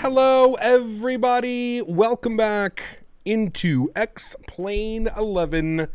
Hello, everybody. Welcome back into X-Plane 11.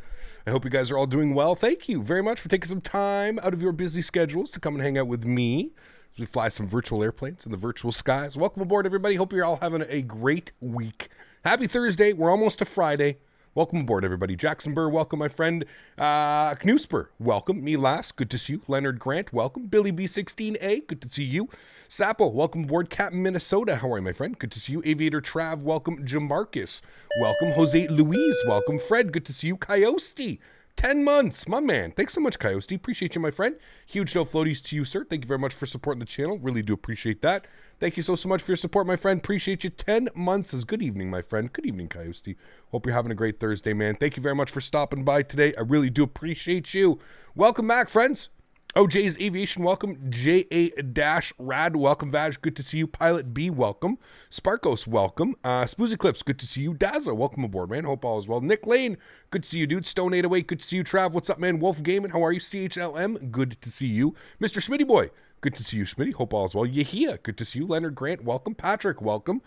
I hope you guys are all doing well. Thank you very much for taking some time out of your busy schedules to come and hang out with me as we fly some virtual airplanes in the virtual skies. Welcome aboard, everybody. Hope you're all having a great week. Happy Thursday. We're almost to Friday. Welcome aboard, everybody. Jackson Burr, welcome, my friend. Knusper, welcome. Me Last, good to see you. Leonard Grant, welcome. Billy B16A, good to see you. Sapple, welcome aboard. Captain Minnesota, how are you, my friend? Good to see you. Aviator Trav, welcome. Jamarcus, welcome. Jose Luis, welcome. Fred, good to see you. Coyote, 10 months, my man. Thanks so much, Coyote. Appreciate you, my friend. Huge no floaties to you, sir. Thank you very much for supporting the channel. Really do appreciate that. Thank you so much for your support, my friend. Appreciate you. 10 months is good evening, my friend. Good evening, Coyote. Hope you're having a great Thursday, man. Thank you very much for stopping by today. I really do appreciate you. Welcome back, friends. OJ's Aviation, welcome. JA-Rad, welcome. Vaj, good to see you. Pilot B, welcome. Sparkos, welcome. Spoozy Clips, good to see you. Daza, welcome aboard, man. Hope all is well. Nick Lane, good to see you, dude. Stone 808, good to see you. Trav, what's up, man? Wolf Gaming, how are you? CHLM, good to see you. Mr. Smitty Boy, good to see you, Smitty. Hope all is well. Yahia, good to see you. Leonard Grant, welcome. Patrick, welcome.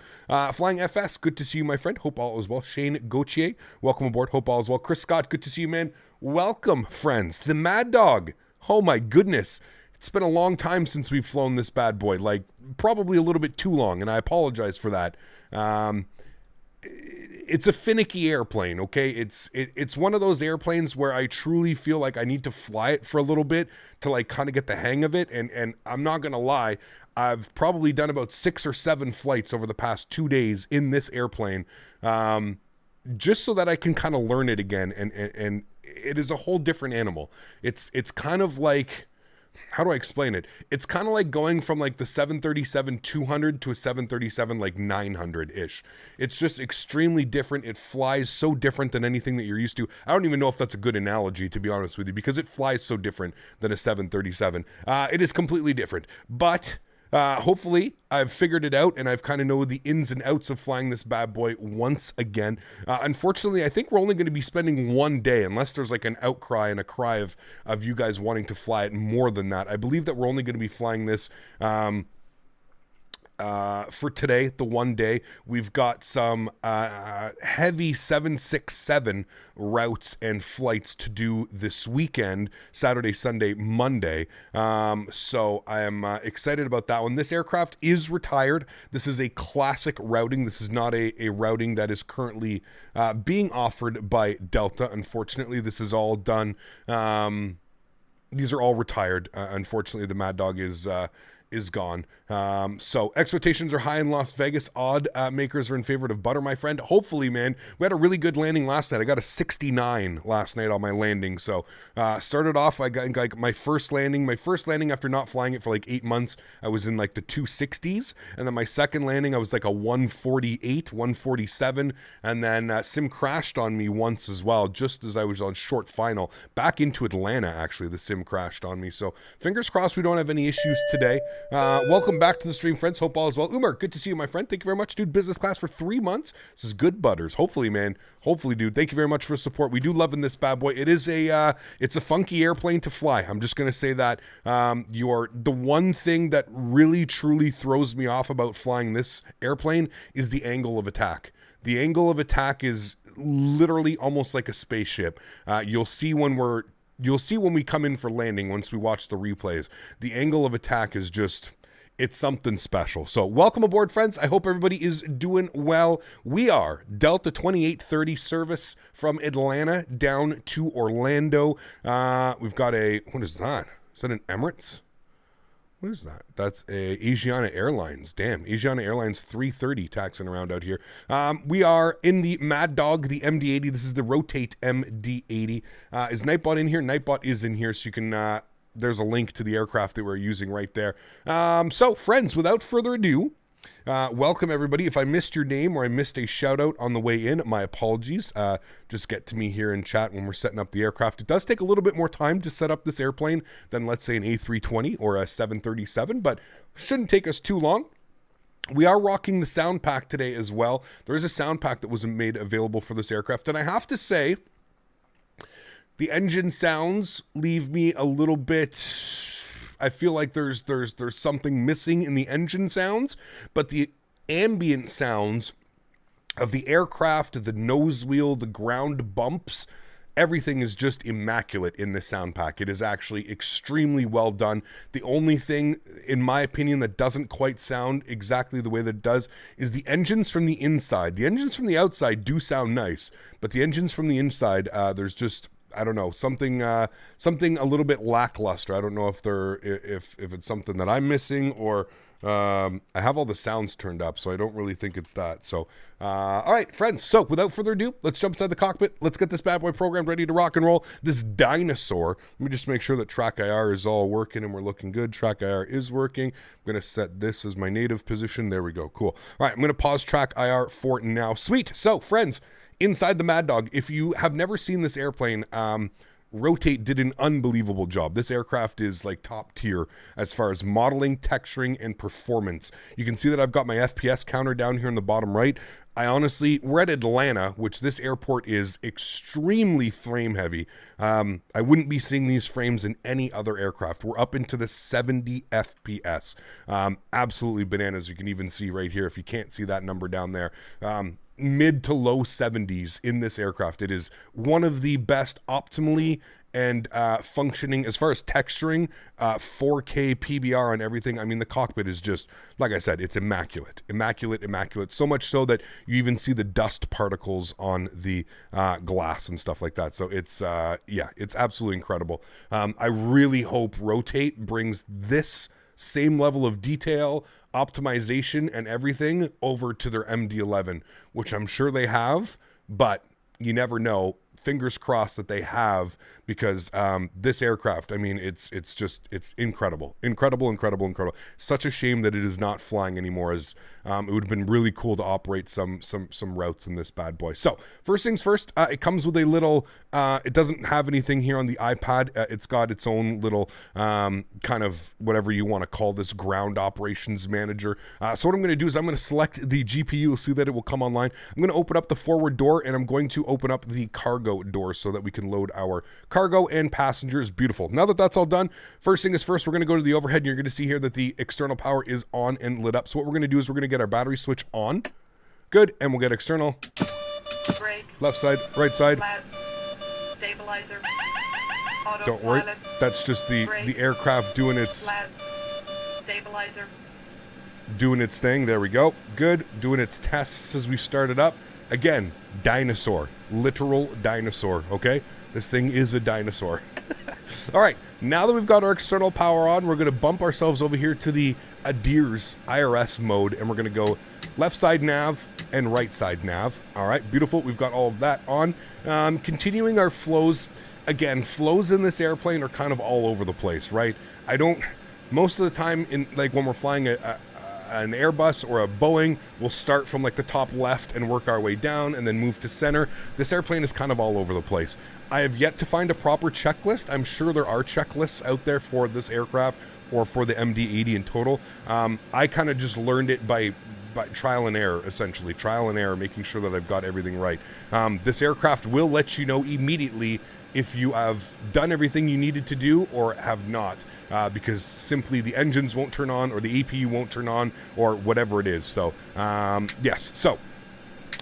Flying FS, good to see you, my friend. Hope all is well. Shane Gauthier, welcome aboard. Hope all is well. Chris Scott, good to see you, man. Welcome, friends. The Maddog. Oh, my goodness. It's been a long time since we've flown this bad boy. Like, probably a little bit too long, and I apologize for that. It's a finicky airplane, okay? It's one of those airplanes where I truly feel like I need to fly it for a little bit to like kind of get the hang of it. And I'm not gonna lie, I've probably done about 6 or 7 flights over the past 2 days in this airplane, just so that I can kind of learn it again. And it is a whole different animal. It's kind of like, how do I explain it? It's kind of like going from like the 737-200 to a 737 like 900-ish. It's just extremely different. It flies so different than anything that you're used to. I don't even know if that's a good analogy, to be honest with you, because it flies so different than a 737. It is completely different. But hopefully I've figured it out and I've kind of know the ins and outs of flying this bad boy once again. Unfortunately, I think we're only going to be spending 1 day unless there's like an outcry and a cry of you guys wanting to fly it more than that. I believe that we're only going to be flying this for today, the 1 day. We've got some heavy 767 routes and flights to do this weekend, Saturday, Sunday, Monday. So I am excited about that one. This aircraft is retired. This is a classic routing. This is not a routing that is currently being offered by Delta. Unfortunately, this is all done. These are all retired. Unfortunately, the Maddog is gone. So expectations are high in Las Vegas. Odd makers are in favor of butter, my friend. Hopefully, man. We had a really good landing last night. I got a 69 last night on my landing. So started off, I got like my first landing after not flying it for like 8 months, I was in like the 260s. And then my second landing, I was like a 148, 147. And then sim crashed on me once as well, just as I was on short final. Back into Atlanta, actually, the sim crashed on me. So fingers crossed we don't have any issues today. Welcome back to the stream, friends. Hope all is well. Umar, good to see you, my friend. Thank you very much, dude. Business class for 3 months. This is good butters. Hopefully, man. Hopefully, dude. Thank you very much for the support. We do love in this bad boy. It is it's a funky airplane to fly. I'm just gonna say that. The one thing that really truly throws me off about flying this airplane is the angle of attack. The angle of attack is literally almost like a spaceship. You'll see when we come in for landing, once we watch the replays, the angle of attack is just, it's something special. So welcome aboard, friends. I hope everybody is doing well. We are Delta 2830 service from Atlanta down to Orlando. We've got what is that? Is that an Emirates? What is that? That's a Asiana Airlines. Damn, Asiana Airlines 330 taxing around out here. We are in the Maddog, the MD80. This is the Rotate MD80. Is Nightbot in here? Nightbot is in here, so you can, there's a link to the aircraft that we're using right there. So, friends, without further ado, welcome everybody. If I missed your name or I missed a shout out on the way in, my apologies. Just get to me here in chat when we're setting up the aircraft. It does take a little bit more time to set up this airplane than, let's say, an A320 or a 737, but shouldn't take us too long. We are rocking the Soundpack today as well. There is a Soundpack that was made available for this aircraft, and I have to say, the engine sounds leave me a little bit, I feel like there's something missing in the engine sounds, but the ambient sounds of the aircraft, the nose wheel, the ground bumps, everything is just immaculate in this sound pack. It is actually extremely well done. The only thing, in my opinion, that doesn't quite sound exactly the way that it does is the engines from the inside. The engines from the outside do sound nice, but the engines from the inside, there's just, I don't know, something a little bit lackluster. I don't know if it's something that I'm missing, or I have all the sounds turned up, so I don't really think it's that. So, all right, friends. So, without further ado, let's jump inside the cockpit. Let's get this bad boy programmed, ready to rock and roll. This dinosaur. Let me just make sure that Track IR is all working and we're looking good. Track IR is working. I'm going to set this as my native position. There we go. Cool. All right, I'm going to pause Track IR for now. Sweet. So, friends, inside the Maddog, if you have never seen this airplane, Rotate did an unbelievable job. This aircraft is like top tier as far as modeling, texturing, and performance. You can see that I've got my FPS counter down here in the bottom right. We're at Atlanta, which this airport is extremely frame heavy. I wouldn't be seeing these frames in any other aircraft. We're up into the 70 FPS. Absolutely bananas. You can even see right here, if you can't see that number down there. Mid to low 70s in this aircraft. It is one of the best optimally and functioning as far as texturing, 4K PBR on everything. I mean, the cockpit is just, like I said, it's immaculate. So much so that you even see the dust particles on the glass and stuff like that. So it's, yeah, it's absolutely incredible. I really hope Rotate brings this same level of detail, optimization, and everything over to their MD11, which I'm sure they have, but you never know. Fingers crossed that they have, because this aircraft, I mean, it's incredible. Such a shame that it is not flying anymore, as it would have been really cool to operate some routes in this bad boy. So first things first, it comes with a little, it doesn't have anything here on the iPad. It's got its own little kind of whatever you want to call this, ground operations manager. So what I'm going to do is I'm going to select the GPU. You'll see that it will come online. I'm going to open up the forward door, and I'm going to open up the cargo door so that we can load our cargo and passengers. Beautiful. Now that that's all done, first thing is first, we're going to go to the overhead, and you're going to see here that the external power is on and lit up. So what we're going to do is we're going to get our battery switch on. Good. And we'll get external. Brake. Left side, right side. Stabilizer. Don't worry. That's just the aircraft doing its stabilizer. Doing its thing. There we go. Good. Doing its tests as we start it up. Again, dinosaur. Literal dinosaur, okay? This thing is a dinosaur. All right, now that we've got our external power on, we're going to bump ourselves over here to the ADIRS IRS mode, and we're going to go left side nav and right side nav. All right, beautiful. We've got all of that on. Continuing our flows. Again, flows in this airplane are kind of all over the place, right? Most of the time, like when we're flying an Airbus or a Boeing, we'll start from like the top left and work our way down and then move to center. This airplane is kind of all over the place. I have yet to find a proper checklist. I'm sure there are checklists out there for this aircraft or for the MD80 in total. I kind of just learned it by trial and error, essentially. Trial and error, making sure that I've got everything right. This aircraft will let you know immediately if you have done everything you needed to do or have not. Because simply the engines won't turn on, or the APU won't turn on, or whatever it is. So, yes. So,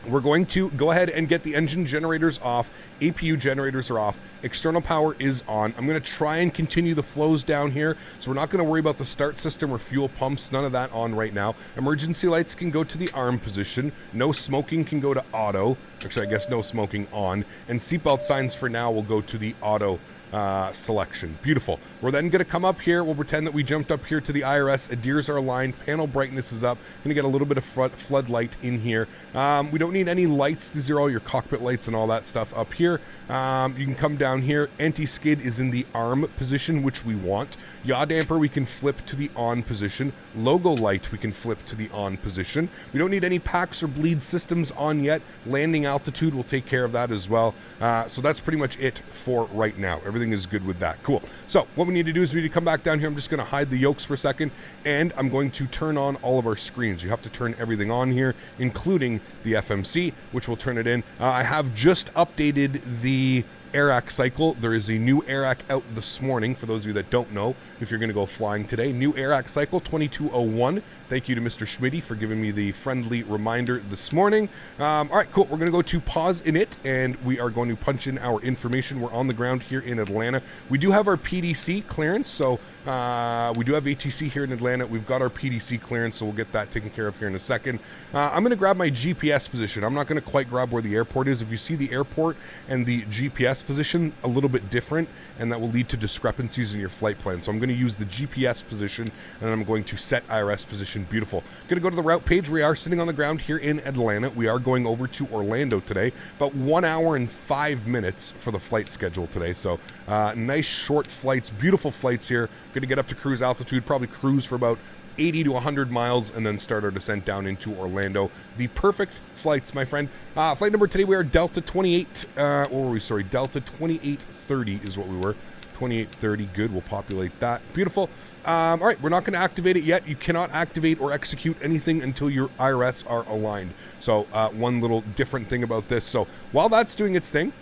we're going to go ahead and get the engine generators off. APU generators are off. External power is on. I'm going to try and continue the flows down here. So, we're not going to worry about the start system or fuel pumps. None of that on right now. Emergency lights can go to the arm position. No smoking can go to auto. Actually, I guess no smoking on. And seatbelt signs for now will go to the auto selection. Beautiful. We're then going to come up here. We'll pretend that we jumped up here to the IRS. ADIRS are aligned. Panel brightness is up. Going to get a little bit of floodlight in here. We don't need any lights. These are all your cockpit lights and all that stuff up here. You can come down here. Anti-skid is in the arm position, which we want. Yaw damper we can flip to the on position. Logo light we can flip to the on position. We don't need any packs or bleed systems on yet. Landing altitude will take care of that as well. So that's pretty much it for right now. Everything is good with that. Cool. So what we need to do is we need to come back down here. I'm just going to hide the yokes for a second, and I'm going to turn on all of our screens. You have to turn everything on here, including the FMC, which will turn it in. I have just updated the AirAC cycle. There is a new AirAC out this morning, for those of you that don't know, if you're going to go flying today. New AirAC cycle, 2201. Thank you to Mr. Smitty for giving me the friendly reminder this morning. All right, cool. We're going to go to pause init, and we are going to punch in our information. We're on the ground here in Atlanta. We do have our PDC clearance, so we do have ATC here in Atlanta. We've got our PDC clearance, so we'll get that taken care of here in a second. I'm going to grab my GPS position. I'm not going to quite grab where the airport is. If you see the airport and the GPS position a little bit different, and that will lead to discrepancies in your flight plan. So I'm going to use the GPS position, and then I'm going to set IRS position. Beautiful. Going to go to the route page. We are sitting on the ground here in Atlanta. We are going over to Orlando today. About 1 hour and 5 minutes for the flight schedule today. So nice short flights, beautiful flights here. Going to get up to cruise altitude, probably cruise for about 80 to 100 miles, and then start our descent down into Orlando. The perfect flights, my friend. Flight number today, we are Delta 28, or were we, sorry, Delta 2830 is what we were. 2830, good, we'll populate that. Beautiful. All right, we're not going to activate it yet. You cannot activate or execute anything until your IRS are aligned. So one little different thing about this. So while that's doing its thing,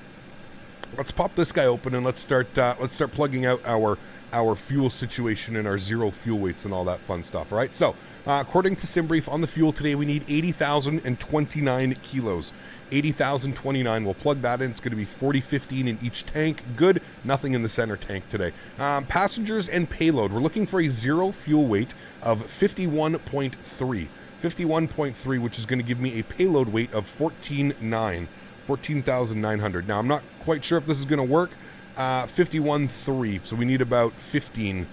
let's pop this guy open and let's start plugging out our fuel situation and our zero fuel weights and all that fun stuff. All right, so according to SimBrief, on the fuel today we need 80,029 kilos. 80,029. We'll plug that in. It's going to be 40-15 in each tank. Good. Nothing in the center tank today. Passengers and payload. We're looking for a zero fuel weight of 51.3. 51.3, which is going to give me a payload weight of 14,900. Now, I'm not quite sure if this is going to work. 51.3. So we need about 16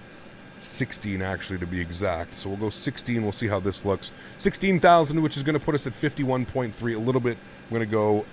actually, to be exact. So we'll go 16. We'll see how this looks. 16,000, which is going to put us at 51.3. A little bit. I'm going to go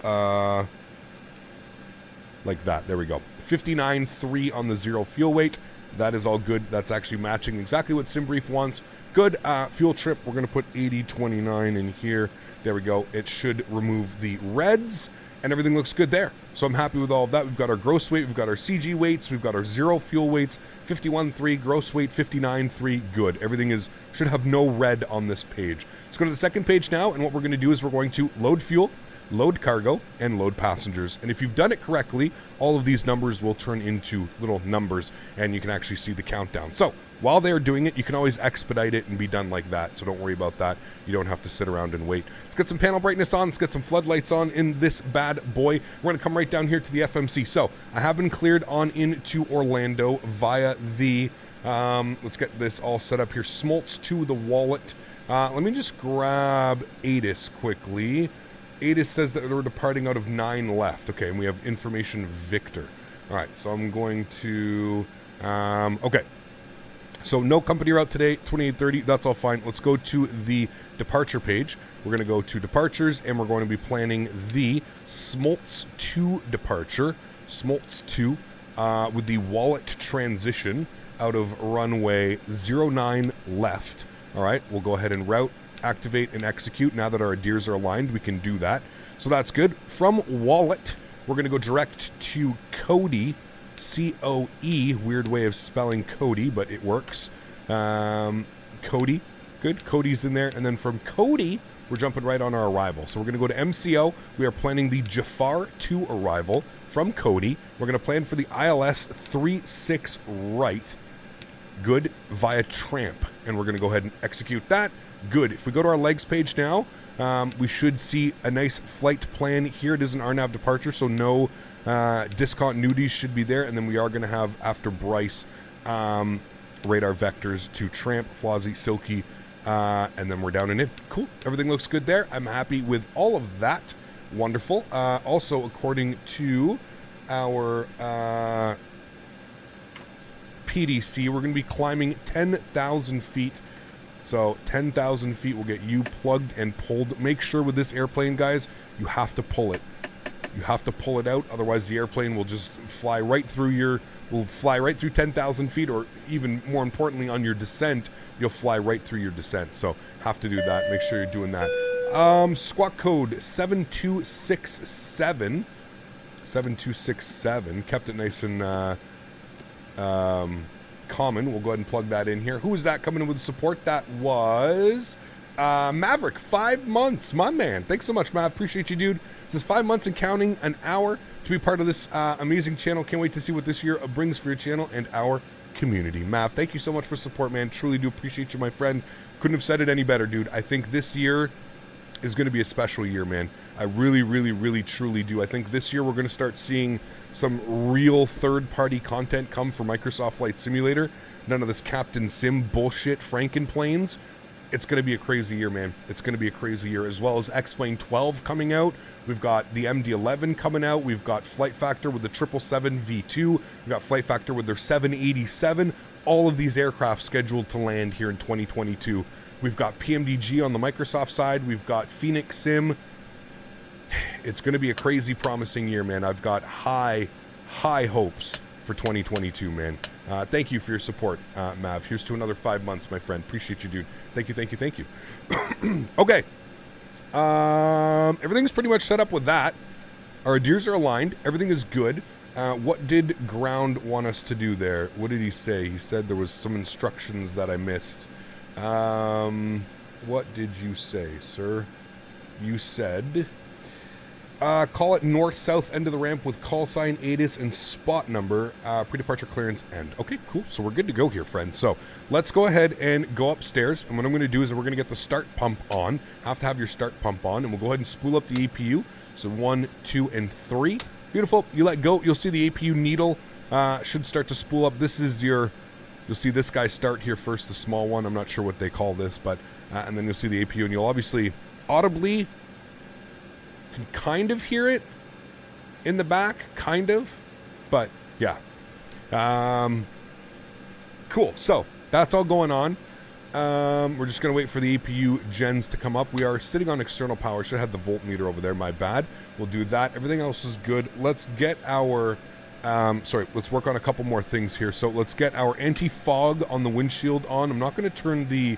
like that. There we go. 59.3 on the zero fuel weight. That is all good. That's actually matching exactly what SimBrief wants. Good. Fuel trip. We're going to put 80.29 in here. There we go. It should remove the reds, and everything looks good there. So I'm happy with all of that. We've got our gross weight. We've got our CG weights. We've got our zero fuel weights. 51.3. Gross weight 59.3. Good. Everything should have no red on this page. Let's go to the second page now, and what we're going to do is we're going to load fuel, load cargo, and load passengers. And if you've done it correctly, all of these numbers will turn into little numbers, and you can actually see the countdown. So while they're doing it, you can always expedite it and be done like that. So don't worry about that. You don't have to sit around and wait. Let's get some panel brightness on. Let's get some floodlights on in this bad boy. We're going to come right down here to the FMC. So I have been cleared on into Orlando via the, let's get this all set up here. Smoltz to the wallet. Let me just grab ATIS quickly. ATIS says that we're departing out of 9 left. Okay, and we have information Victor. All right, so I'm going to, okay. So no company route today, 2830, that's all fine. Let's go to the departure page. We're going to go to departures, and we're going to be planning the Smoltz 2 departure. Smoltz 2 with the wallet transition out of runway 09 left. All right, we'll go ahead and route, activate, and execute. Now that our adheres are aligned, we can do that. So that's good. From wallet, we're going to go direct to Cody, C-O-E, weird way of spelling Cody, but it works. Cody, good. Cody's in there. And then from Cody, we're jumping right on our arrival. So we're going to go to MCO. We are planning the Jafar 2 arrival from Cody. We're going to plan for the ILS 36 right. Good, via Tramp. And we're going to go ahead and execute that. Good. If we go to our legs page now, we should see a nice flight plan here. It is an RNAV departure, so no discontinuities should be there. And then we are going to have, after Bryce, radar vectors to Tramp, Flozzy, Silky, and then we're down and in. Cool. Everything looks good there. I'm happy with all of that. Wonderful. Also, according to our PDC, we're going to be climbing 10,000 feet. So 10,000 feet will get you plugged and pulled. Make sure with this airplane, guys, you have to pull it. You have to pull it out, otherwise the airplane will just fly right through will fly right through 10,000 feet, or even more importantly, on your descent, you'll fly right through your descent. So have to do that. Make sure you're doing that. Squawk code 7267. 7267. Kept it nice and common. We'll go ahead and plug that in here. Who was that coming in with support? That was Maverick. 5 months, my man. Thanks so much, Mav. Appreciate you, dude. This is 5 months and counting, an hour to be part of this amazing channel. Can't wait to see what this year brings for your channel and our community. Mav, thank you so much for support, man. Truly do appreciate you, my friend. Couldn't have said it any better, dude. I think this year is going to be a special year, man. I really, really, really, truly do. I think this year we're going to start seeing some real third-party content come for Microsoft Flight Simulator. None of this Captain Sim bullshit Frankenplanes. It's going to be a crazy year, man. It's going to be a crazy year, as well as X-Plane 12 coming out. We've got the MD11 coming out. We've got Flight Factor with the 777 V2. We've got Flight Factor with their 787. All of these aircraft scheduled to land here in 2022. We've got PMDG on the Microsoft side. We've got Phoenix Sim. It's going to be a crazy, promising year, man. I've got high hopes for 2022, man. Thank you for your support, Mav. Here's to another 5 months, my friend. Appreciate you, dude. Thank you, thank you, thank you. Okay. Everything's pretty much set up with that. Our gears are aligned. Everything is good. What did Ground want us to do there? What did he say? He said there was some instructions that I missed. What did you say, sir? You said... call it north-south end of the ramp with call sign, ATIS, and spot number, pre-departure clearance end. Okay, cool. So we're good to go here, friends. So let's go ahead and go upstairs. And what I'm going to do is we're going to get the start pump on. Have to have your start pump on. And we'll go ahead and spool up the APU. So 1, 2, and 3. Beautiful. You let go. You'll see the APU needle should start to spool up. This is your... You'll see this guy start here first, the small one. I'm not sure what they call this, but... and then you'll see the APU. And you'll obviously audibly... can kind of hear it in the back, kind of, but yeah. Cool. So that's all going on. We're just gonna wait for the APU gens to come up. We are sitting on external power. Should have the voltmeter over there. My bad. We'll do that. Everything else is good. Let's get our. Let's work on a couple more things here. So let's get our anti-fog on the windshield on. I'm not going to turn the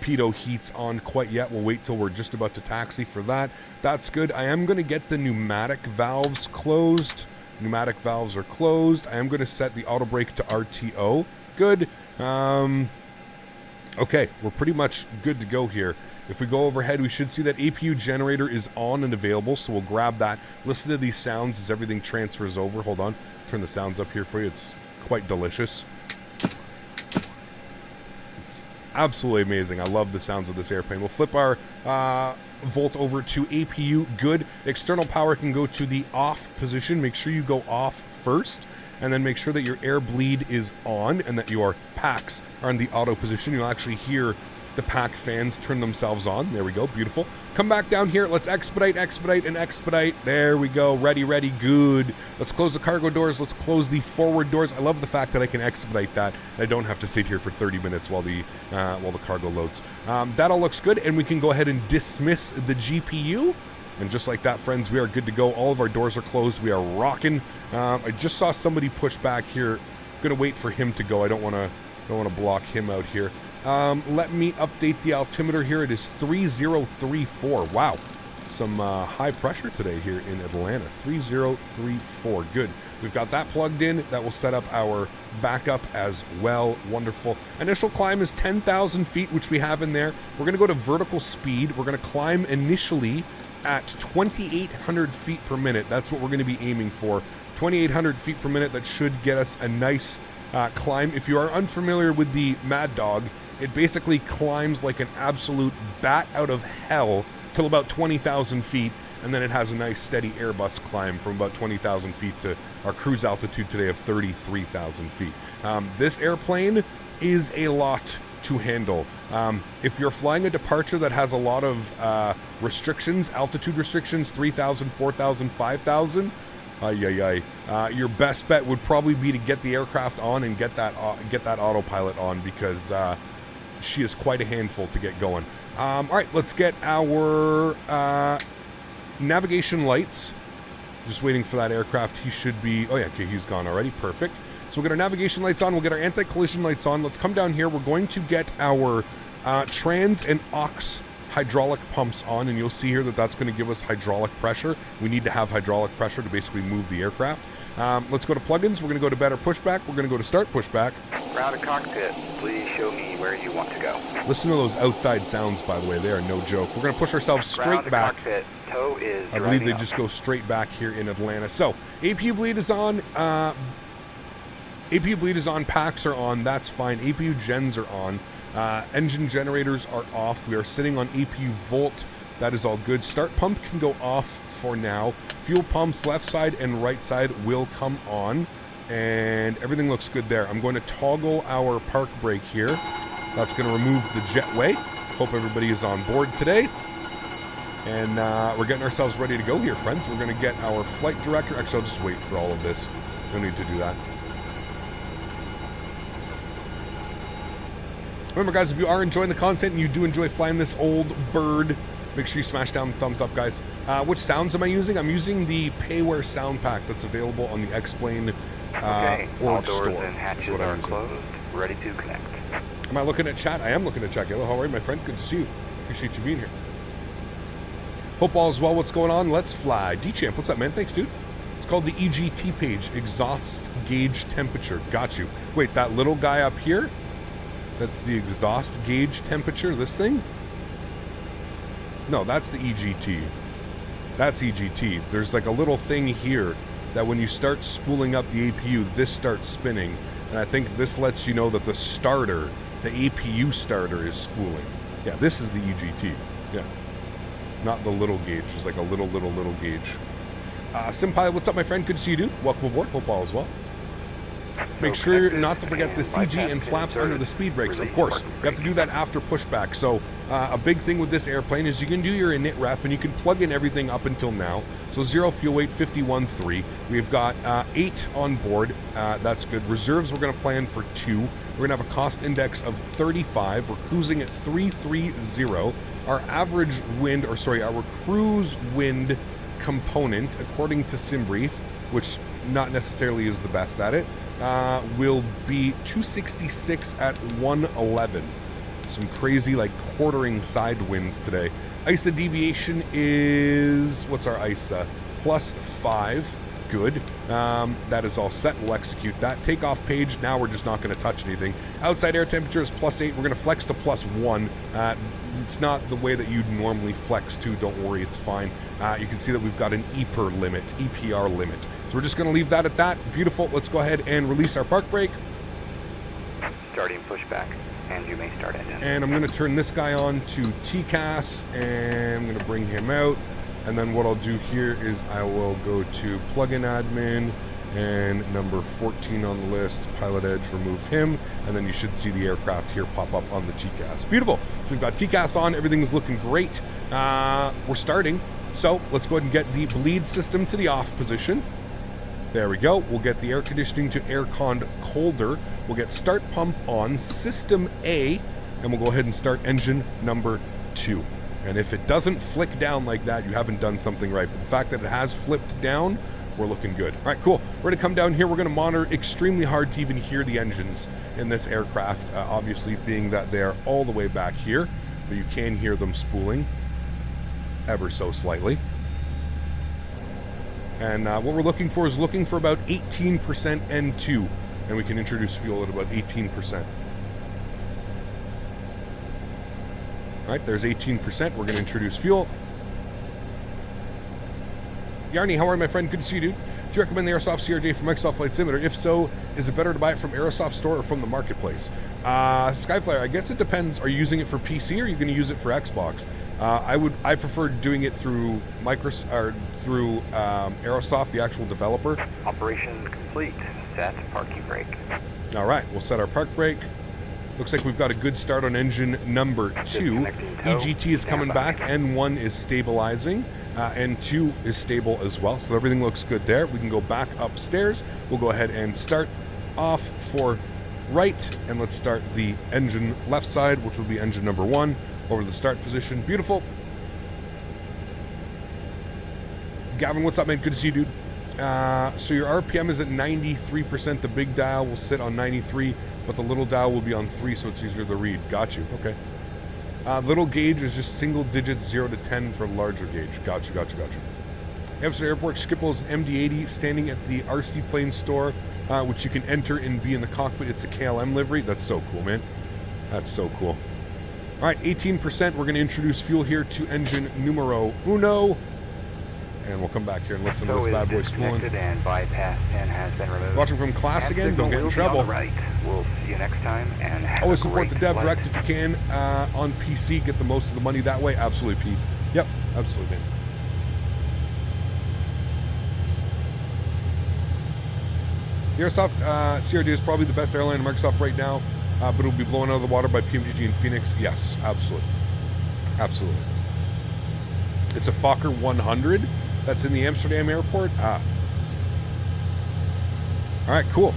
pitot heats on quite yet. We'll wait till we're just about to taxi for that. That's good. I am going to get the pneumatic valves closed. Pneumatic valves are closed. I am going to set the auto brake to RTO. Good. Okay, we're pretty much good to go here. If we go overhead, we should see that APU generator is on and available, so we'll grab that. Listen to these sounds as everything transfers over. Hold on. Turn the sounds up here for you. It's quite delicious. Absolutely amazing. I love the sounds of this airplane. We'll flip our volt over to APU. Good. External power can go to the off position. Make sure you go off first, and then make sure that your air bleed is on and that your packs are in the auto position. You'll actually hear the pack fans turn themselves on. There we go. Beautiful. Come back down here. Let's expedite, and expedite. There we go. Ready, good. Let's close the cargo doors. Let's close the forward doors. I love the fact that I can expedite that. I don't have to sit here for 30 minutes while the cargo loads. That all looks good, and we can go ahead and dismiss the GPU. And just like that, friends, we are good to go. All of our doors are closed. We are rocking. I just saw somebody push back here. I'm gonna wait for him to go. I don't want to block him out here. Let me update the altimeter here. It is 3034. Wow. Some high pressure today here in Atlanta. 3034. Good. We've got that plugged in. That will set up our backup as well. Wonderful. Initial climb is 10,000 feet, which we have in there. We're going to go to vertical speed. We're going to climb initially at 2,800 feet per minute. That's what we're going to be aiming for. 2,800 feet per minute. That should get us a nice climb. If you are unfamiliar with the Maddog, it basically climbs like an absolute bat out of hell till about 20,000 feet, and then it has a nice steady Airbus climb from about 20,000 feet to our cruise altitude today of 33,000 feet. This airplane is a lot to handle. If you're flying a departure that has a lot of restrictions, altitude restrictions, 3,000, 4,000, 5,000, your best bet would probably be to get the aircraft on and get that autopilot on, because she is quite a handful to get going. All right, let's get our navigation lights. Just waiting for that aircraft. He should be... Oh, yeah, okay, he's gone already. Perfect. So we'll get our navigation lights on. We'll get our anti-collision lights on. Let's come down here. We're going to get our trans and aux hydraulic pumps on, and you'll see here that that's going to give us hydraulic pressure. We need to have hydraulic pressure to basically move the aircraft. Let's go to plugins. We're going to go to better pushback. We're going to go to start pushback. Ground to cockpit. Please show me where you want to go. Listen to those outside sounds, by the way. They are no joke. We're going to push ourselves straight Ground to back. cockpit. Tow is I believe they driving just up. go straight back here in Atlanta. So, APU bleed is on. APU bleed is on. Packs are on. That's fine. APU gens are on. Engine generators are off. We are sitting on APU volt. That is all good. Start pump can go off for now. Fuel pumps left side and right side will come on. And everything looks good there. I'm going to toggle our park brake here. That's going to remove the jetway. Hope everybody is on board today. And we're getting ourselves ready to go here, friends. We're going to get our flight director. Actually, I'll just wait for all of this. No need to do that. Remember, guys, if you are enjoying the content and you do enjoy flying this old bird, make sure you smash down the thumbs up, guys. Which sounds am I using? I'm using the Payware Soundpack that's available on the X-Plane Okay, all org doors store. and Is hatches what I'm are using. closed. Ready to connect. Am I looking at chat? I am looking at chat. Hello, how are you, my friend? Good to see you. Appreciate you being here. Hope all is well. What's going on? Let's fly. D-Champ, what's up, man? Thanks, dude. It's called the EGT page, exhaust gauge temperature. Got you. Wait, that little guy up here? That's the exhaust gauge temperature, this thing? No, that's the EGT. That's EGT. There's like a little thing here that when you start spooling up the APU, this starts spinning. And I think this lets you know that the starter, the APU starter is spooling. Yeah, this is the EGT. Yeah. Not the little gauge. There's like a little gauge. Simpai, what's up, my friend? Good to see you, dude. Welcome aboard. Hope all is well. Make sure not to forget the CG and flaps under the speed brakes. Of course, you have to do that after pushback. So a big thing with this airplane is you can do your init ref and you can plug in everything up until now. So 0 fuel weight, 51.3. We've got 8 on board. That's good. Reserves, we're going to plan for 2. We're going to have a cost index of 35. We're cruising at 330. Our average wind, or sorry, our cruise wind component, according to SimBrief, which not necessarily is the best at it, will be 266 at 111. Some crazy like quartering side winds today. ISA deviation is, what's our ISA? +5. Good. That is all set. We'll execute that. Takeoff page. Now we're just not going to touch anything. Outside air temperature is +8. We're going to flex to +1. It's not the way that you'd normally flex to. Don't worry, it's fine. You can see that we've got an EPR limit. So we're just going to leave that at that. Beautiful. Let's go ahead and release our park brake. Starting pushback, and you may start engine. And I'm going to turn this guy on to TCAS, and I'm going to bring him out. And then what I'll do here is I will go to plugin admin and number 14 on the list, Pilot Edge, remove him, and then you should see the aircraft here pop up on the TCAS. Beautiful. So we've got TCAS on. Everything's looking great. We're starting. So let's go ahead and get the bleed system to the off position. There we go. We'll get the air conditioning to air-conned colder. We'll get start pump on system A, and we'll go ahead and start engine number 2. And if it doesn't flick down like that, you haven't done something right. But the fact that it has flipped down, we're looking good. All right, cool. We're going to come down here. We're going to monitor extremely hard to even hear the engines in this aircraft, obviously being that they are all the way back here, but you can hear them spooling ever so slightly. And what we're looking for is looking for about 18% N2, and we can introduce fuel at about 18%. All right, there's 18%. We're going to introduce fuel. Yarny, how are you, my friend? Good to see you, dude. Do you recommend the Airsoft CRJ from Microsoft Flight Simulator? If so, is it better to buy it from Airsoft Store or from the marketplace? Skyflyer, I guess it depends. Are you using it for PC or are you going to use it for Xbox? I prefer doing it through Aerosoft, the actual developer. Operation complete. Set parking brake. All right, we'll set our park brake. Looks like we've got a good start on engine number 2. EGT is coming back. N1 is stabilizing. N2 is stable as well. So everything looks good there. We can go back upstairs. We'll go ahead and start off for right. And let's start the engine left side, which will be engine number 1, over the start position. Beautiful. Gavin, what's up, man? Good to see you, dude. So your RPM is at 93%. The big dial will sit on 93, but the little dial will be on 3, so it's easier to read. Got you. Okay. Little gauge is just single digits, 0 to 10 for larger gauge. Gotcha. Amsterdam Airport, Skipple's MD80 standing at the RC Plane store which you can enter and be in the cockpit. It's a KLM livery. That's so cool, man. That's so cool. All right, 18%. We're going to introduce fuel here to engine numero uno. And we'll come back here and listen to this bad boy spooling. And bypass 10 has been removed. Watching from class again, don't get in trouble. Right. We'll see you next time, and have Always a support great the dev flight. direct if you can on PC. Get the most of the money that way. Absolutely, Pete. Yep, absolutely. Airsoft CRD is probably the best airline in Microsoft right now, but it'll be blown out of the water by PMGG in Phoenix. Yes, absolutely. Absolutely. It's a Fokker 100 that's in the Amsterdam airport. All right, cool.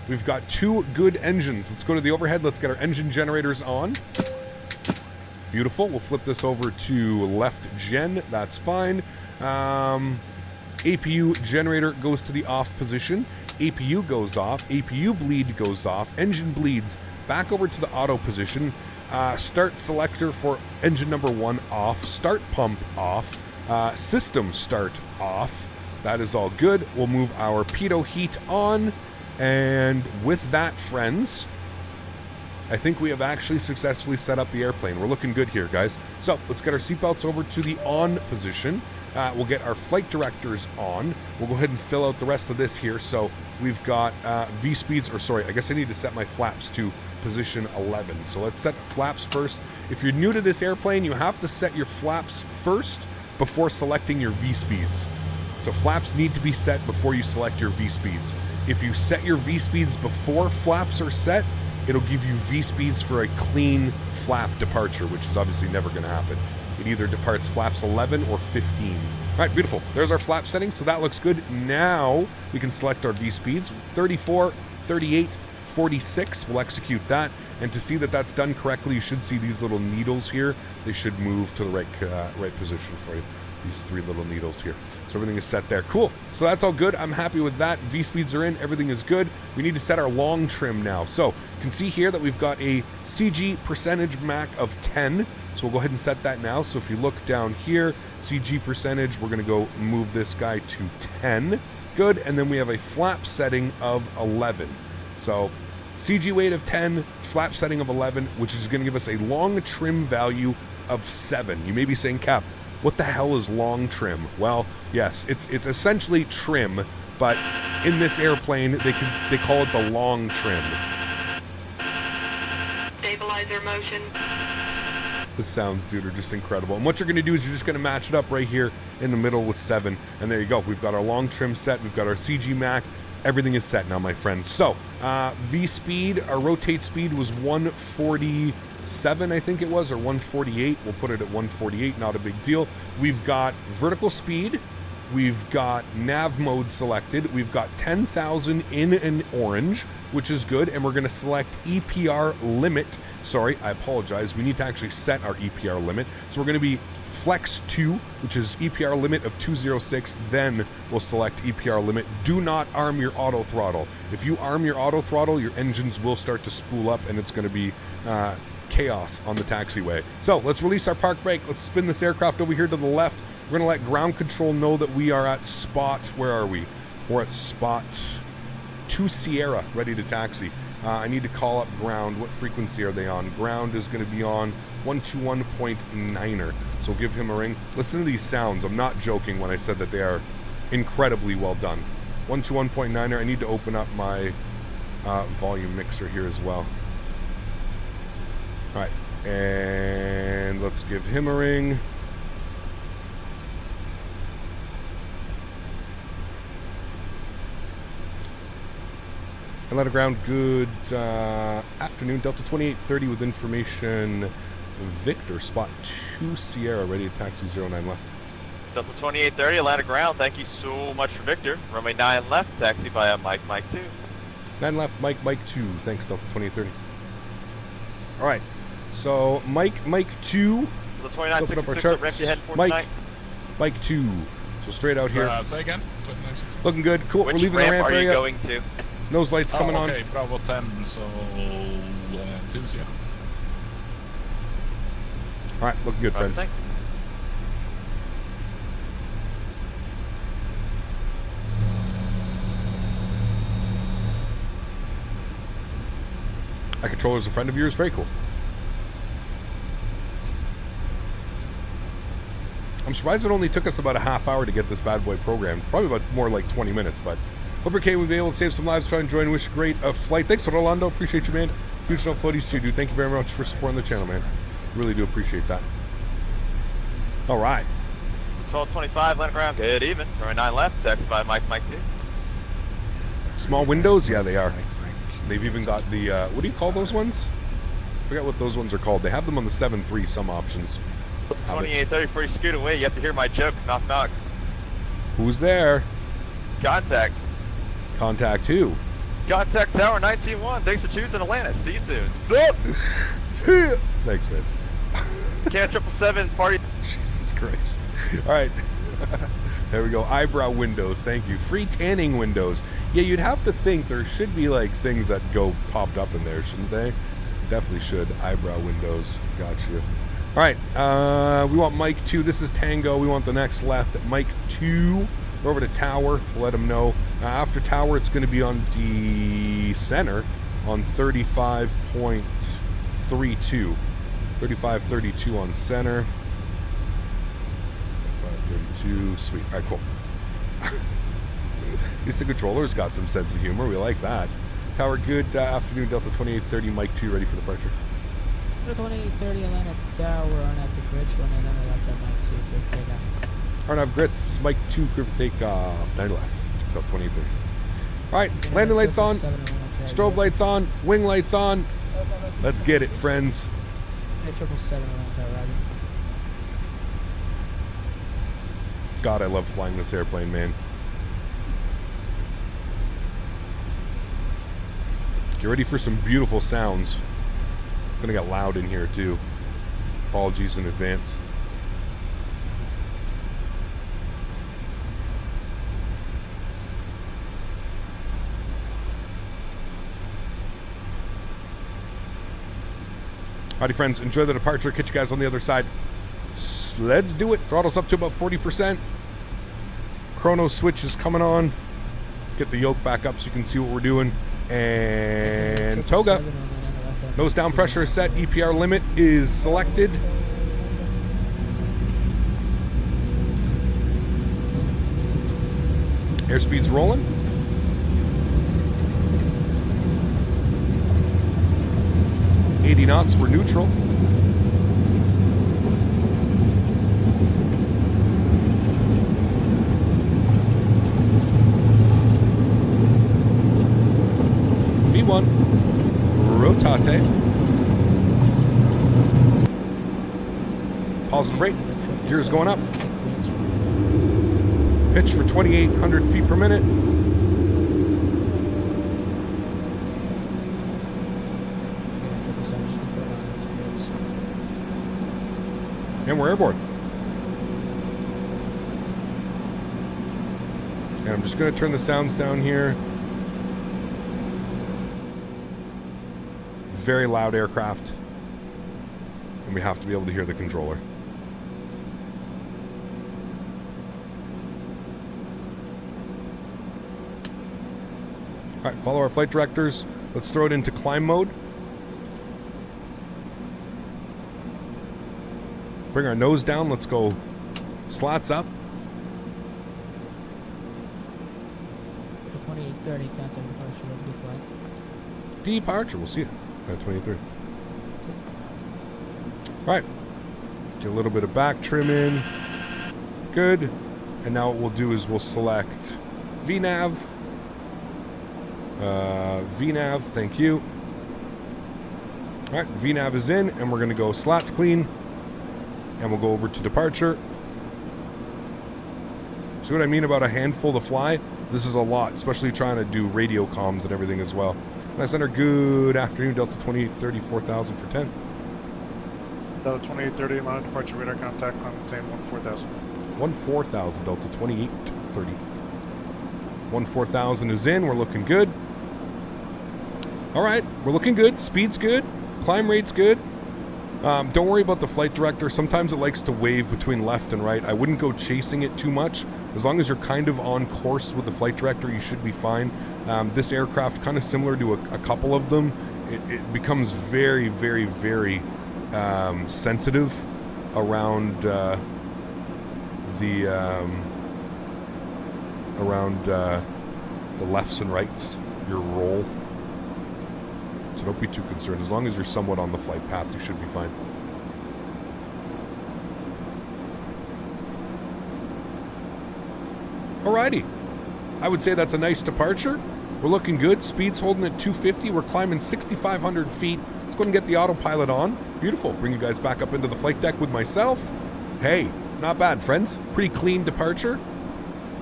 We've got 2 good engines. Let's go to the overhead. Let's get our engine generators on. Beautiful. We'll flip this over to left gen. That's fine. APU generator goes to the off position. APU goes off. APU bleed goes off. Engine bleeds back over to the auto position. Start selector for engine number 1 off. Start pump off. System start off. That is all good. We'll move our pitot heat on. And with that, friends, I think we have actually successfully set up the airplane. We're looking good here, guys. So let's get our seatbelts over to the on position. We'll get our flight directors on. We'll go ahead and fill out the rest of this here. So we've got V-speeds, or sorry, I guess I need to set my flaps to position 11. So let's set flaps first. If you're new to this airplane, you have to set your flaps first before selecting your V-speeds. So flaps need to be set before you select your V-speeds. If you set your V-speeds before flaps are set, it'll give you V-speeds for a clean flap departure, which is obviously never going to happen. It either departs flaps 11 or 15. All right, beautiful. There's our flap setting, so that looks good. Now we can select our V-speeds. 34, 38, 46. We'll execute that. And to see that that's done correctly, you should see these little needles here. They should move to the right position for you. These 3 little needles here. So everything is set there. Cool. So that's all good. I'm happy with that. V-speeds are in. Everything is good. We need to set our long trim now. So you can see here that we've got a CG percentage MAC of 10. So we'll go ahead and set that now. So if you look down here, CG percentage, we're going to go move this guy to 10. Good. And then we have a flap setting of 11. So CG weight of 10, flap setting of 11, which is going to give us a long trim value of 7. You may be saying, Cap, what the hell is long trim? Well, yes, it's essentially trim, but in this airplane, they call it the long trim. Stabilizer motion. The sounds, dude, are just incredible. And what you're going to do is you're just going to match it up right here in the middle with 7. And there you go. We've got our long trim set. We've got our CG Mac. Everything is set now, my friends. So, V-speed, our rotate speed was 147, I think it was, or 148. We'll put it at 148, not a big deal. We've got vertical speed. We've got nav mode selected. We've got 10,000 in an orange, which is good. And we're going to select EPR limit. Sorry, I apologize. We need to actually set our EPR limit. So we're going to be Flex 2, which is EPR limit of 206. Then we'll select EPR limit. Do not arm your auto throttle. If you arm your auto throttle, your engines will start to spool up and it's going to be chaos on the taxiway. So let's release our park brake. Let's spin this aircraft over here to the left. We're going to let ground control know that we are at spot, where are we? We're at spot 2 Sierra, ready to taxi. I need to call up ground. What frequency are they on? Ground is going to be on 121.9er. So we'll give him a ring. Listen to these sounds. I'm not joking when I said that they are incredibly well done. 121.9er. I need to open up my volume mixer here as well. All right. And let's give him a ring. Atlanta ground, good afternoon. Delta 2830 with information. Victor, spot 2 Sierra, ready to taxi 09 left. Delta 2830, Atlanta ground. Thank you so much for Victor. Runway 9 left, taxi via Mike 2. 9 left, Mike 2. Thanks, Delta 2830. All right, so Mike 2. The 2966, ramp you head for tonight. Mike 2. So straight out here. Say again? 2966. Looking good. Cool. Which We're leaving ramp the ramp are area. you going to? Nose lights coming on. Okay, Bravo 10, so 2, yeah. All right, looking good, friends. Thanks. That controller's a friend of yours? Very cool. I'm surprised it only took us about a half hour to get this bad boy programmed. Probably about more like 20 minutes, but hope you're okay. We'll be able to save some lives, try and join. Wish you a great flight. Thanks, Orlando. Appreciate you, man. Huge enough floaties too, dude. Thank you very much for supporting the channel, man. Really do appreciate that. All right. 1225, landing ground. Good even. Runway 9 left, taxi by Mike 2. Small windows? Yeah, they are. They've even got the, what do you call those ones? I forget what those ones are called. They have them on the 7.3, some options. 2830 before you scoot away. You have to hear my joke. Knock, knock. Who's there? Contact. Contact who? Contact Tower 19-1. Thanks for choosing Atlanta. See you soon. Sup? Thanks, man. Can 777 party. Jesus Christ. All right. There we go. Eyebrow windows. Thank you. Free tanning windows. Yeah, you'd have to think there should be like things that go popped up in there, shouldn't they? Definitely should. Eyebrow windows. Got you. All right. We want Mike 2. This is Tango. We want the next left. Mike 2. We're over to Tower. We'll let him know. After Tower, it's going to be on the center on 35.32. 35.32 on center. 35.32. Sweet. All right, cool. At least the controller's got some sense of humor. We like that. Tower, good afternoon. Delta 2830, Mike 2, ready for departure. 2830, Atlanta Tower, Arnav to Grits, running 9 left at Mike 2, good takeoff. Arnav Grits, Mike 2, group takeoff, 9 left, Delta 2830. All right, landing lights on, strobe lights on, wing lights on. Let's get it, friends. 777, Roger. God, I love flying this airplane, man. Get ready for some beautiful sounds. It's gonna get loud in here too. Apologies in advance. Howdy friends, enjoy the departure. Catch you guys on the other side. Let's do it. Throttle's up to about 40%. Chrono switch is coming on. Get the yoke back up so you can see what we're doing. And Toga. Nose down pressure is set. EPR limit is selected. Airspeed's rolling. .80 knots, we're neutral. V1, rotate. Pause and brake. Gears going up. Pitch for 2,800 feet per minute. And we're airborne. And I'm just going to turn the sounds down here. Very loud aircraft. And we have to be able to hear the controller. All right, follow our flight directors. Let's throw it into climb mode. Bring our nose down. Let's go slats up. 2830, contact departure of the flight. Departure. We'll see you at 23. All right. Get a little bit of back trim in. Good. And now what we'll do is we'll select VNAV. VNAV, thank you. All right, VNAV is in, and we're going to go slats clean. And we'll go over to departure. See what I mean about a handful to fly? This is a lot, especially trying to do radio comms and everything as well. Nice center, good afternoon, Delta 2830, 4,000 for 10. Delta 2830, line of departure radar contact, climb maintain 14,000. 14,000, Delta 2830. 14,000 is in, we're looking good. All right, we're looking good, speed's good, climb rate's good. Don't worry about the flight director. Sometimes it likes to wave between left and right. I wouldn't go chasing it too much. As long as you're kind of on course with the flight director, you should be fine. This aircraft, kind of similar to a couple of them, it becomes very, very, very sensitive around the lefts and rights, your roll. So don't be too concerned. As long as you're somewhat on the flight path, you should be fine. Alrighty. I would say that's a nice departure. We're looking good. Speed's holding at 250. We're climbing 6,500 feet. Let's go and get the autopilot on. Beautiful. Bring you guys back up into the flight deck with myself. Hey, not bad, friends. Pretty clean departure.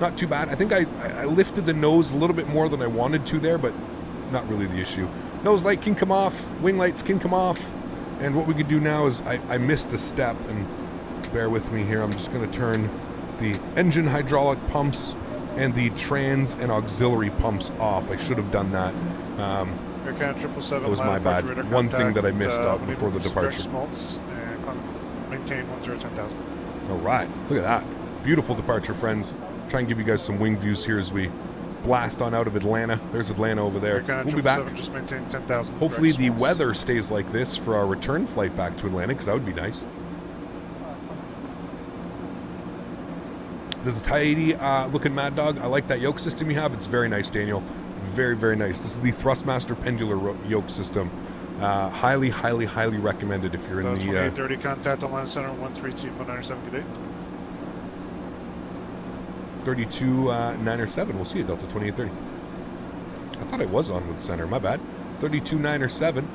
Not too bad. I think I lifted the nose a little bit more than I wanted to there, but not really the issue. Nose light can come off. Wing lights can come off. And what we could do now is I missed a step, and bear with me here. I'm just going to turn the engine hydraulic pumps and the trans and auxiliary pumps off. I should have done that. Aircan 777. That was my bad. One thing that I missed out before the departure. Smoltz and maintain 1010,000. All right, look at that. Beautiful departure, friends. Try and give you guys some wing views here as we blast on out of Atlanta. There's Atlanta over there. Aircan We'll be back. Just maintain 10,000. Hopefully the weather stays like this for our return flight back to Atlanta, because that would be nice. This is Takeoff looking Maddog. I like that yoke system you have. It's very nice, Daniel. Very, very nice. This is the Thrustmaster pendular yoke system. Highly, highly, highly recommended if you're in the... 2830 contact on line center 132.97. Good day. 32.907. We'll see you, Delta 2830. I thought I was on with center. My bad. 32.907.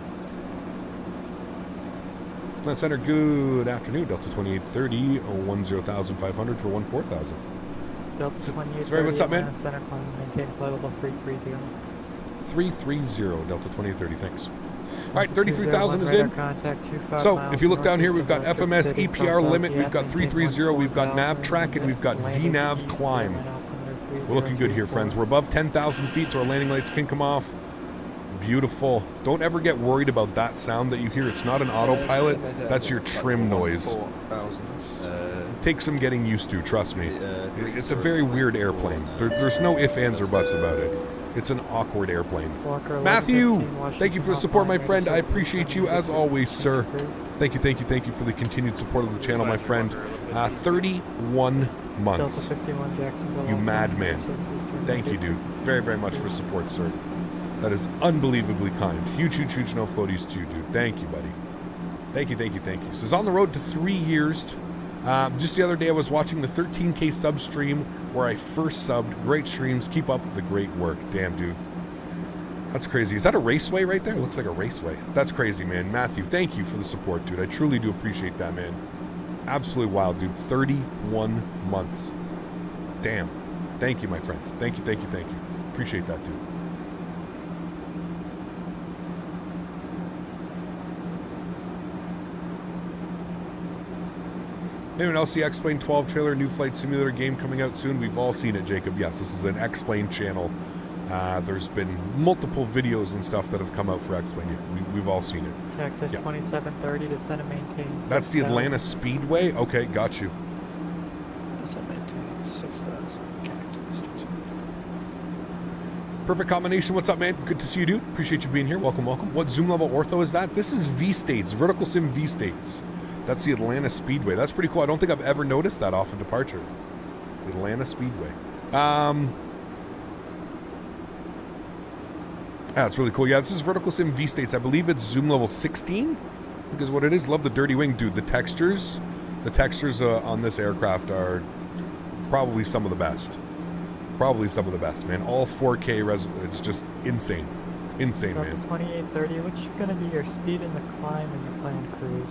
Line center, good afternoon. Delta 2830, 10,500 for 14,000. Delta 2830. Sorry, what's up, man? Center climb, maintain flight level 330. 330, Delta 2830, thanks. All right, 33,000 is radar in. Contact, 25 So, miles if you look down here, we've got northeast of FMS City, EPR cross limit, we've got LCS, 330, we've got nav 14,000, track, and we've got landing VNAV east, climb. line altimeter We're looking good here, friends. We're above 10,000 feet, so our landing lights can come off. Beautiful. Don't ever get worried about that sound that you hear. It's not an autopilot. That's your trim noise. Take some getting used to, trust me. It's a very weird airplane. There's no ifs, ands, or buts about it. It's an awkward airplane. Matthew, thank you for the support, my friend. I appreciate you as always, sir. Thank you, thank you, thank you for the continued support of the channel, my friend. 31 months. You madman. Thank you, dude. Very, very much for support, sir. That is unbelievably kind. Huge, huge, huge no floaties to you, dude. Thank you, buddy. Thank you, thank you, thank you. So it's on the road to 3 years. Just the other day, I was watching the 13K sub stream where I first subbed. Great streams. Keep up the great work. Damn, dude. That's crazy. Is that a raceway right there? It looks like a raceway. That's crazy, man. Matthew, thank you for the support, dude. I truly do appreciate that, man. Absolutely wild, dude. 31 months. Damn. Thank you, my friend. Thank you, thank you, thank you. Appreciate that, dude. Anyone else see X-Plane 12 trailer, new flight simulator game coming out soon? We've all seen it, Jacob. Yes, this is an X-Plane channel. There's been multiple videos and stuff that have come out for X-Plane. We've all seen it. Cactus Yeah. 2730 to center maintain. That's the Atlanta Speedway? Okay, got you. Descent maintain 6,000. Cactus. Perfect combination. What's up, man? Good to see you, dude. Appreciate you being here. Welcome, welcome. What zoom level ortho is that? This is V-States, Vertical Sim V-States. That's the Atlanta Speedway. That's pretty cool. I don't think I've ever noticed that off of departure. The Atlanta Speedway. That's really cool. Yeah, this is Vertical Sim V-States. I believe it's zoom level 16. Because what it is, love the dirty wing, dude. The textures on this aircraft are probably some of the best. Probably some of the best, man. All 4K it's just insane. Insane, man. 2830, what's going to be your speed in the climb and your planned cruise?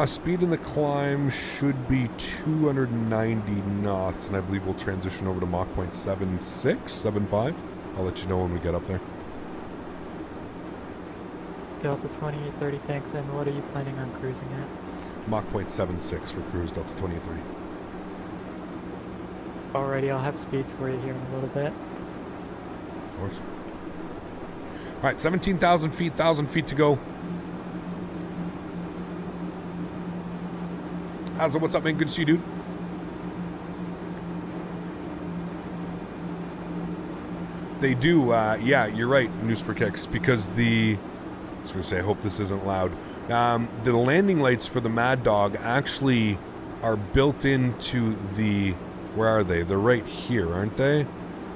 Speed in the climb should be 290 knots, and I believe we'll transition over to Mach 0.76, 75. I'll let you know when we get up there. Delta 2830, thanks. And what are you planning on cruising at? Mach 0.76 for cruise, Delta 2830. Alrighty, I'll have speeds for you here in a little bit. Of course. All right, 17,000 feet, 1,000 feet to go. Hazza, what's up, man? Good to see you, dude. they do. Yeah, you're right, Newsperkix, because I was going to say, I hope this isn't loud. The landing lights for the Maddog actually are built into the... Where are they? They're right here, aren't they?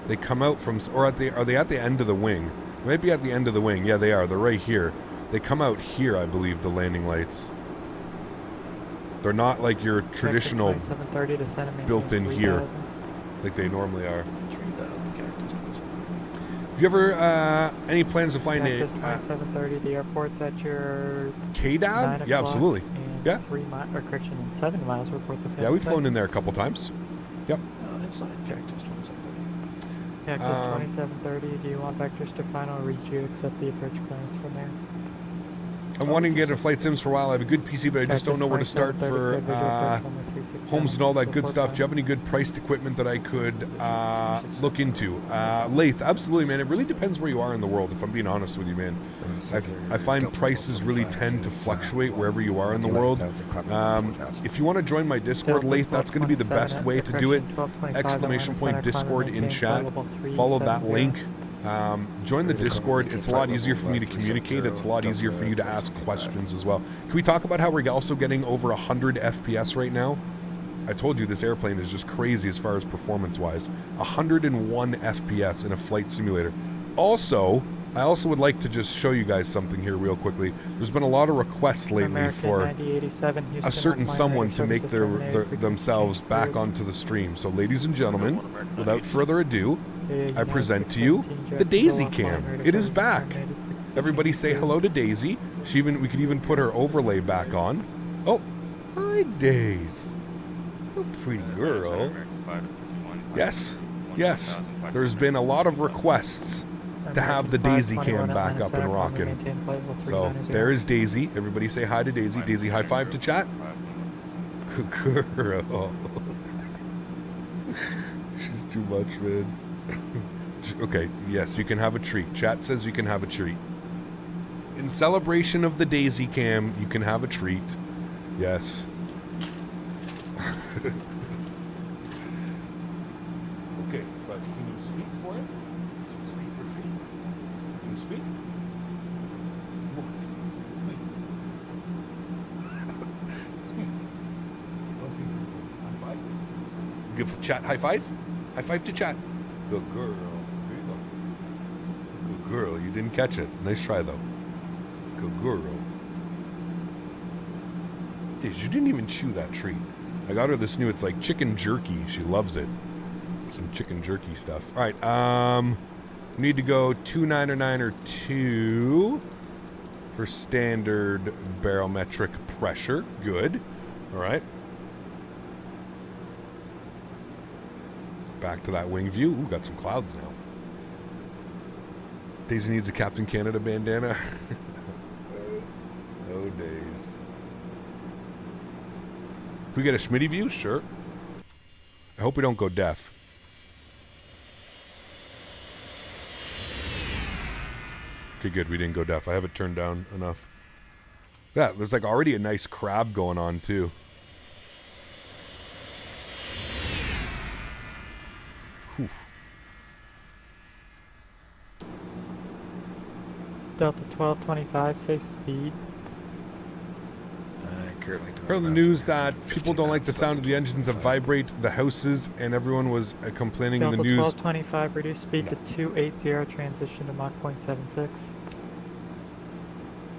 They come out from... Or are they at the end of the wing? They might be at the end of the wing. Yeah, they are. They're right here. They come out here, I believe, the landing lights. They're not like your traditional built in here, like they normally are. Have you ever, any plans of flying a... 7:30, the airport's at your... KDAB? Yeah, absolutely. Yeah. 7 miles report the Yeah, we've flown in there a couple times. Yep. Inside Cactus 2730. Cactus 2730, do you want vectors to final, or would you accept the approach clearance from there? I'm wanting to get into flight sims for a while. I have a good PC, but I just don't know where to start for homes and all that good stuff. Do you have any good priced equipment that I could look into? Lathe, absolutely, man. It really depends where you are in the world, if I'm being honest with you, man. I find prices really tend to fluctuate wherever you are in the world. If you want to join my Discord, Lathe, that's going to be the best way to do it. ! Discord in chat. Follow that link. Join the Discord. It's a lot easier for me to communicate. It's a lot easier for you to ask questions as well. Can we talk about how we're also getting over 100 FPS right now? I told you this airplane is just crazy as far as performance-wise. 101 FPS in a flight simulator. Also, I also would like to just show you guys something here real quickly. There's been a lot of requests lately for a certain someone to make themselves back onto the stream. So ladies and gentlemen, without further ado, I present to you the Daisy Cam. It is back. Everybody say hello to Daisy. We could even put her overlay back on. Oh, hi Daisy. Oh, pretty girl. Yes, yes. There's been a lot of requests to have the Daisy Cam back up and rocking. So there is Daisy. Everybody say hi to Daisy. Daisy, high five to chat. Good girl. She's too much, man. Okay, yes, you can have a treat. Chat says you can have a treat. In celebration of the Daisy Cam, you can have a treat. Yes. Okay, but can you speak for it? Speak for treats? Can you speak? Speak. Speak. Okay. High five. Give chat high five? High five to chat. Good girl. There you go. Good girl. You didn't catch it. Nice try, though. Good girl. Dude, you didn't even chew that treat. I got her this new, it's like chicken jerky. She loves it. Some chicken jerky stuff. All right. We need to go 299 or 2 for standard barometric pressure. Good. All right. Back to that wing view. Ooh, got some clouds now. Daisy needs a Captain Canada bandana. Oh, days. Can we get a Smitty view? Sure. I hope we don't go deaf. Okay, good. We didn't go deaf. I have it turned down enough. Yeah, there's like already a nice crab going on, too. Whew. Delta 1225, say speed. Heard the news that people don't like the sound of the engines that vibrate the houses, and everyone was complaining in the news. Delta 1225, reduce speed to 280, transition to Mach 0.76.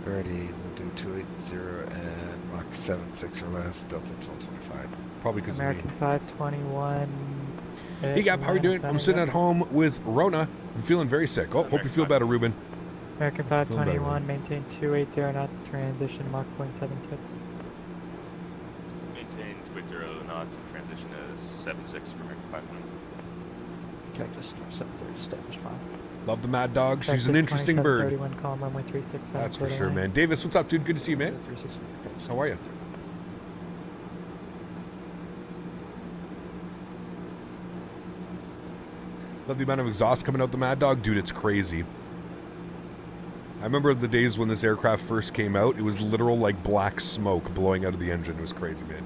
Alrighty, we'll do 280 and Mach 76 or less, Delta 1225. Probably because American 521. Hey Gap, how are you doing? I'm sitting at home with Rona. I'm feeling very sick. Oh, hope you feel better, Ruben. American 521, maintain 280 knots, transition to Mach 0.76. Maintain 280 knots, transition to 76 for American 521. Cactus 730, established fine. Love the Maddog. She's an interesting bird. Column runway 36. That's for sure, man. Davis, what's up, dude? Good to see you, man. How are you? Love the amount of exhaust coming out the Maddog. Dude, it's crazy. I remember the days when this aircraft first came out. It was literal, like, black smoke blowing out of the engine. It was crazy, man.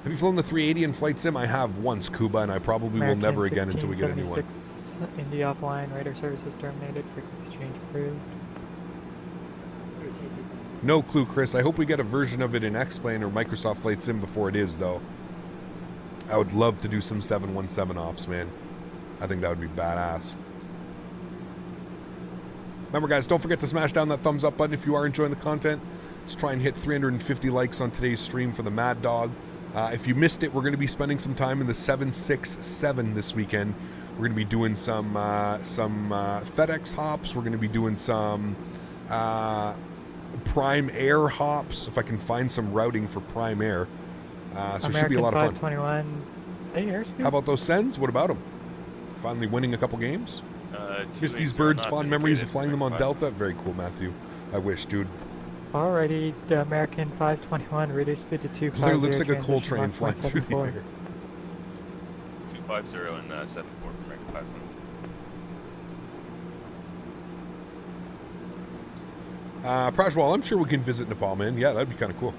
Have you flown the 380 in Flight Sim? I have once, Kuba, and I probably will never again until we get a new one. Indy offline, radar services terminated, frequency change approved. No clue, Chris. I hope we get a version of it in X-Plane or Microsoft Flight Sim before it is, though. I would love to do some 717 ops, man. I think that would be badass. Remember, guys, don't forget to smash down that thumbs up button if you are enjoying the content. Let's try and hit 350 likes on today's stream for the Maddog. If you missed it, we're going to be spending some time in the 767 this weekend. We're going to be doing some FedEx hops. We're going to be doing some Prime Air hops, if I can find some routing for Prime Air. So it should be a lot of fun. 521. How about those sends? What about them? Finally winning a couple games? Miss these birds, fond memories of flying them on Delta. Very cool, Matthew. I wish, dude. Alrighty, the American 521, reduce speed to 250. It looks like a coal train flying through the air. 250 and 74 for American 521. Prajwal, I'm sure we can visit Nepal, man. Yeah, that'd be kind of cool.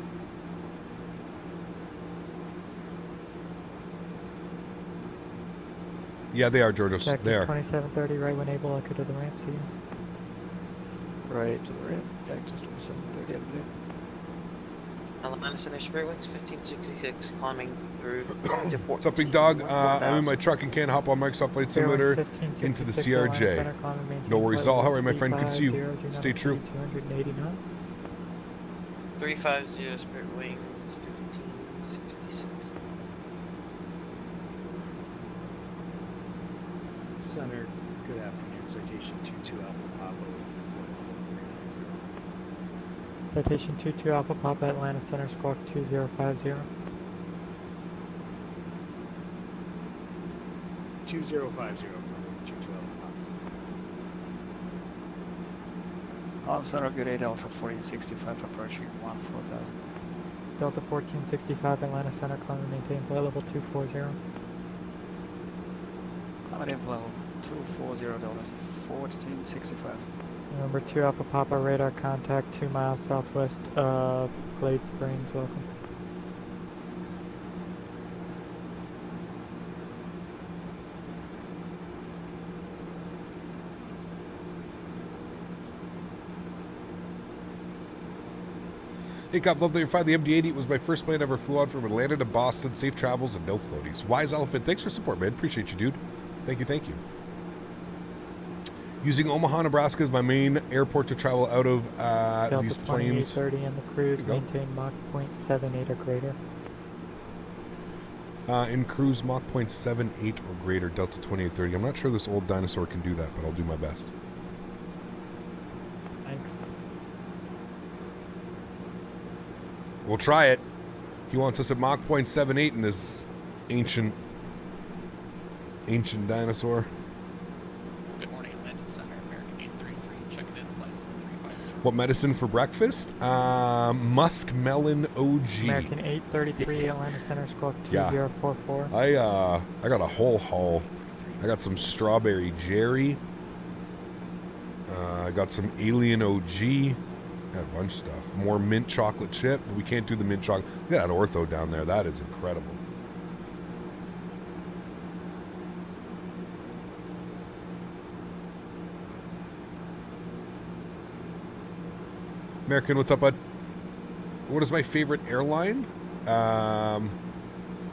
Yeah, they are, Jordos. They are. 2730, right when able, echo to the ramp, see you. Right to the ramp, back to 2730, up Atlanta Center straight wings, 1566, climbing through to 14. What's up, big dog? I'm in my truck and can't hop on Microsoft Flight Simulator into the CRJ. No worries at all. How are you, my friend? Good to see you. Stay true. 280 knots. 350 Spirit Wings, 1566. Center, good afternoon. Citation 22 Alpha Papa. Citation 22 Alpha Papa, Atlanta Center, squawk 2050. 2050 from 22 Alpha Papa. Center, good day, Delta 1465, approaching 14,000. Delta 1465, Atlanta Center, climb and maintain flight level 240. Climate level 240, Delta 1465. Number 2 Alpha Papa, radar contact 2 miles southwest of Glade Springs, welcome. Hey, Cop, love that you're fine. The MD80 was my first plane I ever flew on from Atlanta to Boston. Safe travels and no floaties. Wise Elephant, thanks for support, man. Appreciate you, dude. Thank you, thank you. Using Omaha, Nebraska as my main airport to travel out of these planes. Delta 2830 and the cruise maintain Mach 0.78 or greater. In cruise Mach 0.78 or greater, Delta 2830. I'm not sure this old dinosaur can do that, but I'll do my best. Thanks. We'll try it. He wants us at Mach 0.78 in this ancient dinosaur. Good morning, Atlanta Center, American 833, checking in, flight 350. What medicine for breakfast? Musk melon OG. American 833, Atlanta Center, squawk 2044. I got a whole haul. I got some strawberry jerry. I got some alien OG. Got a bunch of stuff. More mint chocolate chip, but we can't do the mint chocolate. Look at that ortho down there. That is incredible. American, what's up, bud? What is my favorite airline? I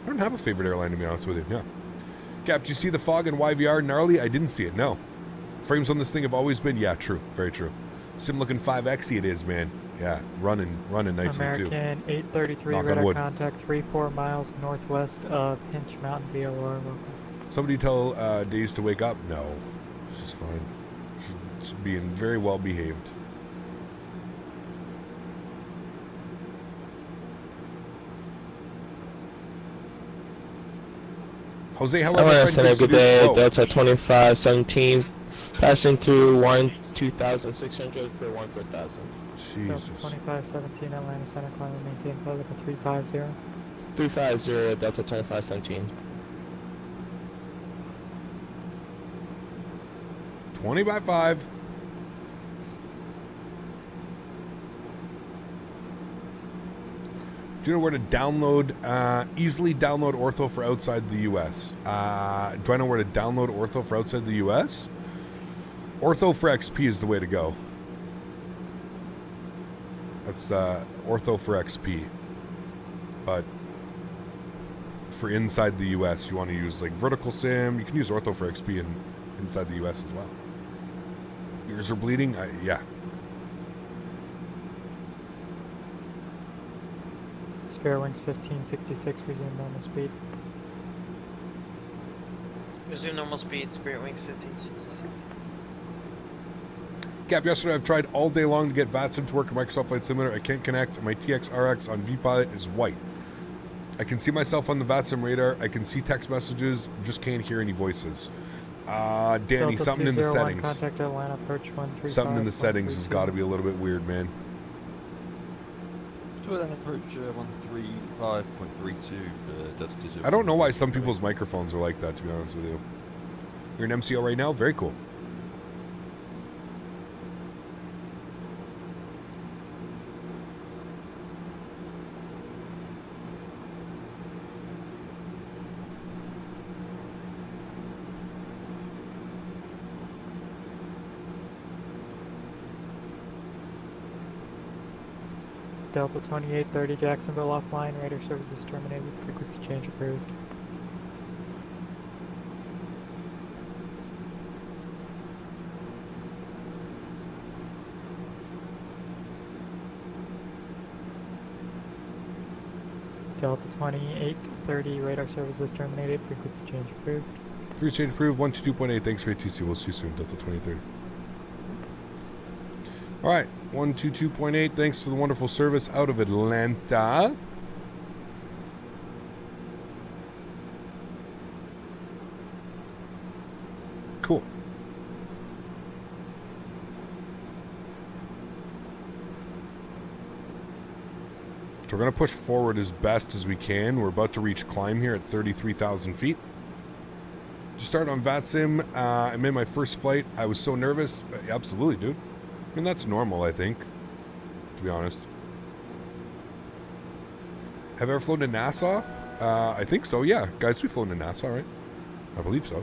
don't have a favorite airline, to be honest with you. Yeah. Cap, do you see the fog in YVR gnarly? I didn't see it, no. Frames on this thing have always been, yeah, true. Very true. Sim looking 5X it is, man. Yeah, running nicely American too. American 833, radar contact 3-4 miles northwest of Pinch Mountain, VOR. Somebody tell Days to wake up? No, she's fine. She's being very well behaved. Jose, how are you? Good day, Delta 2517, passing through 2,600 for 1 per 1,000. Jesus. Delta 2517, Atlanta Center, climb and maintain flight level 350. 350, Delta 2517. 20 by 5. Do you know where to download, easily download ortho for outside the US? Do I know where to download ortho for outside the US? Ortho for XP is the way to go. That's ortho for XP. But for inside the US, you want to use like vertical sim. You can use ortho for XP inside the US as well. Ears are bleeding? Yeah. Spirit Wings 1566, resume normal speed. Resume normal speed, Spirit Wings 1566. Cap, yesterday I've tried all day long to get VATSIM to work in Microsoft Flight Simulator. I can't connect. My TX-RX on VPilot is white. I can see myself on the VATSIM radar. I can see text messages. Just can't hear any voices. Danny, Delta something in the 201, settings. Contact Atlanta, approach 135. Something in the settings has got to be a little bit weird, man. Approach 135.32. I don't know why some people's microphones are like that, to be honest with you. You're an MCO right now? Very cool. Delta 2830 Jacksonville offline, radar services terminated, frequency change approved. Delta 2830 radar services terminated, frequency change approved. Frequency change approved, 122.8. Thanks for ATC. We'll see you soon, Delta 2030. All right, 122.8. Thanks for the wonderful service out of Atlanta. Cool. So we're going to push forward as best as we can. We're about to reach climb here at 33,000 feet. Just started on VATSIM. I made my first flight. I was so nervous. Absolutely, dude. I mean, that's normal, I think, to be honest. Have you ever flown to NASA? I think so, yeah. Guys, we've flown to NASA, right? I believe so.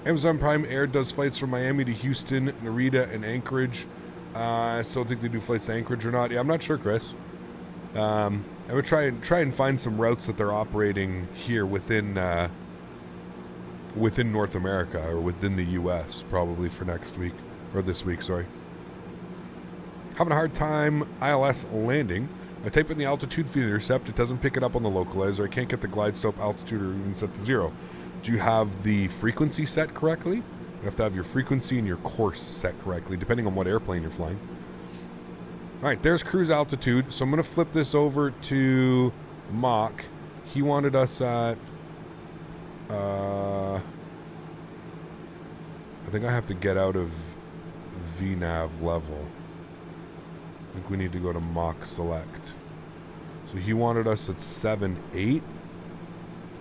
Amazon Prime Air does flights from Miami to Houston, Narita, and Anchorage. I still think they do flights to Anchorage or not. Yeah, I'm not sure, Chris. I would try and find some routes that they're operating here within North America or within the U.S. probably for next week or this week. Sorry. Having a hard time ILS landing. I type in the altitude for the intercept. It doesn't pick it up on the localizer. I can't get the glide slope altitude or even set to 0. Do you have the frequency set correctly? You have to have your frequency and your course set correctly, depending on what airplane you're flying. All right, there's cruise altitude. So I'm going to flip this over to Mach. He wanted us at... I think I have to get out of VNAV level. I think we need to go to Mach select. So he wanted us at 7.8.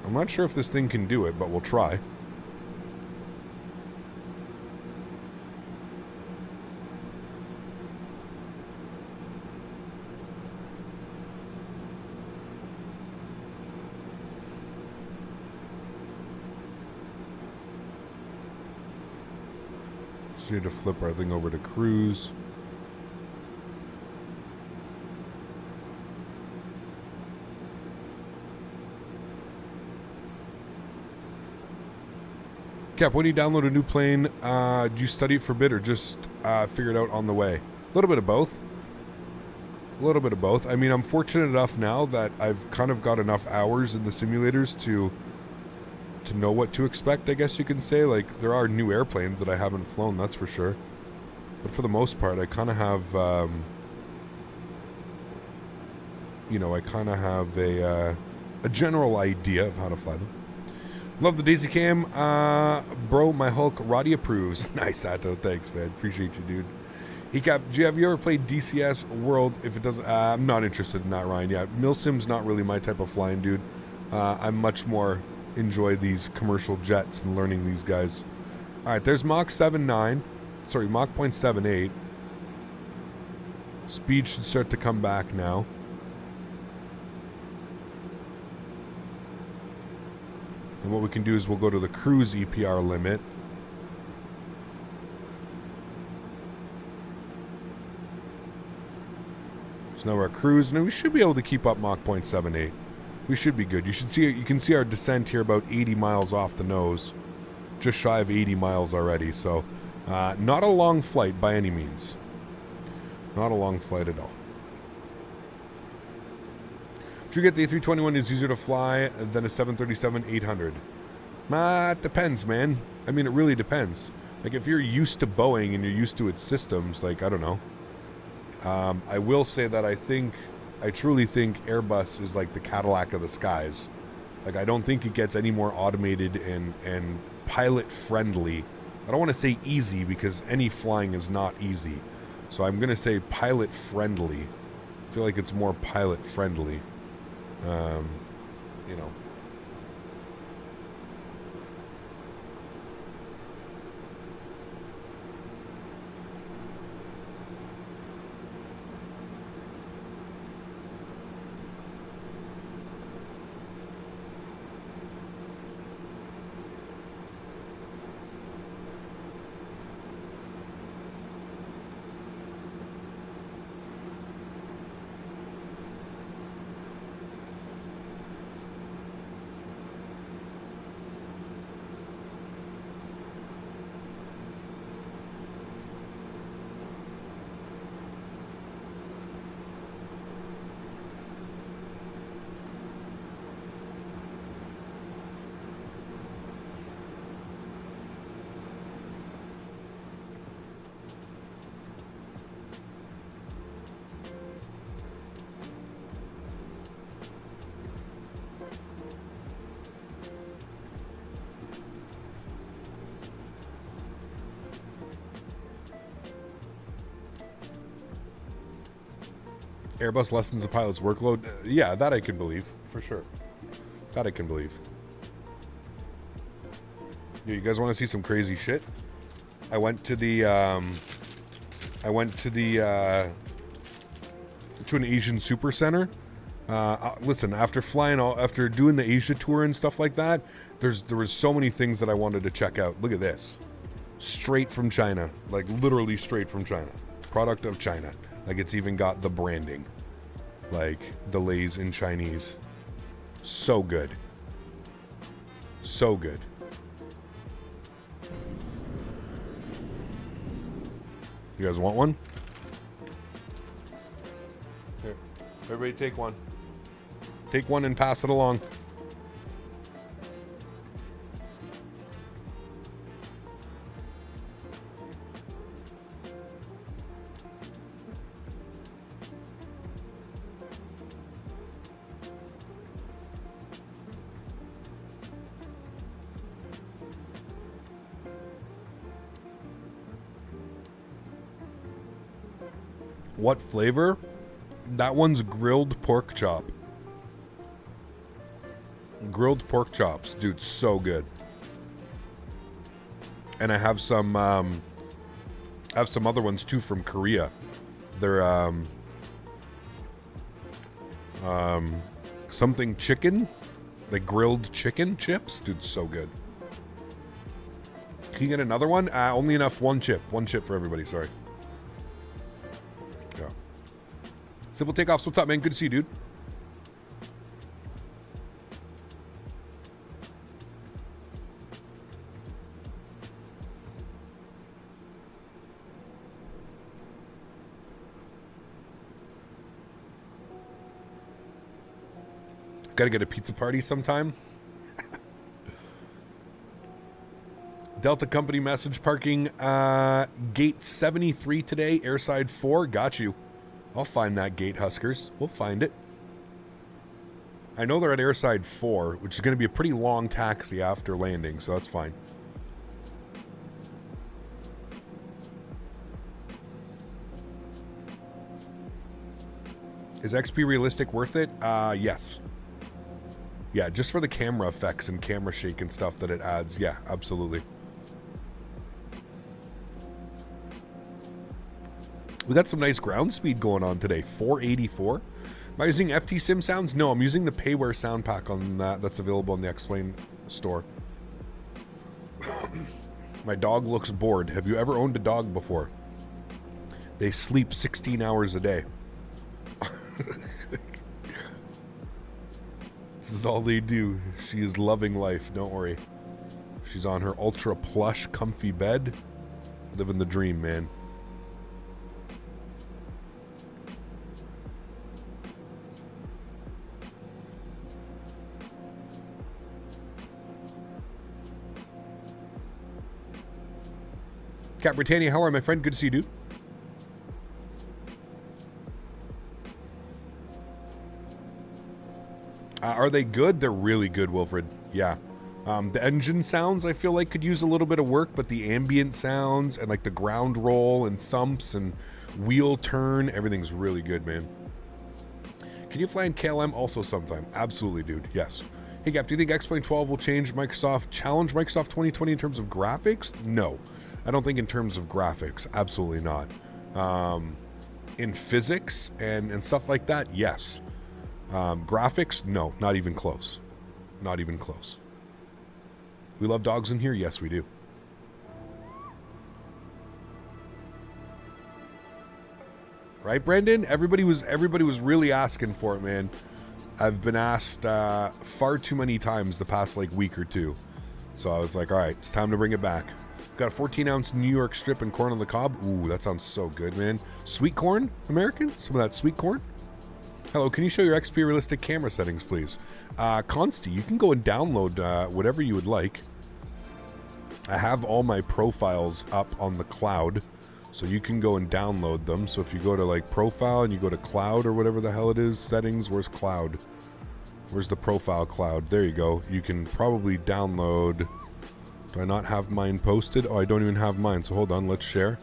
I'm not sure if this thing can do it, but we'll try. Just need to flip our thing over to cruise. Cap, when you download a new plane, do you study it for bid or just figure it out on the way? A little bit of both. A little bit of both. I mean, I'm fortunate enough now that I've kind of got enough hours in the simulators to know what to expect, I guess you can say. Like, there are new airplanes that I haven't flown, that's for sure. But for the most part, I kind of have, I kind of have a general idea of how to fly them. Love the Daisy Cam. Bro, my Hulk, Roddy approves. Nice, Atto. Thanks, man. Appreciate you, dude. Ecap, have you ever played DCS World? If it doesn't, I'm not interested in that, Ryan. Yeah, Milsim's not really my type of flying, dude. I much more enjoy these commercial jets and learning these guys. All right, there's Mach 7.9. Sorry, Mach 0.78. Speed should start to come back now. And what we can do is we'll go to the cruise EPR limit. So now we're at cruise, and we should be able to keep up Mach 0.78. We should be good. You can see our descent here about 80 miles off the nose. Just shy of 80 miles already, so not a long flight by any means. Not a long flight at all. Do you get the A321 is easier to fly than a 737-800? It depends, man. I mean, it really depends. Like, if you're used to Boeing and you're used to its systems, like, I don't know. I will say that I truly think Airbus is like the Cadillac of the skies. Like, I don't think it gets any more automated and pilot-friendly. I don't want to say easy because any flying is not easy. So I'm going to say pilot-friendly. I feel like it's more pilot-friendly. You know. Airbus lessens the pilot's workload. Yeah, that I can believe, for sure. That I can believe. Yeah, you guys want to see some crazy shit? I went to an Asian super center. Listen, after doing the Asia tour and stuff like that, there was so many things that I wanted to check out. Look at this. Straight from China. Like, literally straight from China. Product of China. Like, it's even got the branding. Like, delays in Chinese. So good. So good. You guys want one? Here. Everybody take one. Take one and pass it along. What flavor? That one's grilled pork chop. Grilled pork chops, dude, so good. And I have some other ones too from Korea. They're something chicken, like grilled chicken chips, dude, so good. Can you get another one? Only enough one chip for everybody. Sorry. Yeah. Simple Takeoffs, what's up, man? Good to see you, dude. Gotta get a pizza party sometime. Delta Company message parking gate 73 today, airside 4. Got you. I'll find that gate, Huskers. We'll find it. I know they're at airside 4, which is going to be a pretty long taxi after landing, so that's fine. Is XP Realistic worth it? Yes. Yeah, just for the camera effects and camera shake and stuff that it adds. Yeah, absolutely. We got some nice ground speed going on today. 484. Am I using FT Sim sounds? No, I'm using the Payware sound pack on that. That's available in the Explain store. My dog looks bored. Have you ever owned a dog before? They sleep 16 hours a day. This is all they do. She is loving life. Don't worry. She's on her ultra plush, comfy bed. Living the dream, man. Cat Britannia, how are you, my friend? Good to see you, dude. Are they good? They're really good, Wilfred. Yeah. The engine sounds, I feel like, could use a little bit of work, but the ambient sounds and like the ground roll and thumps and wheel turn, everything's really good, man. Can you fly in KLM also sometime? Absolutely, dude. Yes. Hey, Gap, do you think X-Plane 12 will challenge Microsoft 2020 in terms of graphics? No. I don't think in terms of graphics. Absolutely not. In physics and stuff like that, yes. Graphics, no, not even close. Not even close. We love dogs in here? Yes, we do. Right, Brendan? Everybody was really asking for it, man. I've been asked far too many times the past like week or two. So I was like, all right, it's time to bring it back. Got a 14-ounce New York strip and corn on the cob. Ooh, that sounds so good, man. Sweet corn, American? Some of that sweet corn? Hello, can you show your XP Realistic camera settings, please? Consti, you can go and download whatever you would like. I have all my profiles up on the cloud, so you can go and download them. So if you go to like profile and you go to cloud or whatever the hell it is, settings, where's cloud? Where's the profile cloud? There you go. You can probably download. Do I not have mine posted? Oh, I don't even have mine. So hold on, let's share.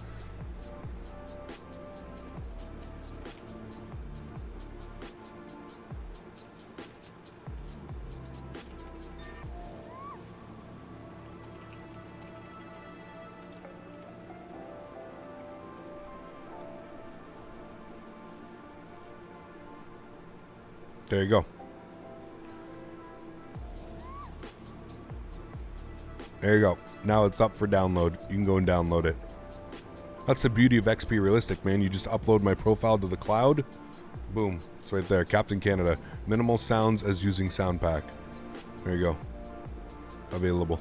There you go. There you go. Now it's up for download. You can go and download it. That's the beauty of XP Realistic, man. You just upload my profile to the cloud. Boom. It's right there. Captain Canada. Minimal sounds as using Soundpack. There you go. Available.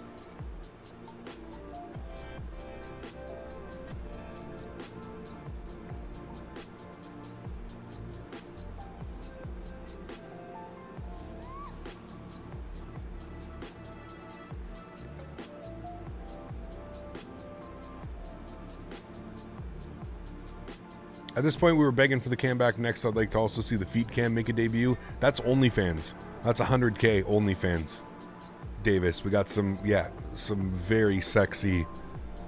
At this point, we were begging for the cam back. Next, I'd like to also see the feet cam make a debut. That's OnlyFans. That's 100K OnlyFans. Davis, we got some very sexy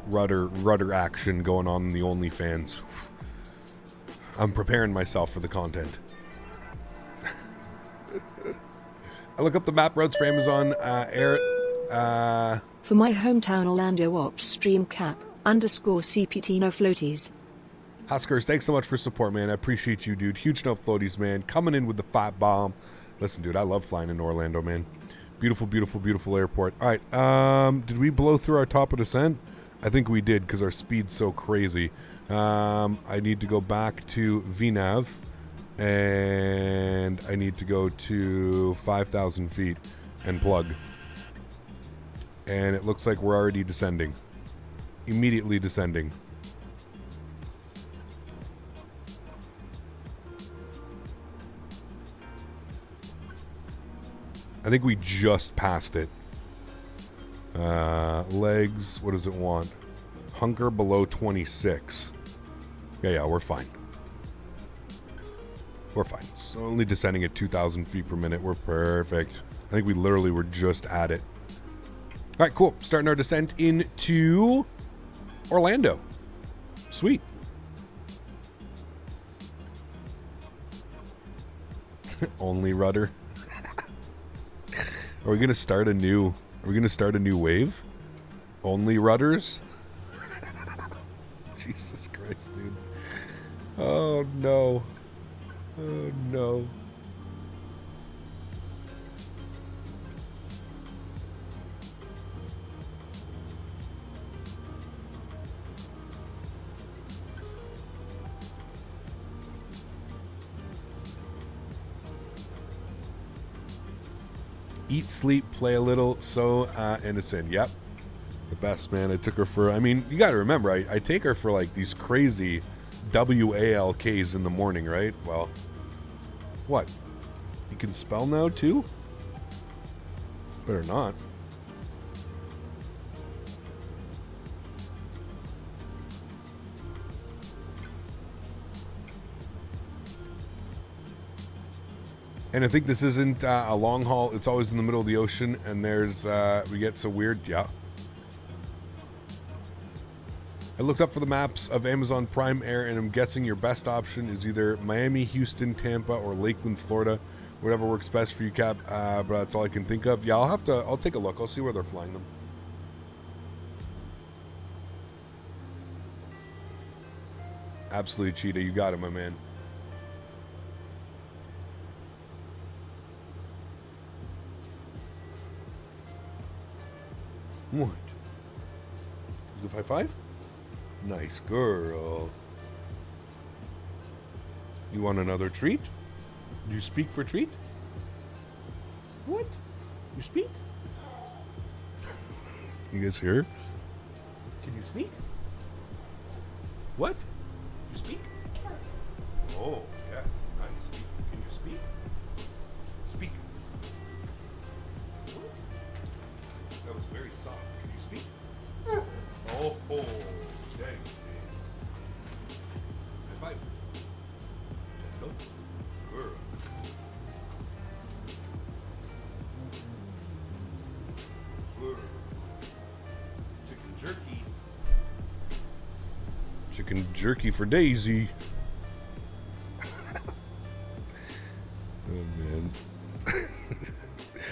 rudder action going on in the OnlyFans. I'm preparing myself for the content. I look up the map routes for Amazon. For my hometown Orlando Ops stream cap _CPT no floaties. Huskers, thanks so much for support, man. I appreciate you, dude. Huge no floaties, man. Coming in with the fat bomb. Listen, dude, I love flying in Orlando, man. Beautiful, beautiful, beautiful airport. All right, did we blow through our top of descent? I think we did because our speed's so crazy. I need to go back to VNAV, and I need to go to 5,000 feet and plug. And it looks like we're already descending. Immediately descending. I think we just passed it. Legs, what does it want? Hunger below 26. Yeah, we're fine. We're fine. It's only descending at 2,000 feet per minute. We're perfect. I think we literally were just at it. All right, cool. Starting our descent into Orlando. Sweet. Only rudder. Are we gonna start a new wave? Only rudders? Jesus Christ, dude. Oh no. Oh no. Eat, sleep, play a little, so innocent. Yep. The best, man. I took her for, I mean, you gotta remember, I take her for like these crazy WALKs in the morning, right? Well, what? You can spell now too? Better not. And I think this isn't a long haul. It's always in the middle of the ocean, and there's we get so weird. Yeah. I looked up for the maps of Amazon Prime Air, and I'm guessing your best option is either Miami, Houston, Tampa, or Lakeland, Florida. Whatever works best for you, Cap. But that's all I can think of. Yeah, I'll take a look. I'll see where they're flying them. Absolutely, Cheetah. You got it, my man. What? Is it 5-5? Nice girl. You want another treat? Do you speak for treat? What? You speak? You guys hear? Can you speak? What? You speak? Oh, yes. Nice. Can you speak? Speak. What? That was very soft. Can you speak? Oh, dang. High five. Gentle. Girl. Girl. Chicken jerky. Chicken jerky for Daisy. Oh, man.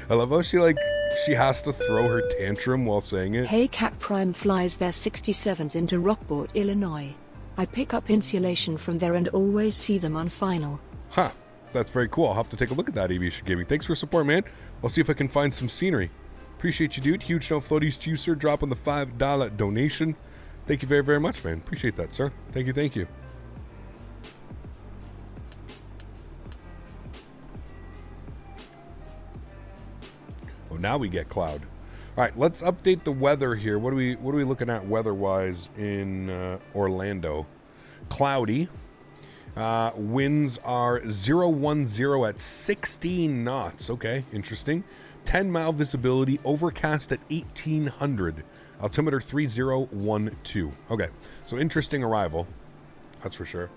I love how she has to throw her tantrum while saying it. Hey, Cat Prime flies their 67s into Rockport, Illinois. I pick up insulation from there and always see them on final. Huh. That's very cool. I'll have to take a look at that, Aviation Gaming. Thanks for support, man. I'll see if I can find some scenery. Appreciate you, dude. Huge no floaties to you, sir. Dropping the $5 donation. Thank you very, very much, man. Appreciate that, sir. Thank you, thank you. Oh, now we get cloud. All right, let's update the weather here. What are we looking at weather-wise in Orlando? Cloudy. Winds are 010 at 16 knots. Okay, interesting. 10-mile visibility. Overcast at 1800. Altimeter 3012. Okay, so interesting arrival. That's for sure.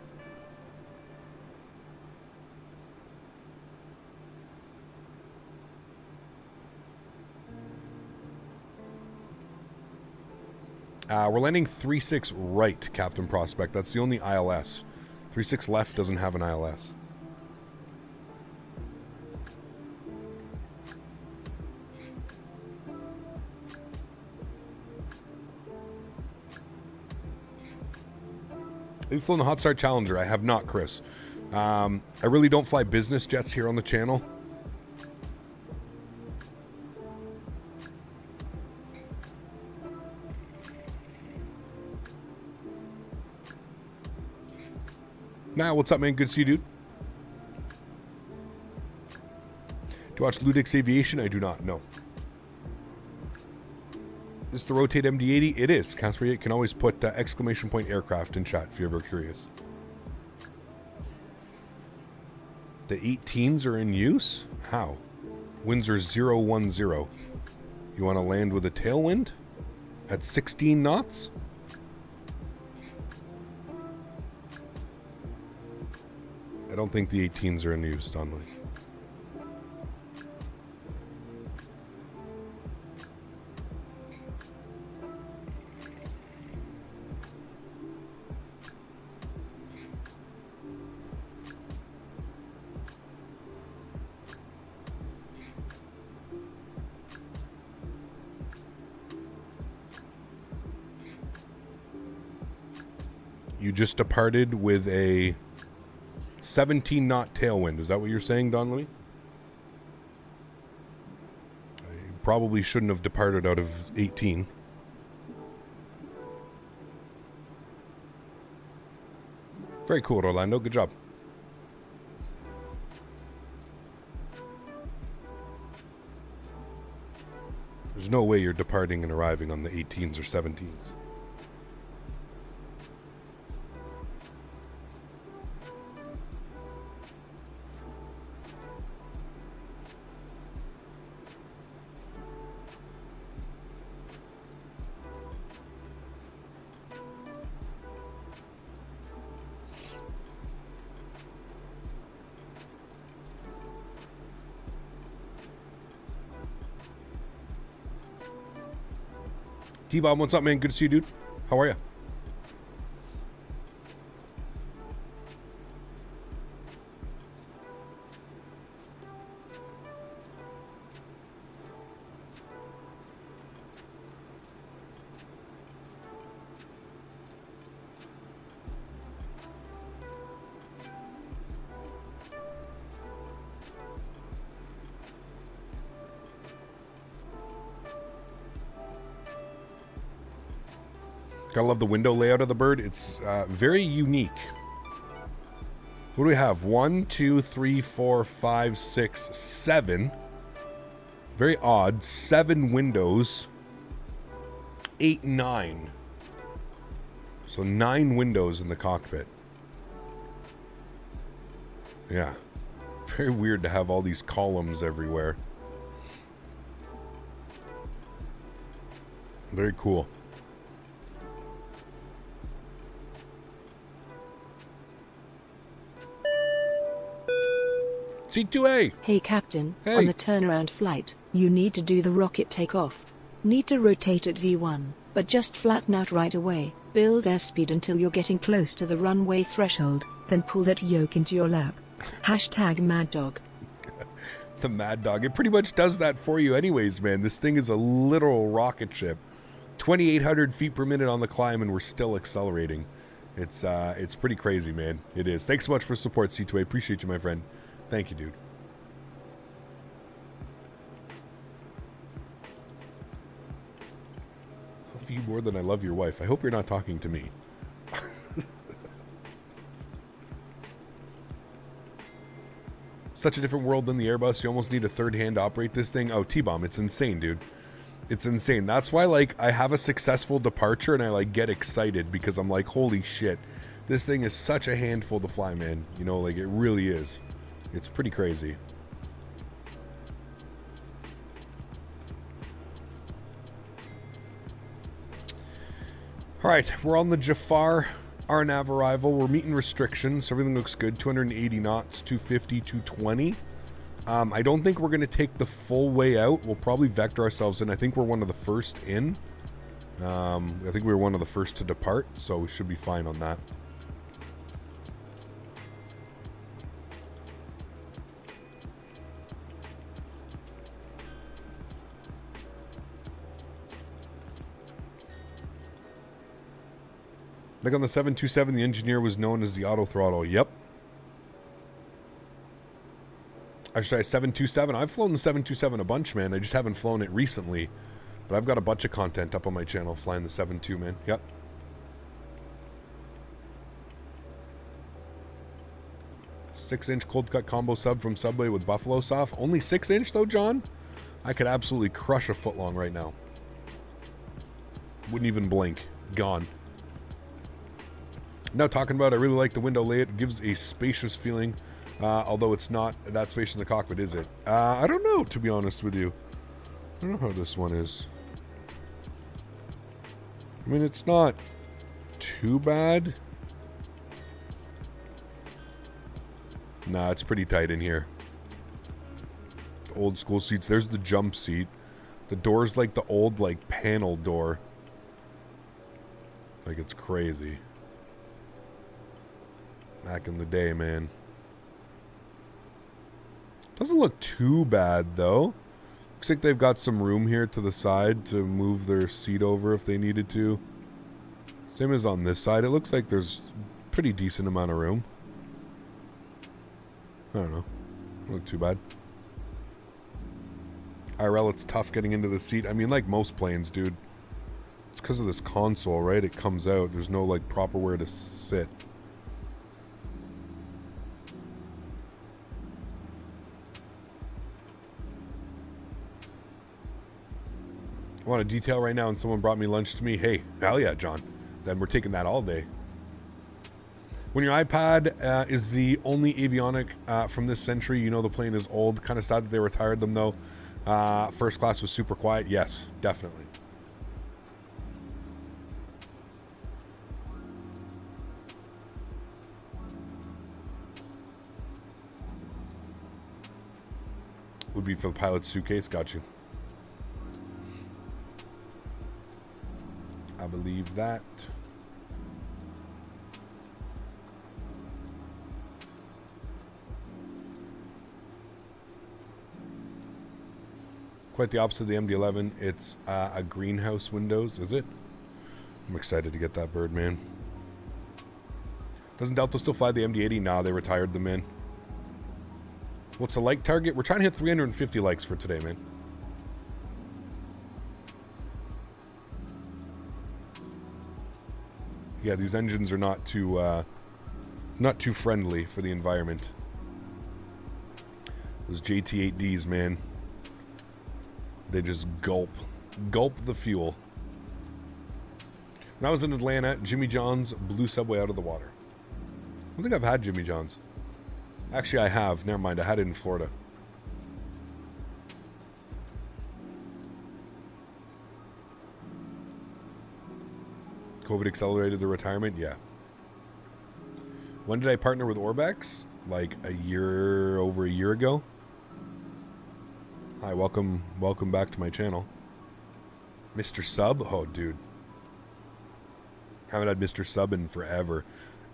We're landing 36 right, Captain Prospect. That's the only ILS. 36 left doesn't have an ILS. Have you flown the Hot Start Challenger? I have not, Chris. I really don't fly business jets here on the channel. Nah, what's up, man? Good to see you, dude. Do you watch Ludix Aviation? I do not, no. Is the Rotate MD80? It is. Casper 8 can always put exclamation point aircraft in chat if you're ever curious. The 18s are in use? How? Winds are 010. You want to land with a tailwind? At 16 knots? I don't think the 18s are in use, Donnelly. You just departed with a 17 knot tailwind. Is that what you're saying, Don Louis? I probably shouldn't have departed out of 18. Very cool, Orlando. Good job. There's no way you're departing and arriving on the 18s or 17s. T-Bomb, what's up, man? Good to see you, dude. How are you? Gotta love the window layout of the bird. It's very unique. What do we have? 1, 2, 3, 4, 5, 6, 7. Very odd. 7 windows. 8, 9. So 9 windows in the cockpit. Yeah. Very weird to have all these columns everywhere. Very cool. C2A. Hey Captain, Hey. on the turnaround flight, you need to do the rocket takeoff. Need to rotate at V1, but just flatten out right away. Build airspeed until you're getting close to the runway threshold, then pull that yoke into your lap. Hashtag Maddog. The Maddog. It pretty much does that for you anyways, man. This thing is a literal rocket ship. 2,800 feet per minute on the climb, and we're still accelerating. It's pretty crazy, man. It is. Thanks so much for support, C2A. Appreciate you, my friend. Thank you, dude. I love you more than I love your wife. I hope you're not talking to me. Such a different world than the Airbus. You almost need a third hand to operate this thing. Oh, T-Bomb. It's insane, dude. It's insane. That's why, like, I have a successful departure and I, like, get excited because I'm like, holy shit. This thing is such a handful to fly, man. You know, like, it really is. It's pretty crazy. All right, we're on the Jafar RNAV arrival. We're meeting restrictions. Everything looks good. 280 knots, 250, 220. I don't think we're going to take the full way out. We'll probably vector ourselves in. I think we're one of the first in. I think we were one of the first to depart, so we should be fine on that. Like on the 727, the engineer was known as the auto throttle. Yep. Actually, 727. I've flown the 727 a bunch, man. I just haven't flown it recently. But I've got a bunch of content up on my channel flying the 7.2, man. Yep. Six-inch cold cut combo sub from Subway with buffalo soft. Only 6-inch though, John? I could absolutely crush a foot long right now. Wouldn't even blink. Gone. Now talking about, I really like the window layout. It gives a spacious feeling, although it's not that spacious in the cockpit, is it? I don't know, to be honest with you. I don't know how this one is. I mean, it's not too bad. Nah, it's pretty tight in here. Old school seats. There's the jump seat. The door's like the old, like, panel door. Like, it's crazy. Back in the day, man. Doesn't look too bad, though. Looks like they've got some room here to the side to move their seat over if they needed to. Same as on this side. It looks like there's pretty decent amount of room. I don't know. Don't look too bad. IRL, it's tough getting into the seat. I mean, like most planes, dude. It's because of this console, right? It comes out. There's no, like, proper where to sit. I want a detail right now and someone brought me lunch to me. Hey, hell yeah, John. Then we're taking that all day. When your iPad is the only avionic from this century, you know the plane is old. Kind of sad that they retired them, though. First class was super quiet. Yes, definitely. Would be for the pilot's suitcase. Got you. I believe that. Quite the opposite of the MD11. It's a greenhouse windows, is it? I'm excited to get that bird, man. Doesn't Delta still fly the MD80? Nah, they retired them, man. What's the like target? We're trying to hit 350 likes for today, man. Yeah, these engines are not too friendly for the environment. Those JT8Ds, man. They just gulp the fuel. When I was in Atlanta, Jimmy John's blew Subway out of the water. I don't think I've had Jimmy John's. Actually, I have. Never mind. I had it in Florida. COVID accelerated the retirement? Yeah. When did I partner with Orbex? Like over a year ago. Hi, welcome back to my channel. Mr. Sub? Oh, dude. Haven't had Mr. Sub in forever.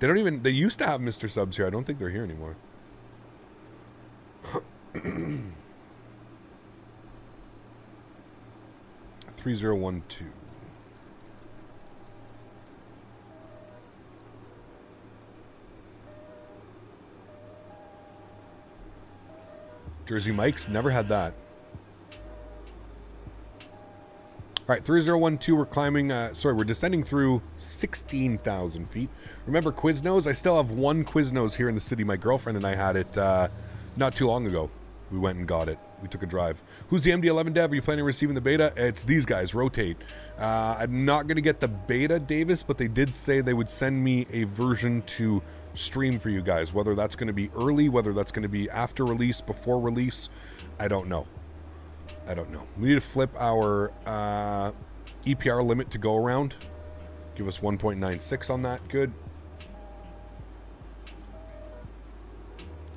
They used to have Mr. Subs here. I don't think they're here anymore. 3012. Jersey Mike's, never had that. All right, 3012, we're climbing, we're descending through 16,000 feet. Remember Quiznos? I still have one Quiznos here in the city. My girlfriend and I had it not too long ago. We went and got it. We took a drive. Who's the MD11 dev? Are you planning on receiving the beta? It's these guys, Rotate. I'm not going to get the beta, Davis, but they did say they would send me a version to stream for you guys. Whether that's going to be early, whether that's going to be after release, before release, I don't know. We need to flip our EPR limit to go around. Give us 1.96 on that. Good.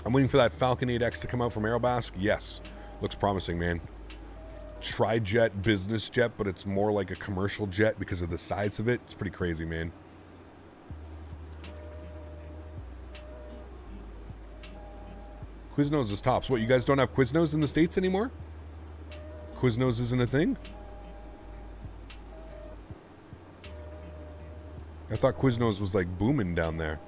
I'm waiting for that Falcon 8X to come out from Aerobasque. Yes. Looks promising, man. Tri-jet business jet, but it's more like a commercial jet because of the size of it. It's pretty crazy, man. Quiznos is tops. What, you guys don't have Quiznos in the States anymore? Quiznos isn't a thing? I thought Quiznos was like booming down there.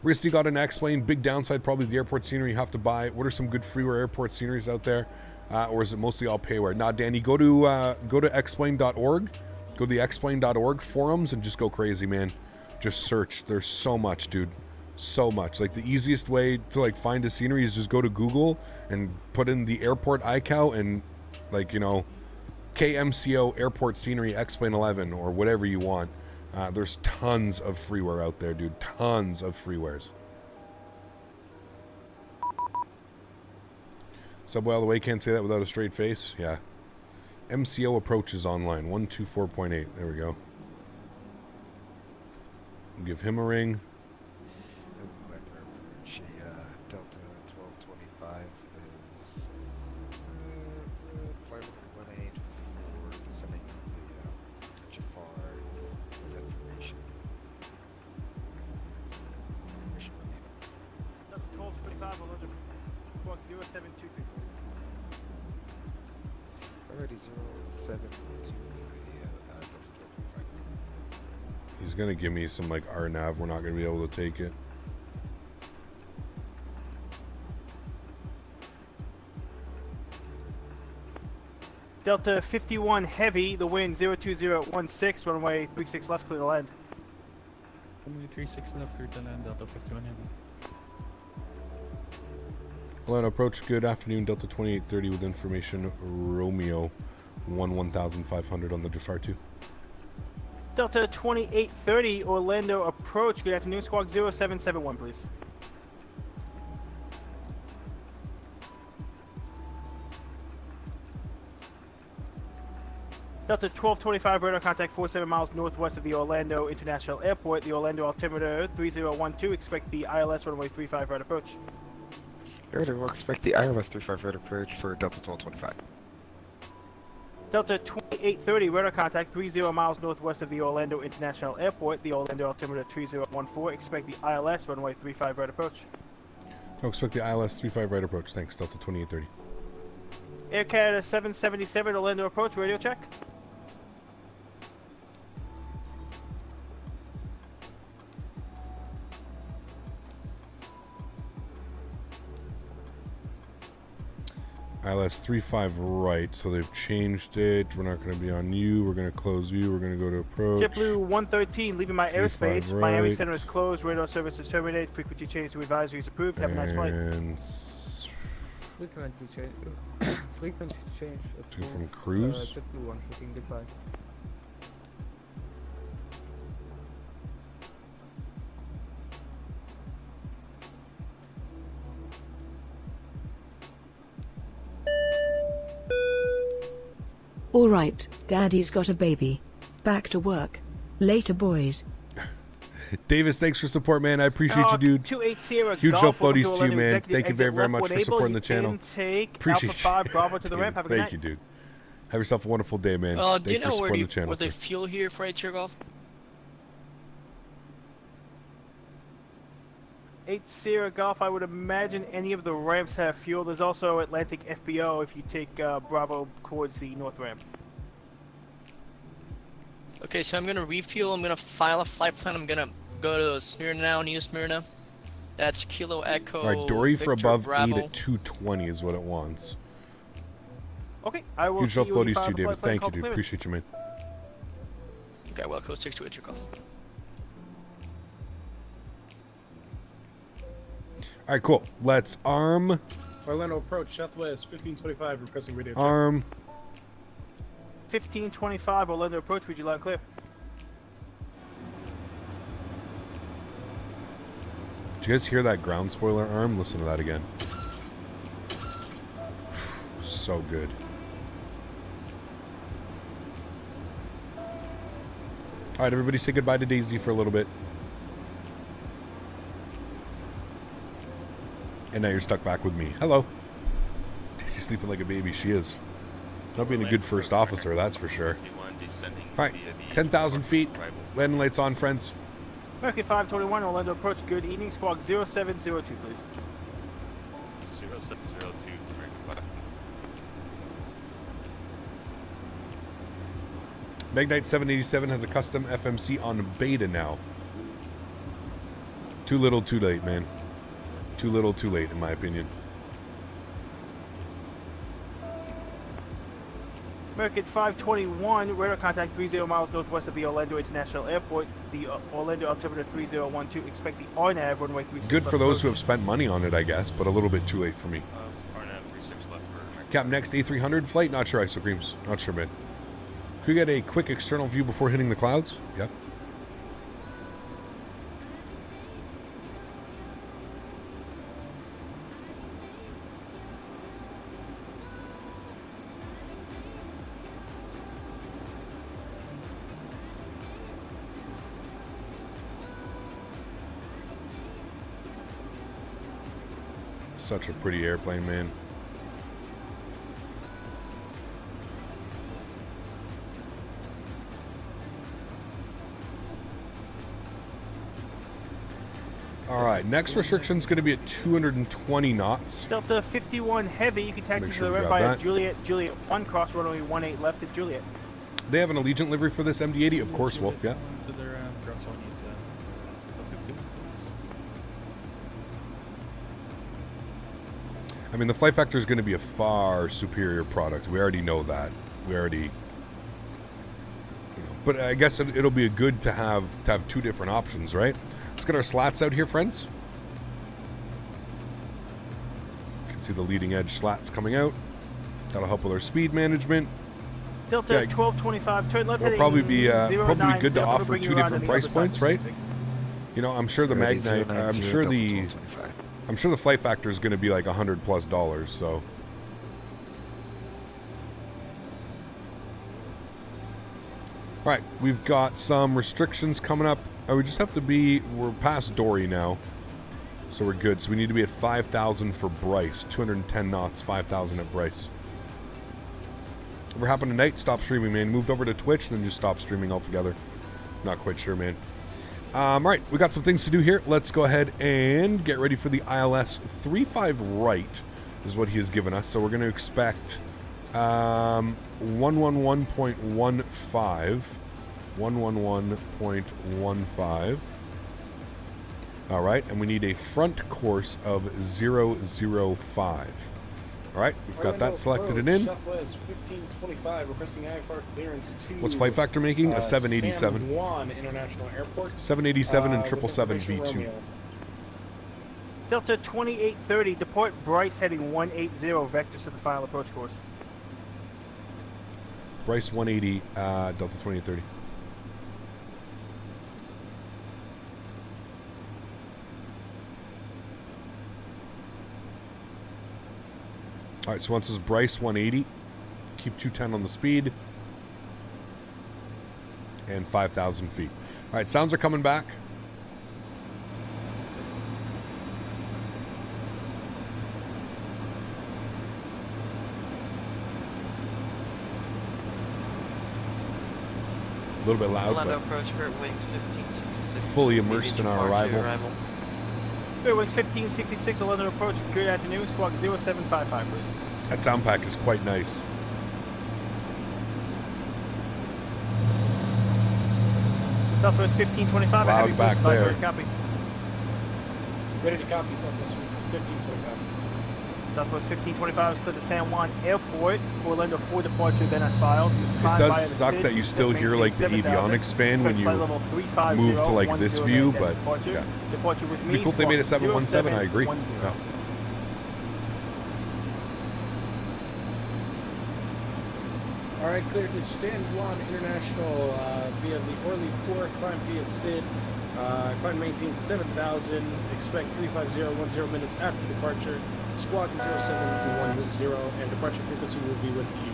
Risty got an X-Plane. Big downside, probably the airport scenery you have to buy. What are some good freeware airport sceneries out there? Or is it mostly all payware? Nah, Danny, go to xplane.org. Go to the xplane.org forums and just go crazy, man. Just search. There's so much, dude. So much. Like the easiest way to like find a scenery is just go to Google and put in the airport iCow and like, you know, KMCO airport scenery X-Plane 11 or whatever you want. There's tons of freeware out there, dude. Tons of freewares. Subway all the way, can't say that without a straight face. Yeah. MCO approaches online. 124.8. There we go. Give him a ring. Delta 1225 is 518 for sending the Jafar with information. That's 1225 on the box 0723, please. Already 0723. He's gonna give me some like RNAV. We're not gonna be able to take it. Delta 51 heavy, the wind 02016, runway 36 left, clear to land. Runway 36 left, clear to land, Delta 51 heavy. Hello, approach. Good afternoon, Delta 2830 with information. Romeo 1500 on the Jafar 2. Delta 2830, Orlando approach. Good afternoon, squawk 0771, please. Delta 1225, radar contact 47 miles northwest of the Orlando International Airport. The Orlando altimeter 3012. Expect the ILS runway 35 right approach. Earlier, we'll expect the ILS 35 right approach for Delta 1225. Delta 2830, radar contact 30 miles northwest of the Orlando International Airport. The Orlando altimeter 3014. Expect the ILS runway 35 right approach. I'll expect the ILS 35 right approach. Thanks, Delta 2830. Air Canada 777, Orlando approach, radio check. ILS 35 right, so they've changed it. We're not going to be on you. We're going to close you. We're going to go to approach. JetBlue 113, leaving my airspace. right. Miami Center is closed. Radar service is terminated. Frequency change to advisory is approved. Have a nice flight. And Frequency change. Frequency change. Two from cruise. JetBlue 114, goodbye. All right, Daddy's got a baby. Back to work. Later, boys. Davis, thanks for support, man. I appreciate you, dude. 280 Huge Golf, love floaties welcome to you, Orlando man. Executive Thank you exit very, very left much when for able. supporting You the channel. can take Appreciate Alpha 5 Bravo to the ramp. Davis, Have a good thank night. you, dude. Have yourself a wonderful day, man. Do you Thanks for know where supporting the channel, where they sir. fuel here for Air Golf? 80 Golf, I would imagine any of the ramps have fuel. There's also Atlantic FBO if you take Bravo towards the north ramp. Okay, so I'm gonna refuel. I'm gonna file a flight plan. I'm gonna go to Smyrna now, New Smyrna. That's Kilo Echo. All right, Dory for Victor above Bravo. 8 at 220 is what it wants. Okay, I will Huge see love you when you floaties to file you, the Davis. flight plan Thank you, call dude. clearance. Appreciate you, man. Okay, well, code 628 Golf. All right, cool. Let's arm. Orlando approach, southwest 1525, requesting radio check. Arm. 1525, Orlando approach, read you loud and clear. Did you guys hear that ground spoiler arm? Listen to that again. So good. All right, everybody say goodbye to Daisy for a little bit. And now you're stuck back with me. Hello. Daisy's sleeping like a baby. She is. Not being a good first officer, that's for sure. All right, 10,000 feet. Landing lights on, friends. American 521, Orlando approach, good evening. Squawk 0702, please. 0702, American 5. Magnite 787 has a custom FMC on beta now. Too little, too late, man. Too little, too late, in my opinion. American 521, radar contact 30 miles northwest of the Orlando International Airport. The Orlando altimeter 3012. Expect the RNAV runway 36 Good for left those who approach. have spent money on it, I guess, but a little bit too late for me. RNAV 36 left for American. Cap, next A300 flight? Not sure, Ice Creams. Not sure, man. Could we get a quick external view before hitting the clouds? Yep. Such a pretty airplane, man. All right, next restriction's going to be at 220 knots. Delta 51 heavy, you can taxi Make to sure the we ramp got via that. Juliet 1 cross runway 18 left at Juliet. They have an Allegiant livery for this MD80? Of course, Wolf, yeah. To the ramp. progress, I need to look at doing things. I mean, the flight factor is going to be a far superior product. We already know that. We already, you know. But I guess it'll be good to have two different options, right? Let's get our slats out here, friends. You can see the leading edge slats coming out. That'll help with our speed management. Delta 1225, turn left. It'll probably be good to offer two different price points, right? You know, I'm sure the Magnite, I'm sure the flight factor is going to be like $100+, so. All right, we've got some restrictions coming up. We just have to be, we're past Dory now, so we're good. So we need to be at 5,000 for Bryce, 210 knots, 5,000 at Bryce. Whatever happened tonight, stop streaming, man. Moved over to Twitch, then just stopped streaming altogether. Not quite sure, man. All right, we got some things to do here. Let's go ahead and get ready for the ILS 35 right is what he has given us. So we're going to expect 111.15. 111.15. All right, and we need a front course of 005. All right, we've got that selected and in. Southwest 1525, requesting IFR clearance to What's flight factor making? A 787. San Juan International Airport. 787 and 777 V2. Delta 2830, deport Bryce heading 180, vectors to the final approach course. Bryce 180, Delta 2830. All right, so once this Bryce 180, keep 210 on the speed, and 5,000 feet. All right, sounds are coming back. It's a little bit loud, Orlando but approach Spirit Wings 1566. fully immersed in our arrival. Spirit Wings 1566, Orlando approach. Good afternoon, squawk 0755, please. That Soundpack is quite nice. Southwest 1525, Loud heavy back boost, there. copy. Ready to copy Southwest 1525. Southwest 1525 is clear to San Juan Airport. Orlando 4 departure, then as filed. It does suck that you still hear like the avionics fan when you move to like this view, but yeah. Departure with It'd be cool if they made a 717, I agree. Yeah. All right, clear to San Juan International via the Orly 4, climb via SID. Climb maintain 7,000, expect 35010 minutes after departure. Squawk 0710, and departure frequency will be with you.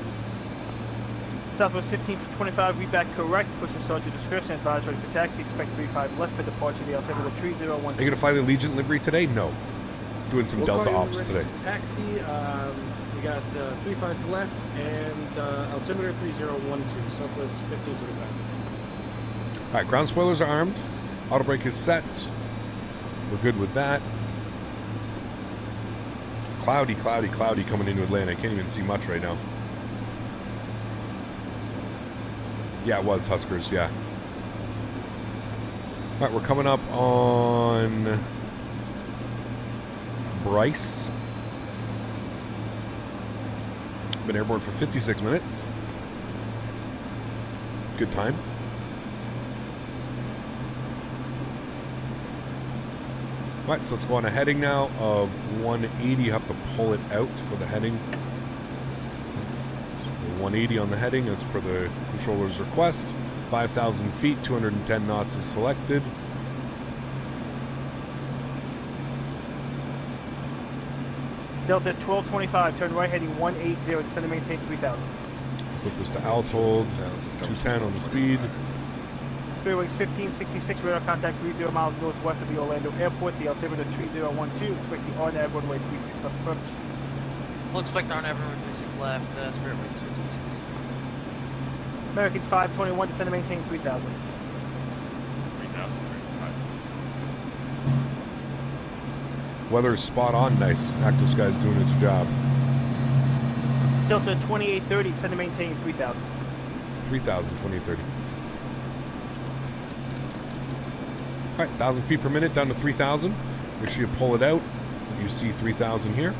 Southwest 1525, read back correct. Push and start your discretion. Advisory for taxi. Expect 35 left for departure. The altimeter 3012. Are you going to fly the Allegiant livery today? No. Doing some Delta ops today. Taxi, we got 35 left, and altimeter 3012, Southwest 1525. All right, ground spoilers are armed. Auto brake is set. We're good with that. Cloudy, cloudy, cloudy coming into Atlanta. I can't even see much right now. Yeah, it was Huskers, yeah. All right, we're coming up on Bryce. Been airborne for 56 minutes. Good time. All right, so let's go on a heading now of 180. You have to pull it out for the heading. So 180 on the heading as per the controller's request. 5,000 feet, 210 knots is selected. Delta 1225, turn right heading 180, descend and maintain 3000. Flip this to alt hold, 210 on the speed. Spirit Wings 1566, radar contact 30 miles northwest of the Orlando Airport. The altimeter 3012, expect the RNAV runway 36 left approach. We'll expect RNAV runway 36 left, Spirit Wings 1566. American 521, descend and maintain 3000. 3,000, Weather is spot on, nice. Active Sky's doing its job. Delta 2830, descend and maintain 3000. 3,000, 2830. All right, 1,000 feet per minute down to 3,000. Make sure you pull it out so you see 3,000 here.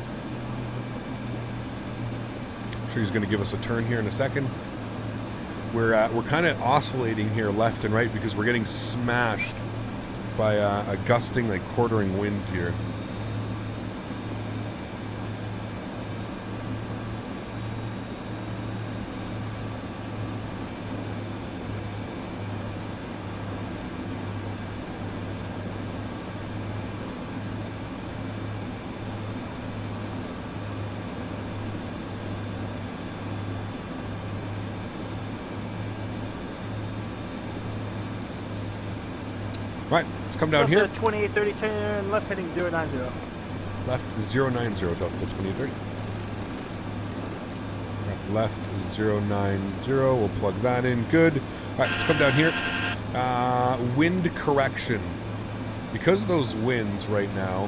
I'm sure he's going to give us a turn here in a second. We're kind of oscillating here left and right because we're getting smashed by a gusting, like quartering wind here. Right, let's come down here. 2830, turn left heading 090. Left 090, Delta 2830. Left 090, we'll plug that in, good. All right, let's come down here. Wind correction. Because of those winds right now,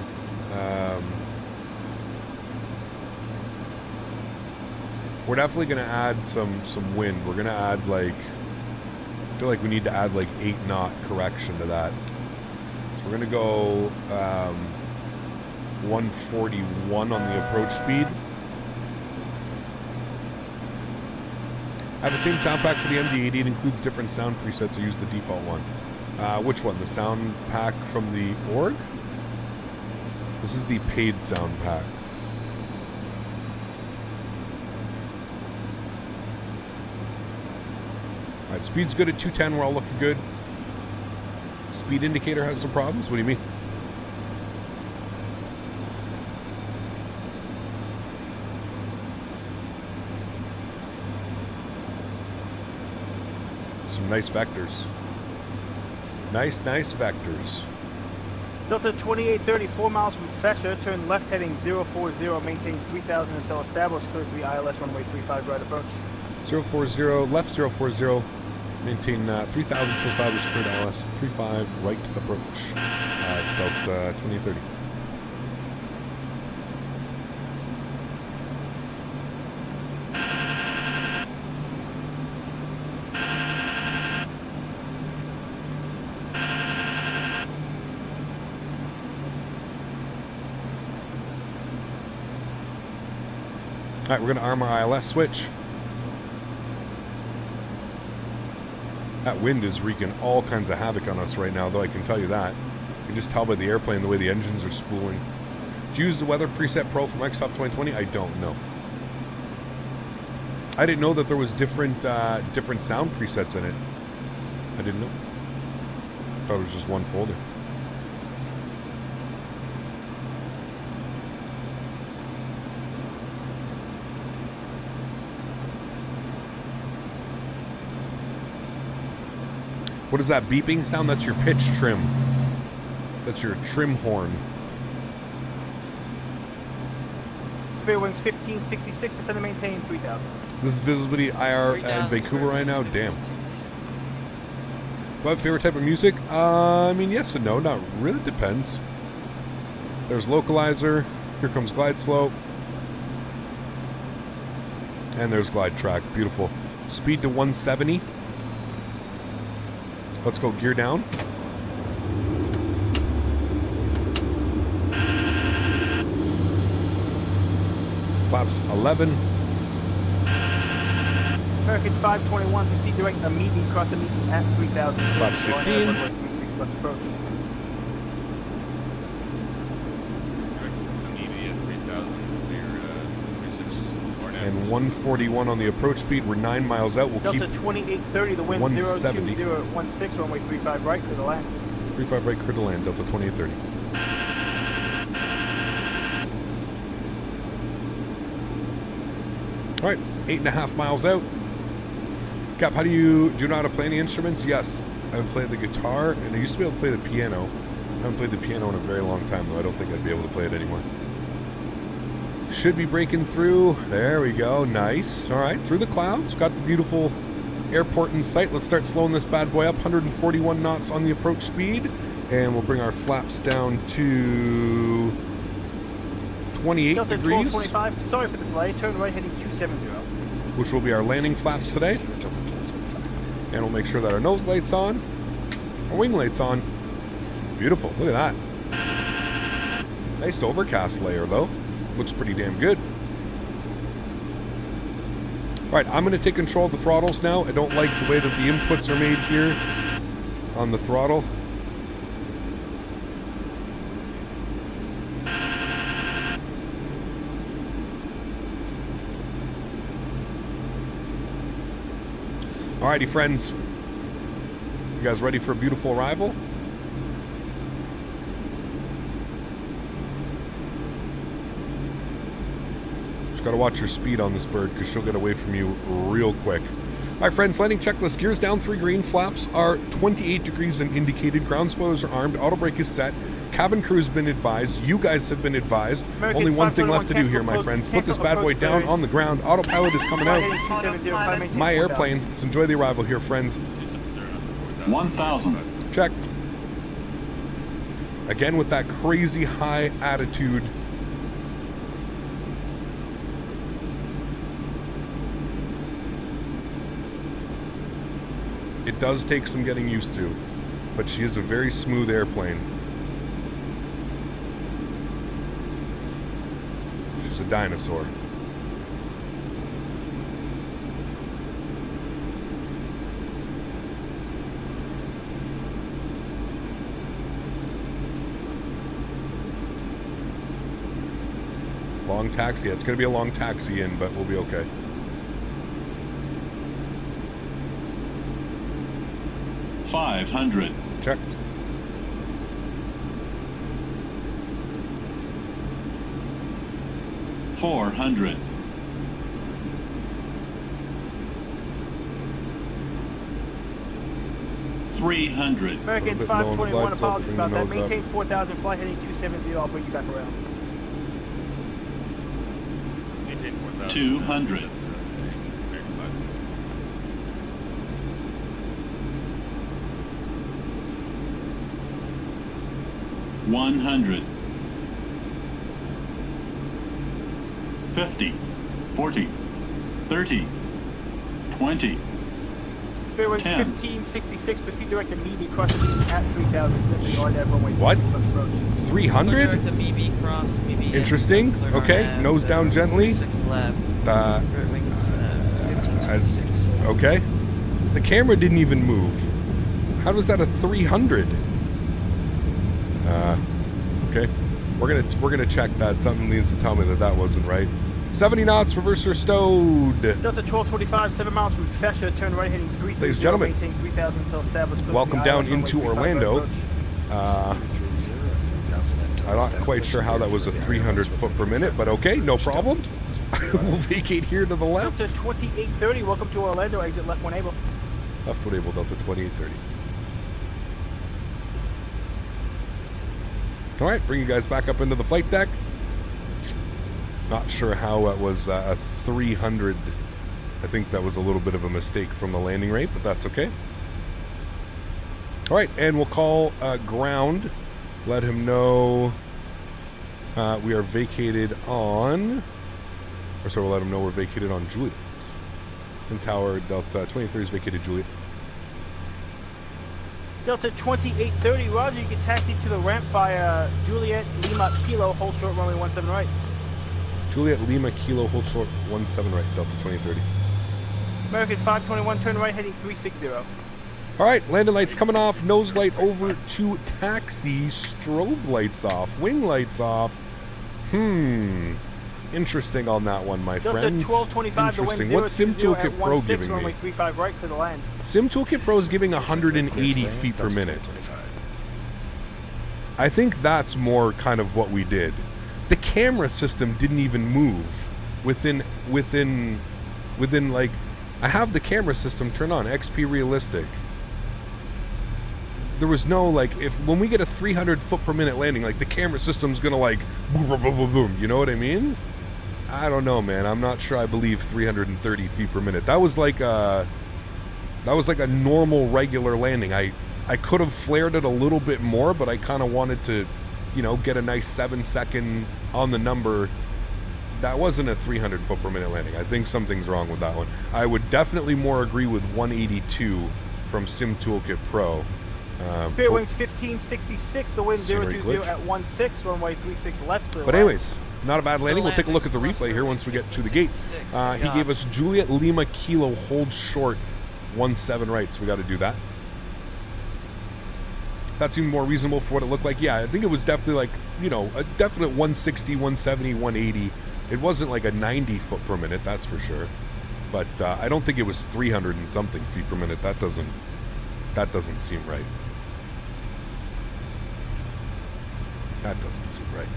we're definitely going to add some wind. We're going to add like, I feel like we need to add like 8 knot correction to that. So we're going to go 141 on the approach speed. I have the same sound pack for the MD80. It includes different sound presets. I use the default one. Which one? The sound pack from the org? This is the paid sound pack. Alright, speed's good at 210. We're all looking good. Speed indicator has some problems. What do you mean? Some nice vectors. Nice vectors. Delta 2830, 4 miles from Fesher, turn left heading 040, maintain 3000 until established, clear to the ILS runway 35 right approach. 040, left 040, maintain 3000 to establish, clear to ILS 35 right approach. Delta 2830. Alright, we're going to arm our ILS switch. That wind is wreaking all kinds of havoc on us right now, though I can tell you that. You can just tell by the airplane the way the engines are spooling. Did you use the Weather Preset Pro from Microsoft 2020? I don't know. I didn't know that there was different sound presets in it. I didn't know. I thought it was just one folder. What is that beeping sound? That's your pitch trim. That's your trim horn. Spare wings 1566, descend and maintain 3000. This is visibility IR at Vancouver right now. Damn. What favorite type of music? I mean, yes and no. Not really. Depends. There's localizer. Here comes glide slope. And there's glide track. Beautiful. Speed to 170. Let's go gear down. Flaps 11. American 521, proceed direct immediate, cross immediate at 3000. Flaps 15. 36 left approach. And 141 on the approach speed. We're 9 miles out. We'll Delta keep 2830, the wind 02016, runway 35 right, clear to land. 35 right, clear to land, Delta 2830. Alright, 8.5 miles out. Cap, how do you know how to play any instruments? Yes. I've played the guitar, and I used to be able to play the piano. I haven't played the piano in a very long time, though. I don't think I'd be able to play it anymore. Should be breaking through. There we go. Nice. All right. Through the clouds. Got the beautiful airport in sight. Let's start slowing this bad boy up. 141 knots on the approach speed. And we'll bring our flaps down to 28 Delta degrees. 1225. Sorry for the delay. Turn right heading 270. Which will be our landing flaps today. And we'll make sure that our nose light's on. Our wing light's on. Beautiful. Look at that. Nice overcast layer, though. Looks pretty damn good. All right, I'm going to take control of the throttles now. I don't like the way that the inputs are made here on the throttle. Alrighty, friends. You guys ready for a beautiful arrival? Just gotta watch your speed on this bird because she'll get away from you real quick. Alright, friends, landing checklist. Gears down 3 green. Flaps are 28 degrees and indicated. Ground spoilers are armed. Auto brake is set. Cabin crew has been advised. You guys have been advised. Only one thing left to do here, my friends. Put this bad boy down on the ground. Autopilot is coming out. My airplane. Let's enjoy the arrival here, friends. 1,000. Checked. Again with that crazy high attitude. It does take some getting used to, but she is a very smooth airplane. She's a dinosaur. Long taxi. It's going to be a long taxi in, but we'll be okay. $500. Checked. $400. $300. American 521, apologies about that. Maintain 4,000, flight heading 270. I'll bring you back around. Maintain 4,000. 200. $100. 50. 40. 30. 20. Fairways 10. 1566, proceed direct to BB, cross the beam at 3,000. What? 300? Direct to BB, cross BB. Interesting. Okay, nose down gently. 6 left. Wings 1566. Okay. The camera didn't even move. How was that a 300? Okay. We're gonna check that. Something needs to tell me that that wasn't right. 70 knots, reverser stowed. Delta 1225, 7 miles from Fesha, turn right heading 330. Ladies and gentlemen, maintain 3,000 until established. welcome down into Orlando. I'm not quite sure how that was a 300 foot per minute, but okay, no problem. We'll vacate here to the left. Delta 2830, welcome to Orlando, exit left when able. Left when able, Delta 2830. All right, bring you guys back up into the flight deck. Not sure how it was a 300. I think that was a little bit of a mistake from the landing rate, but that's okay. All right, and we'll call ground. Let him know we are vacated on, or so we'll let him know we're vacated on Juliet. And Tower Delta 23 is vacated Juliet. Delta 2830, roger, you can taxi to the ramp via Juliet Lima Kilo, hold short runway 17 right. Juliet Lima Kilo, hold short 17 right, Delta 2030. American 521, turn right heading 360. All right, landing lights coming off, nose light over to taxi, strobe lights off, wing lights off. Interesting on that one, my Delta friends. 1225, Interesting. What's Sim Toolkit Pro giving me? Runway 35 right for the land. Sim Toolkit Pro is giving 180 feet per minute. I think that's more kind of what we did. The camera system didn't even move within like, I have the camera system turned on, XP realistic. There was no like, when we get a 300 foot per minute landing, like the camera system's gonna like boom, boom, boom, boom, boom. You know what I mean? I don't know, man. I'm not sure I believe 330 feet per minute. That was like a normal regular landing. I could have flared it a little bit more, but I kind of wanted to, you know, get a nice 7-second on the number. That wasn't a 300 foot per minute landing. I think something's wrong with that one. I would definitely more agree with 182 from Sim Toolkit Pro. Spirit Wings 1566, the wind Scenery 020 glitch. at 16, runway 36 left. Clear But left. anyways, not a bad landing. We'll take a look at the replay here once we get to the gate. He gave us Juliet Lima Kilo hold short 17 right, so we got to do that. That seemed more reasonable for what it looked like. Yeah, I think it was definitely like, you know, a definite 160, 170, 180. It wasn't like a 90 foot per minute, that's for sure. But I don't think it was 300 and something feet per minute. That doesn't seem right. That doesn't seem right.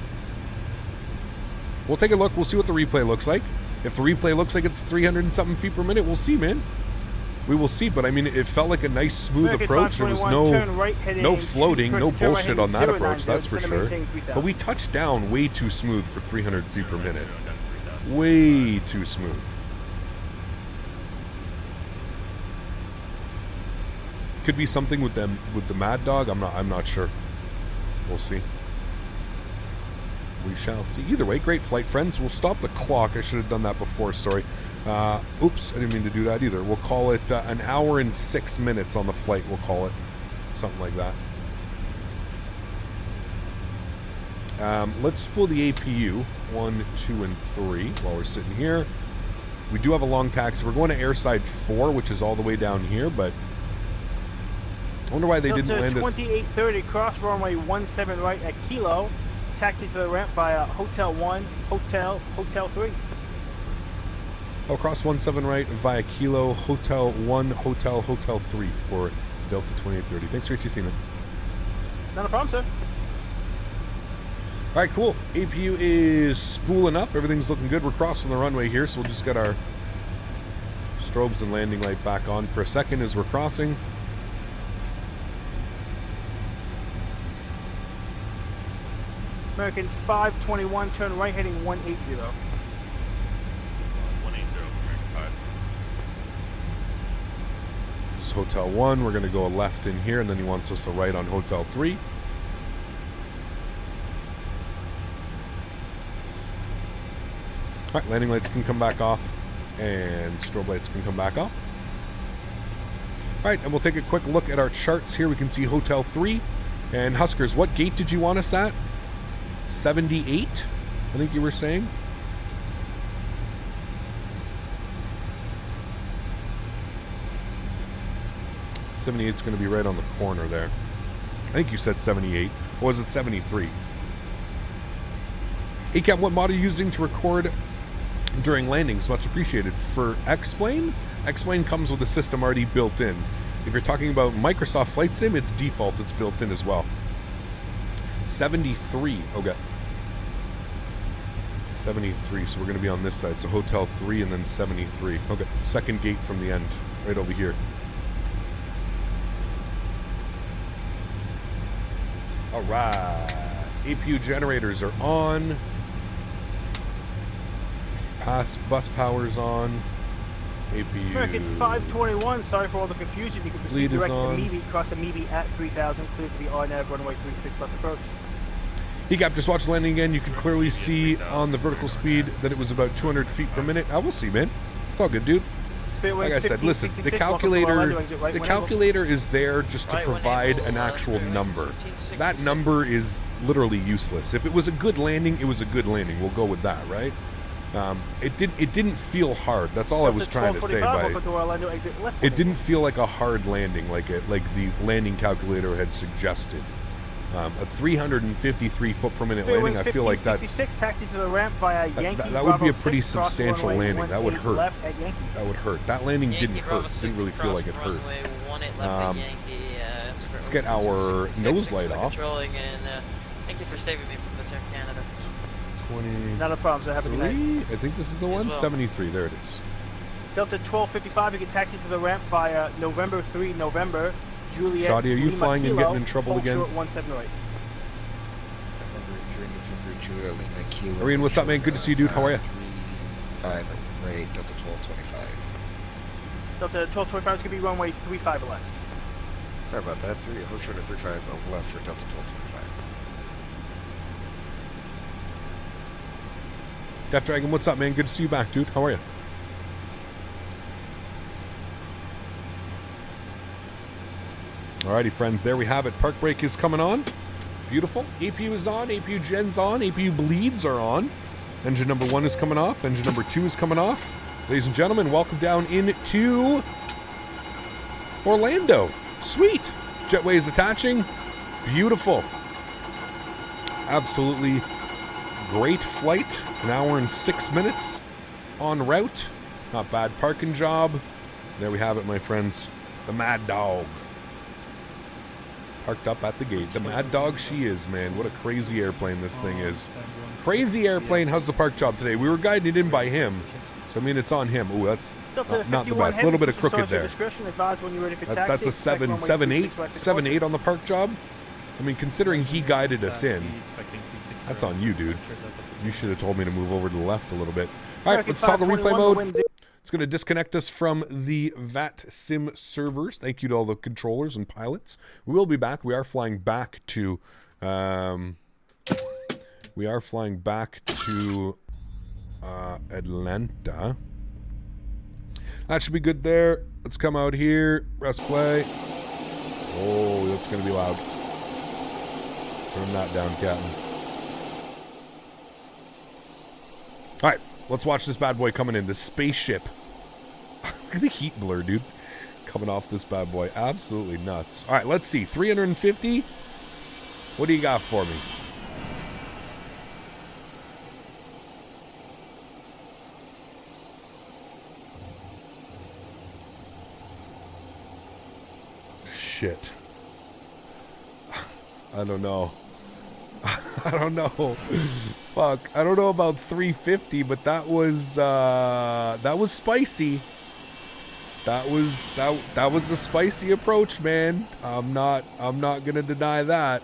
We'll take a look. We'll see what the replay looks like. If the replay looks like it's 300 and something feet per minute, we'll see, man. We will see. But I mean, it felt like a nice, smooth approach. There was no floating, no bullshit on that approach. That's for sure. But we touched down way too smooth for 300 feet per minute. Way too smooth. Could be something with them with the Maddog. I'm not sure. We'll see. We shall see. Either way, great flight, friends. We'll stop the clock. I should have done that before. Sorry. Oops, I didn't mean to do that either. We'll call it an hour and 6 minutes on the flight. We'll call it something like that. Let's spool the APU 1, 2, and 3 while we're sitting here. We do have a long taxi. We're going to airside 4, which is all the way down here, but I wonder why they didn't land us. 2830, cross runway 17 right at Kilo. Taxi to the ramp via Hotel 1, Hotel 3. Oh, cross 17 right via Kilo, Hotel 1, Hotel 3 for Delta 2830. Thanks for ATC, man. Not a problem, sir. All right, cool. APU is spooling up. Everything's looking good. We're crossing the runway here, so we'll just get our strobes and landing light back on for a second as we're crossing. American 521, turn right heading 180. 180, American 5. This is Hotel 1. We're going to go left in here, and then he wants us to right on Hotel 3. All right, landing lights can come back off, and strobe lights can come back off. All right, and we'll take a quick look at our charts here. We can see Hotel 3. And Huskers, what gate did you want us at? 78, I think you were saying. '78's going to be right on the corner there. I think you said 78. Or was it 73? ACAM, what mod are you using to record during landings? Much appreciated. For X-Plane? X-Plane comes with a system already built in. If you're talking about Microsoft Flight Sim, it's default. It's built in as well. 73. Okay. 73. So we're going to be on this side. So Hotel 3 and then 73. Okay. Second gate from the end. Right over here. All right. APU generators are on. Bus power's on. APU. American 521, sorry for all the confusion. You can proceed direct to on. Meavy, cross a Meavy at 3000, clear to the RNAV runway 36 left approach. ECAP, just watch landing again. You can clearly see on the vertical speed that it was about 200 feet per minute. I will see, man. It's all good, dude. Like I said, listen, the calculator is there just to provide an actual number. That number is literally useless. If it was a good landing, it was a good landing. We'll go with that, right? It didn't feel hard. That's all I was trying to say by it didn't feel like a hard landing like the landing calculator had suggested. A 353 foot per minute landing, I feel like that's taxi to the ramp via Yankee, that would be a pretty substantial landing. That would hurt. That would hurt. That landing didn't hurt. Didn't really feel like it hurt. Let's get our nose light off. Thank you for saving me from this, Air Canada. 20. Not a problem, so have a good night. I think this is the one. 73. There it is. Delta 1255, you can taxi to the ramp via November 3, November. Juliet, Shoddy, are you Lima flying Kilo, and getting in trouble again? Short 178. Erin, what's up, man? Good to see you, dude. How are you? 5 right, Delta 1225. Delta 1225 is going to be runway 35 left. Sorry about that. Hold short at 35 left for Delta 1225. Death Dragon, what's up, man? Good to see you back, dude. How are you? Alrighty, friends, there we have it. Park brake is coming on. Beautiful. APU is on. APU gen's on. APU bleeds are on. Engine number 1 is coming off. Engine number 2 is coming off. Ladies and gentlemen, welcome down into Orlando. Sweet. Jetway is attaching. Beautiful. Absolutely great flight. 1 hour and 6 minutes en route. Not bad parking job. There we have it, my friends. The Maddog. Parked up at the gate. The Maddog she is, man. What a crazy airplane this thing is. Crazy airplane. How's the park job today? We were guiding it in by him. So, I mean, it's on him. Ooh, that's not the best. A little bit of crooked there. That's a 7.8 on the park job. I mean, considering he guided us in, that's on you, dude. You should have told me to move over to the left a little bit. All right, let's toggle replay mode. It's going to disconnect us from the VATSIM servers. Thank you to all the controllers and pilots. We will be back. We are flying back to Atlanta. That should be good there. Let's come out here. Press play. Oh, that's going to be loud. Turn that down, Captain. All right, let's watch this bad boy coming in. The spaceship. Look at the heat blur, dude. Coming off this bad boy. Absolutely nuts. All right, let's see. 350. What do you got for me? Shit. I don't know. I don't know. Fuck. I don't know about 350, but that was spicy. That was a spicy approach, man. I'm not gonna deny that.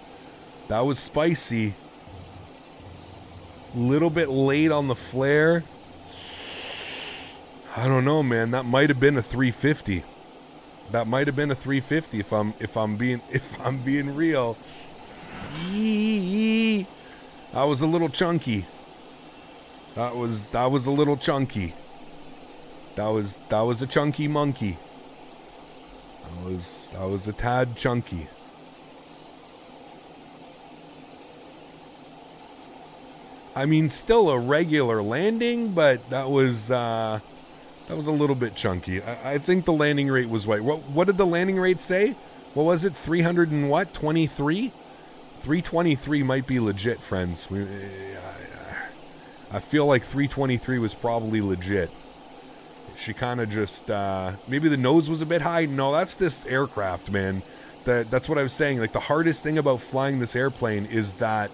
That was spicy. Little bit late on the flare. I don't know, man. That might have been a 350. That might have been a 350 if I'm being real. That was a little chunky. That was a little chunky. That was a chunky monkey. That was a tad chunky. I mean, still a regular landing, but that was a little bit chunky. I think the landing rate was right. What did the landing rate say? What was it? 300 and what? 23? 323 might be legit, friends. I feel like 323 was probably legit. She kind of just, maybe the nose was a bit high. No, that's this aircraft, man. That's what I was saying. Like, the hardest thing about flying this airplane is that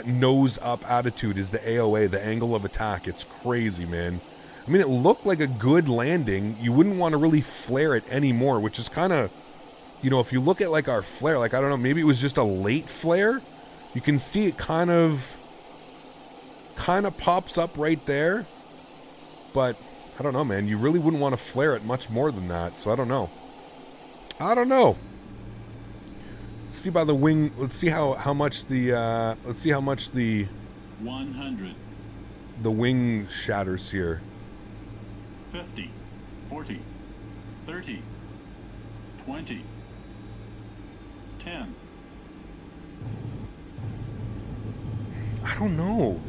nose up attitude, is the AOA, the angle of attack. It's crazy, man. I mean, it looked like a good landing. You wouldn't want to really flare it anymore, which is kind of, you know, if you look at like our flare, like, I don't know, maybe it was just a late flare. You can see it kind of pops up right there. But I don't know, man. You really wouldn't want to flare it much more than that. So I don't know. Let's see by the wing. Let's see how much the 100. The wing shatters here. 50, 40, 30, 20, 10. I don't know.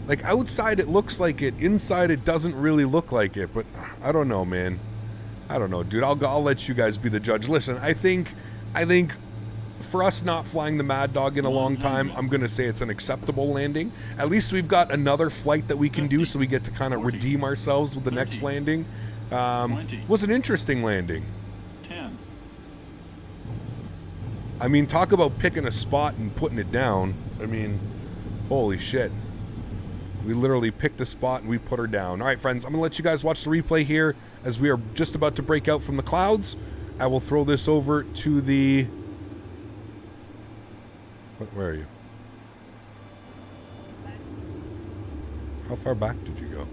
Like, outside it looks like it, inside it doesn't really look like it, but I don't know, man. I don't know, dude. I'll let you guys be the judge. Listen, I think for us not flying the Maddog in a long time, I'm going to say it's an acceptable landing. At least we've got another flight that we can do, so we get to kind of redeem ourselves with the next landing. Was an interesting landing. 10. I mean, talk about picking a spot and putting it down. I mean, holy shit. We literally picked a spot and we put her down. All right, friends, I'm going to let you guys watch the replay here as we are just about to break out from the clouds. I will throw this over to the... Where are you? How far back did you go?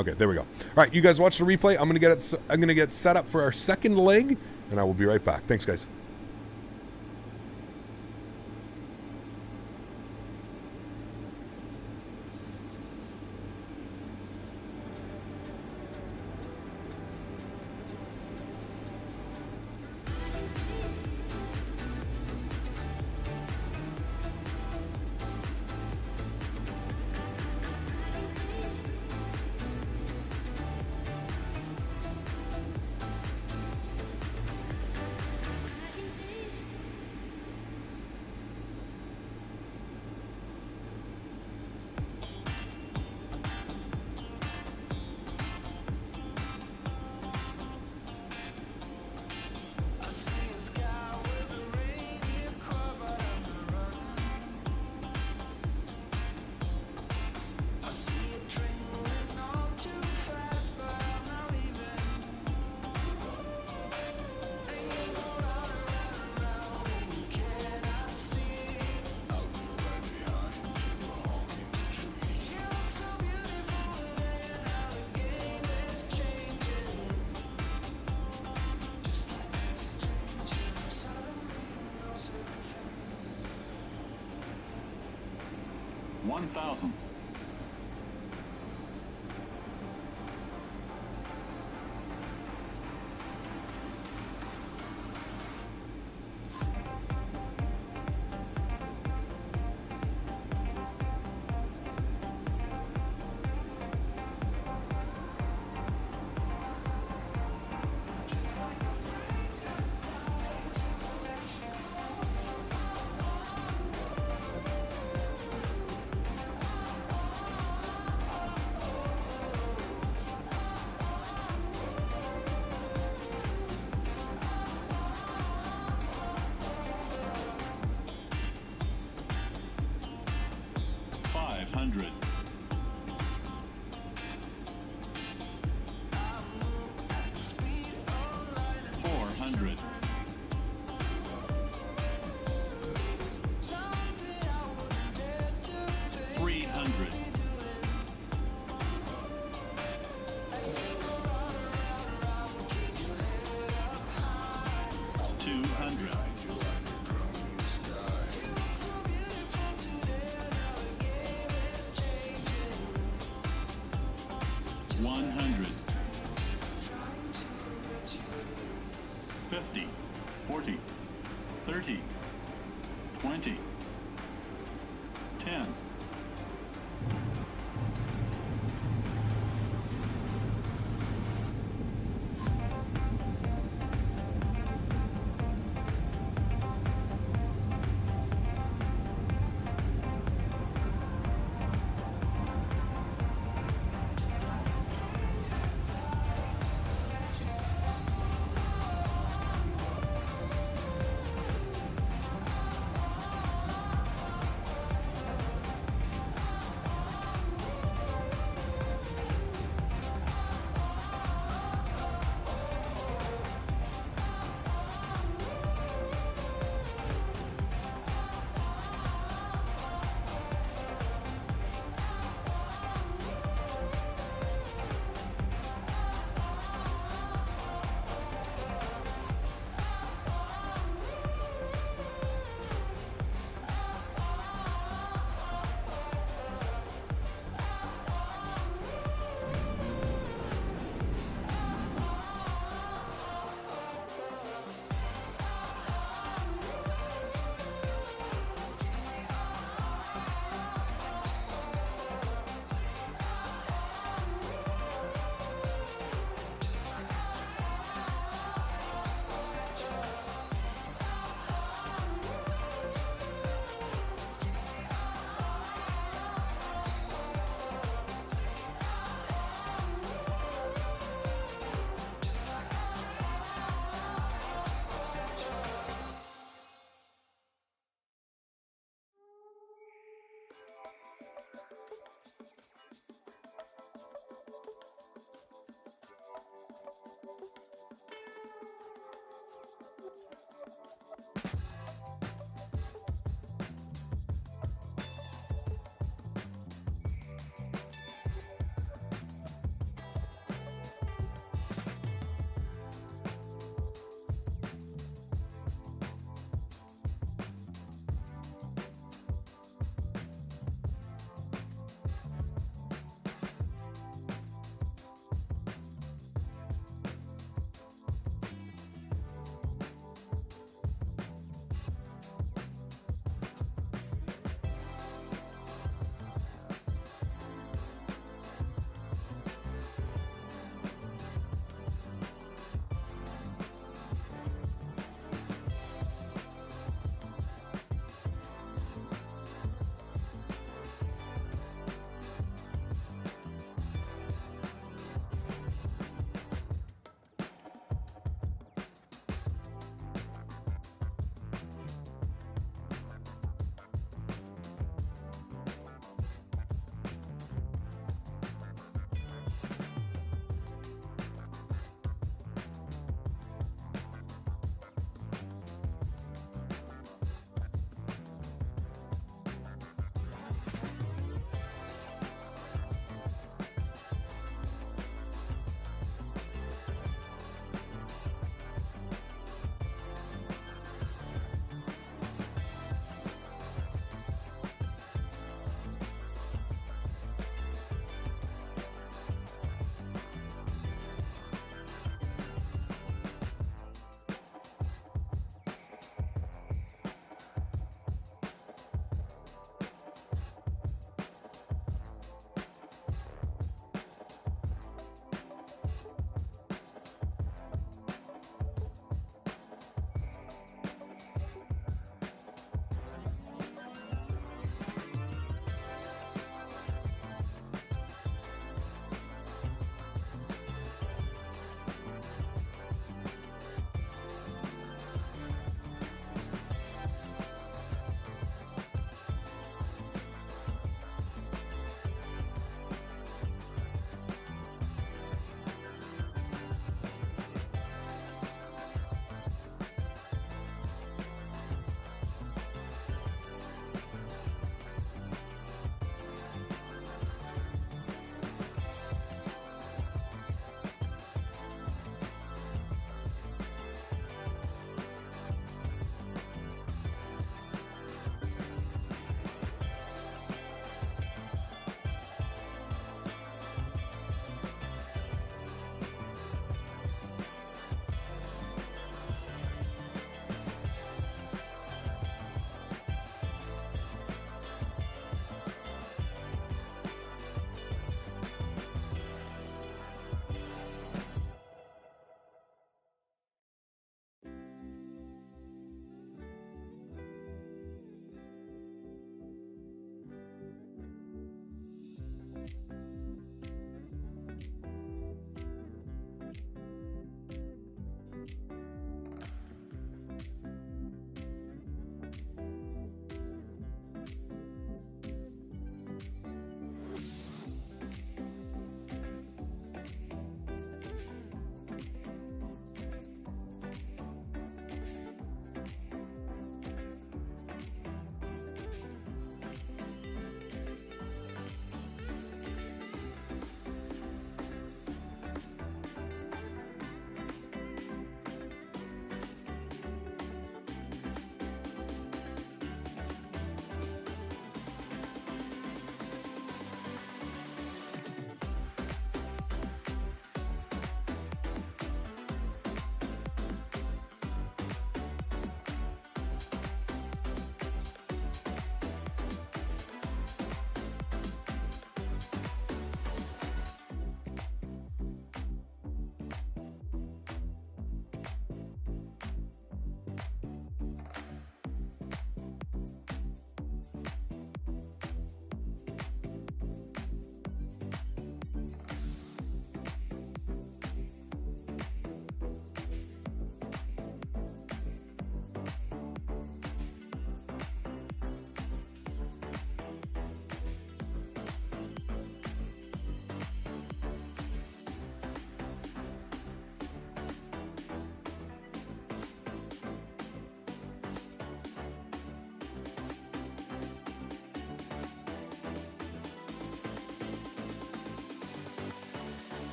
Okay, there we go. All right, you guys watch the replay. I'm gonna get set up for our second leg, and I will be right back. Thanks, guys. 1,000. $500. 400. 300. 200. 100. 50, 40, 30, 20, 10.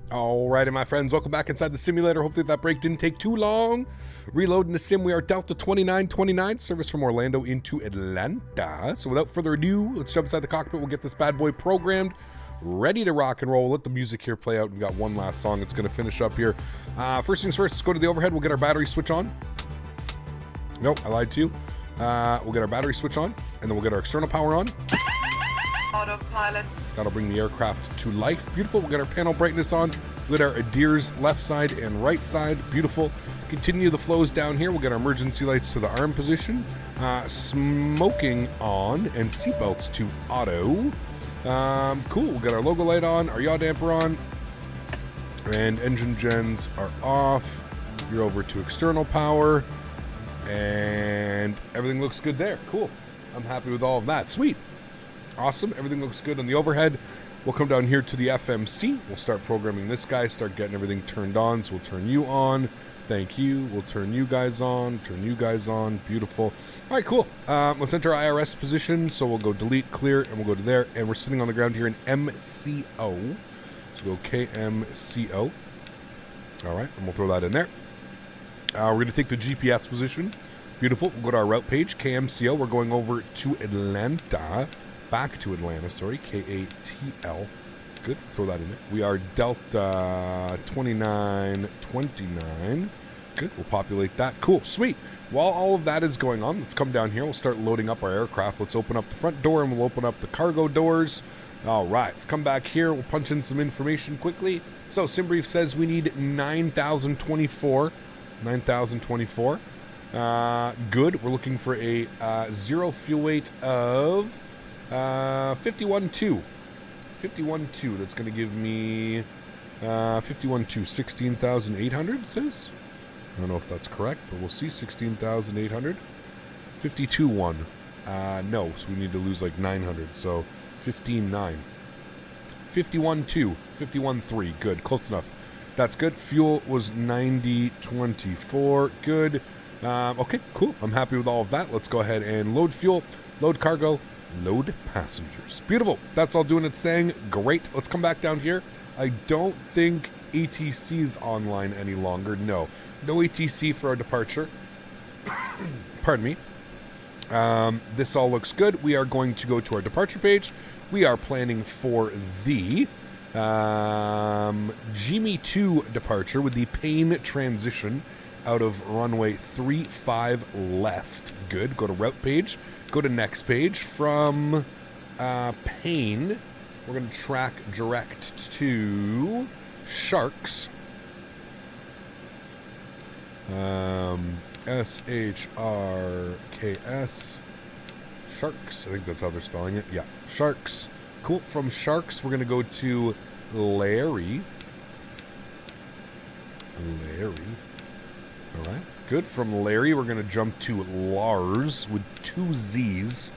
Alrighty, my friends, welcome back inside the simulator. Hopefully that break didn't take too long. Reloading the sim, we are Delta 2929, service from Orlando into Atlanta. So without further ado, let's jump inside the cockpit. We'll get this bad boy programmed, ready to rock and roll. We'll let the music here play out. We've got one last song that's going to finish up here. First things first, let's go to the overhead. We'll get our battery switch on. Nope, I lied to you. We'll get our battery switch on, and then we'll get our external power on. Autopilot. That'll bring the aircraft to life. Beautiful. We'll get our panel brightness on. We'll get our ADIRS left side and right side. Beautiful. Continue the flows down here. We'll get our emergency lights to the arm position. Smoking on and seatbelts to auto. Cool. We'll get our logo light on, our yaw damper on, and engine gens are off. You're over to external power, and everything looks good there. Cool. I'm happy with all of that. Sweet. Awesome. Everything looks good on the overhead. We'll come down here to the FMC. We'll start programming this guy, start getting everything turned on. So we'll turn you on. Thank you. We'll turn you guys on. Turn you guys on. Beautiful. All right, cool. Let's enter IRS position. So we'll go delete, clear, and we'll go to there. And we're sitting on the ground here in MCO. So go KMCO. All right, and we'll throw that in there. We're going to take the GPS position. Beautiful. We'll go to our route page, KMCO. We're going over to Atlanta. Back to Atlanta, sorry, KATL. Good, throw that in there. We are Delta 2929. Good, we'll populate that. Cool, sweet. While all of that is going on, let's come down here. We'll start loading up our aircraft. Let's open up the front door and we'll open up the cargo doors. All right, let's come back here. We'll punch in some information quickly. So, SimBrief says we need 9,024. 9,024. Good, we're looking for a zero fuel weight of 51.2. 51.2. That's going to give me 51.2. 16,800, it says. I don't know if that's correct, but we'll see. 16,800. 52.1. No, so we need to lose like 900. So 15.9. 51.2. 51.3. Good. Close enough. That's good. Fuel was 90.24. Good. Okay, cool. I'm happy with all of that. Let's go ahead and load fuel, load cargo, load passengers. Beautiful. That's all doing its thing. Great. Let's come back down here. I don't think ATC is online any longer. No ATC for our departure. Pardon me. This all looks good. We are going to go to our departure page. We are planning for the Jimmy 2 departure with the Payne transition out of runway 35 left. Good. Go to route page. Go to next page. From Payne, we're going to track direct to Sharks. SHRKS. Sharks. I think that's how they're spelling it. Yeah. Sharks. Cool. From Sharks, we're going to go to Larry. All right. Good. From Larry, we're going to jump to Lars with 2 Z's.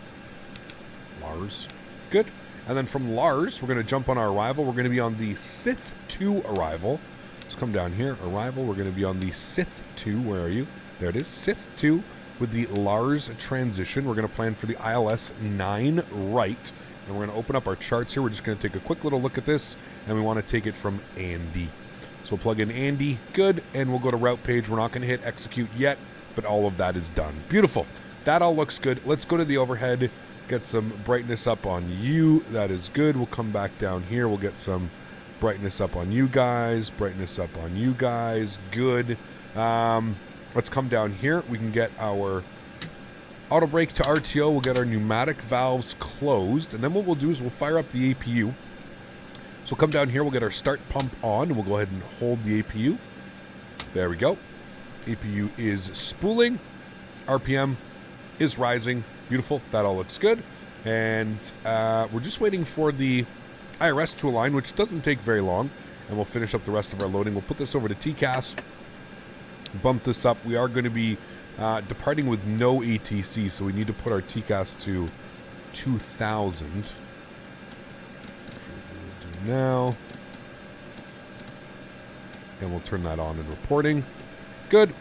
Lars. Good. And then from Lars, we're going to jump on our arrival. We're going to be on the Sith 2 arrival. Let's come down here. Arrival. We're going to be on the Sith 2. Where are you? There it is. Sith 2 with the Lars transition. We're going to plan for the ILS 9 right. And we're going to open up our charts here. We're just going to take a quick little look at this. And we want to take it from Andy. So we'll plug in Andy, good, and we'll go to route page. We're not going to hit execute yet, but all of that is done. Beautiful. That all looks good. Let's go to the overhead, get some brightness up on you. That is good. We'll come back down here. We'll get some brightness up on you guys, brightness up on you guys. Good. Let's come down here. We can get our auto brake to RTO. We'll get our pneumatic valves closed, and then what we'll do is we'll fire up the APU. So we'll come down here, we'll get our start pump on, and we'll go ahead and hold the APU. There we go. APU is spooling. RPM is rising. Beautiful. That all looks good. And we're just waiting for the IRS to align, which doesn't take very long. And we'll finish up the rest of our loading. We'll put this over to TCAS. Bump this up. We are going to be departing with no ATC, so we need to put our TCAS to 2,000. Now, and we'll turn that on in reporting. Good.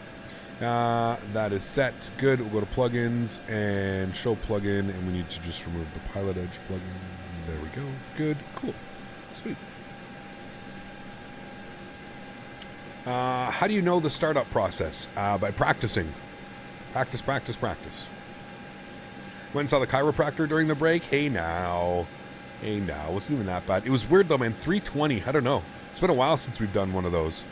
That is set. Good. We'll go to plugins and show plugin, and we need to just remove the Pilot Edge plugin. There we go. Good. Cool. Sweet. How do you know the startup process? By practicing. Practice, practice, practice. Went and saw the chiropractor during the break. Hey now. Hey now. It wasn't even that bad. It was weird though, man. 320. I don't know. It's been a while since we've done one of those.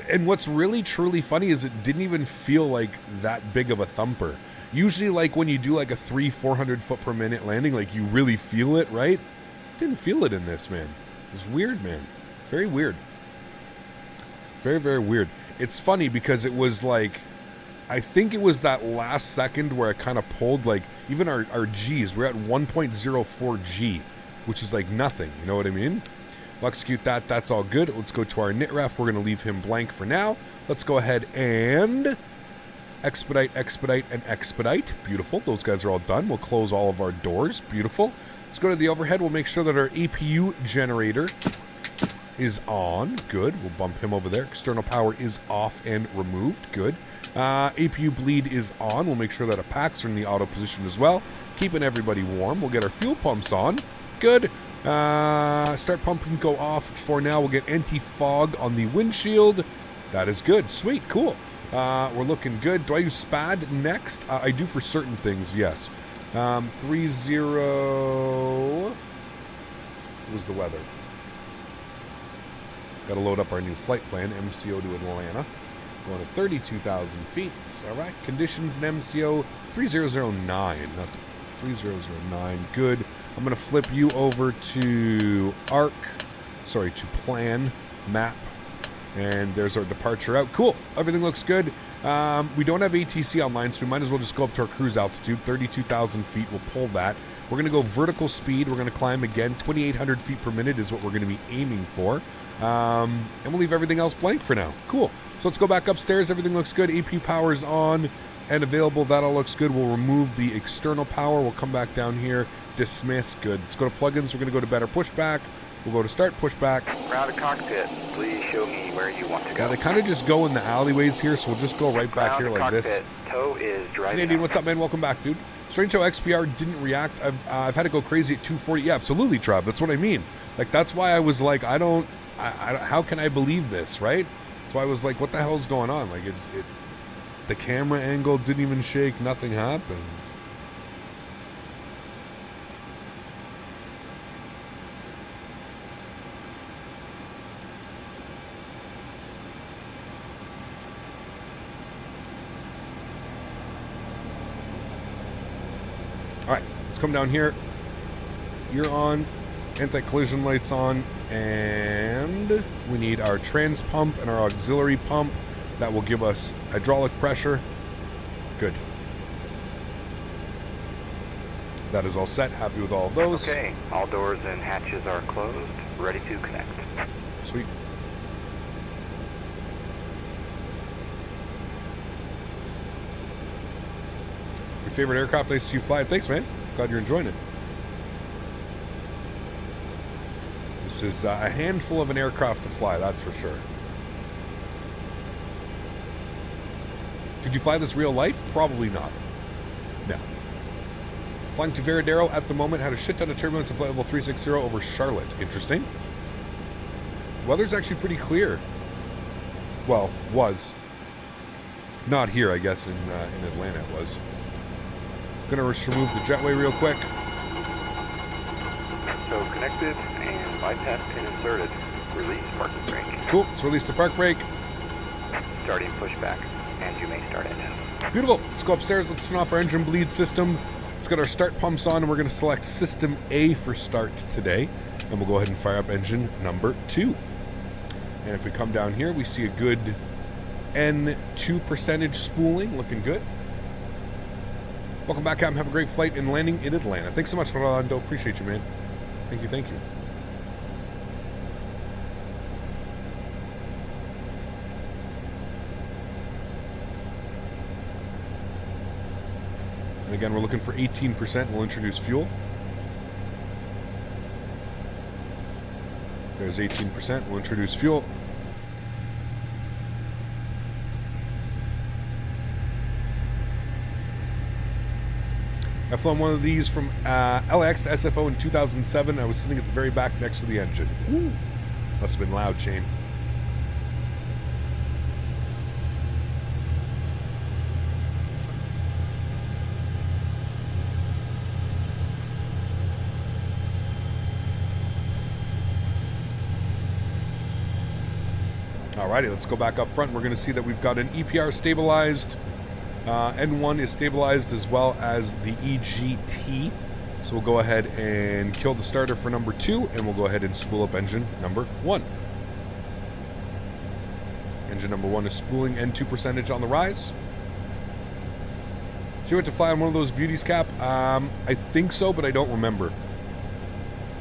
And what's really truly funny is it didn't even feel like that big of a thumper. Usually like when you do like a 400 foot per minute landing, like you really feel it, right? Didn't feel it in this, man. It was weird, man. Very weird. Very, very weird. It's funny because it was like, I think it was that last second where I kind of pulled, like, even our G's, we're at 1.04 G, which is like nothing, you know what I mean? We'll execute that, that's all good. Let's go to our knit ref, we're going to leave him blank for now. Let's go ahead and expedite, expedite, and expedite. Beautiful, those guys are all done. We'll close all of our doors, beautiful. Let's go to the overhead, we'll make sure that our APU generator is on, good. We'll bump him over there. External power is off and removed, good. APU bleed is on. We'll make sure that our packs are in the auto position as well. Keeping everybody warm. We'll get our fuel pumps on. Good. Start pumping go off for now. We'll get anti-fog on the windshield. That is good. Sweet. Cool. We're looking good. Do I use SPAD next? I do for certain things, yes. 30... What was the weather? Got to load up our new flight plan, MCO to Atlanta. Going to 32,000 feet. All right. Conditions in MCO 3009. That's 3009. Good. I'm going to flip you over to ARC. Sorry, to plan, map. And there's our departure route. Cool. Everything looks good. We don't have ATC online, so we might as well just go up to our cruise altitude. 32,000 feet. We'll pull that. We're going to go vertical speed. We're going to climb again. 2,800 feet per minute is what we're going to be aiming for. And we'll leave everything else blank for now. Cool. So let's go back upstairs. Everything looks good. AP power is on and available. That all looks good. We'll remove the external power. We'll come back down here. Dismiss. Good. Let's go to plugins. We're going to go to better pushback. We'll go to start pushback. Ground to cockpit. Please show me where you want to go. Now they kind of just go in the alleyways here, so we'll just go right back here like cockpit. this. Tow is driving. Canadian, what's up, man? Welcome back, dude. Strange how XPR didn't react. I've had to go crazy at 240. Yeah, absolutely, Trav. That's what I mean. Like, that's why I was like, how can I believe this, right? That's why I was like, what the hell's going on? Like, the camera angle didn't even shake. Nothing happened. All right, let's come down here. You're on. Anti-collision lights on. And we need our trans pump and our auxiliary pump. That will give us hydraulic pressure. Good. That is all set. Happy with all of those. Okay, all doors and hatches are closed. Ready to connect. Sweet. Your favorite aircraft I see you fly? Thanks, man. Glad you're enjoying it. This is a handful of an aircraft to fly, that's for sure. Could you fly this real life? Probably not. No. Flying to Veradero at the moment, had a shit ton of turbulence at flight level 360 over Charlotte. Interesting. Weather's actually pretty clear. Well, was. Not here, I guess, in Atlanta it was. Gonna just remove the jetway real quick. So connected and bypass pin inserted. Release parking brake. Cool. Let's release the park brake. Starting pushback, and you may start engine. Beautiful. Let's go upstairs. Let's turn off our engine bleed system. Let's get our start pumps on, and we're going to select System A for start today. And we'll go ahead and fire up engine number 2. And if we come down here, we see a good N2 percentage spooling. Looking good. Welcome back, Captain. Have a great flight and landing in Atlanta. Thanks so much, Rolando. Appreciate you, man. Thank you, thank you. And again, we're looking for 18%. We'll introduce fuel. There's 18%. We'll introduce fuel. I've flown one of these from LX SFO in 2007. I was sitting at the very back next to the engine. Ooh. Must have been loud, Shane. Alrighty, let's go back up front. We're going to see that we've got an EPR stabilized. N1 is stabilized as well as the EGT. So we'll go ahead and kill the starter for number 2, and we'll go ahead and spool up engine number 1. Engine number 1 is spooling, N2 percentage on the rise. So you went to fly on one of those beauties, Cap? I think so, but I don't remember.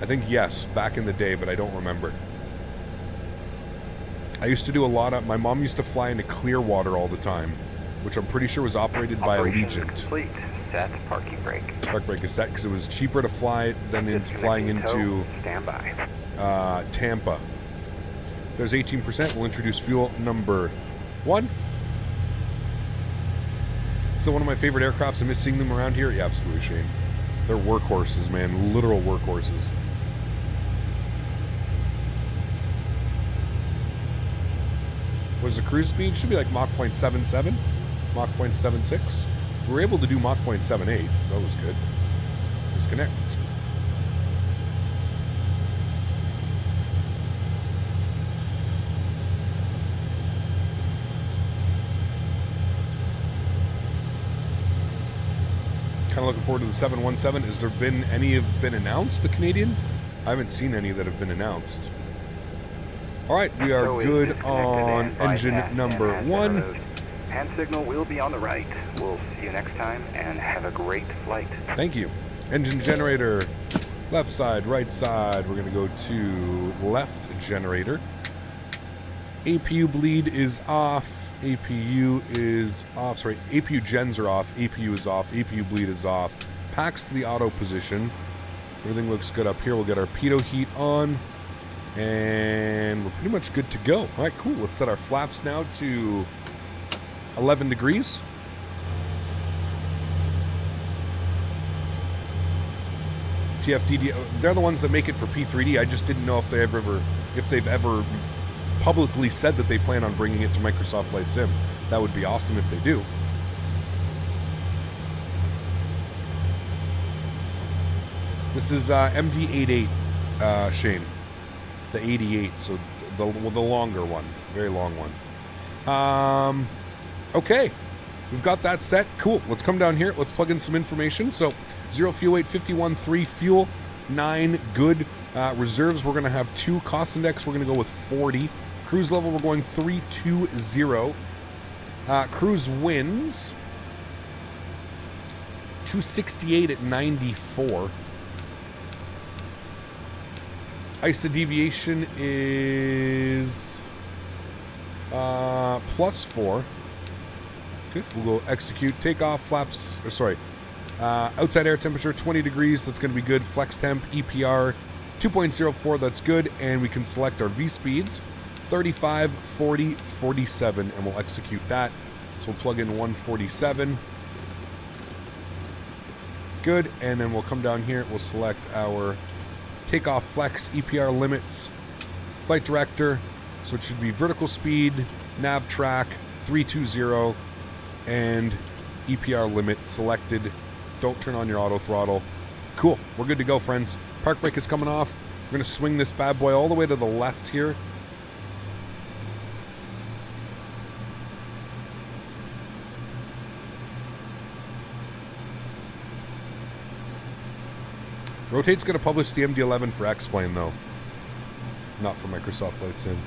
I think yes, back in the day, but I don't remember. I used to do a lot of... My mom used to fly into Clearwater all the time, which I'm pretty sure was operated by Operation Allegiant. complete. Set parking brake. Park brake is set because it was cheaper to fly than into flying into Standby. Tampa. There's 18%. We'll introduce fuel number 1. So one of my favorite aircrafts. I miss seeing them around here. Yeah, absolutely, Shane. They're workhorses, man. Literal workhorses. What's the cruise speed? Should be like Mach 0.77, Mach 0.76. We were able to do Mach 0.78, so that was good. Disconnect. Kind of looking forward to the 717. Has there been any have been announced, the Canadian? I haven't seen any that have been announced. All right, we are good on engine number 1. Hand signal will be on the right. We'll see you next time, and have a great flight. Thank you. Engine generator, left side, right side. We're going to go to left generator. APU bleed is off. APU is off. Sorry, APU gens are off. APU is off. APU bleed is off. Packs to the auto position. Everything looks good up here. We'll get our pitot heat on. And we're pretty much good to go. All right, cool. Let's set our flaps now to 11 degrees. TFDD, they're the ones that make it for P3D. I just didn't know if they've ever publicly said that they plan on bringing it to Microsoft Flight Sim. That would be awesome if they do. This is MD88, Shane. The 88, so the longer one, very long one. Okay, we've got that set. Cool. Let's come down here. Let's plug in some information. So 0 fuel 8, 51.3 fuel, 9 good. Reserves, we're going to have 2. Cost index, we're going to go with 40. Cruise level, we're going 320. Cruise winds 268 at 94. ISA deviation is +4. Good. We'll go execute. Takeoff, flaps, or sorry. Outside air temperature, 20 degrees. That's going to be good. Flex temp, EPR, 2.04. That's good. And we can select our V speeds, 35, 40, 47, and we'll execute that. So we'll plug in 147. Good. And then we'll come down here. We'll select our takeoff flex, EPR limits, flight director, so it should be vertical speed, nav track, 320, and EPR limit selected. Don't turn on your auto throttle. Cool, we're good to go, friends. Park brake is coming off. We're going to swing this bad boy all the way to the left here. Rotate's going to publish the MD11 for X-Plane, though. Not for Microsoft Flight Sim.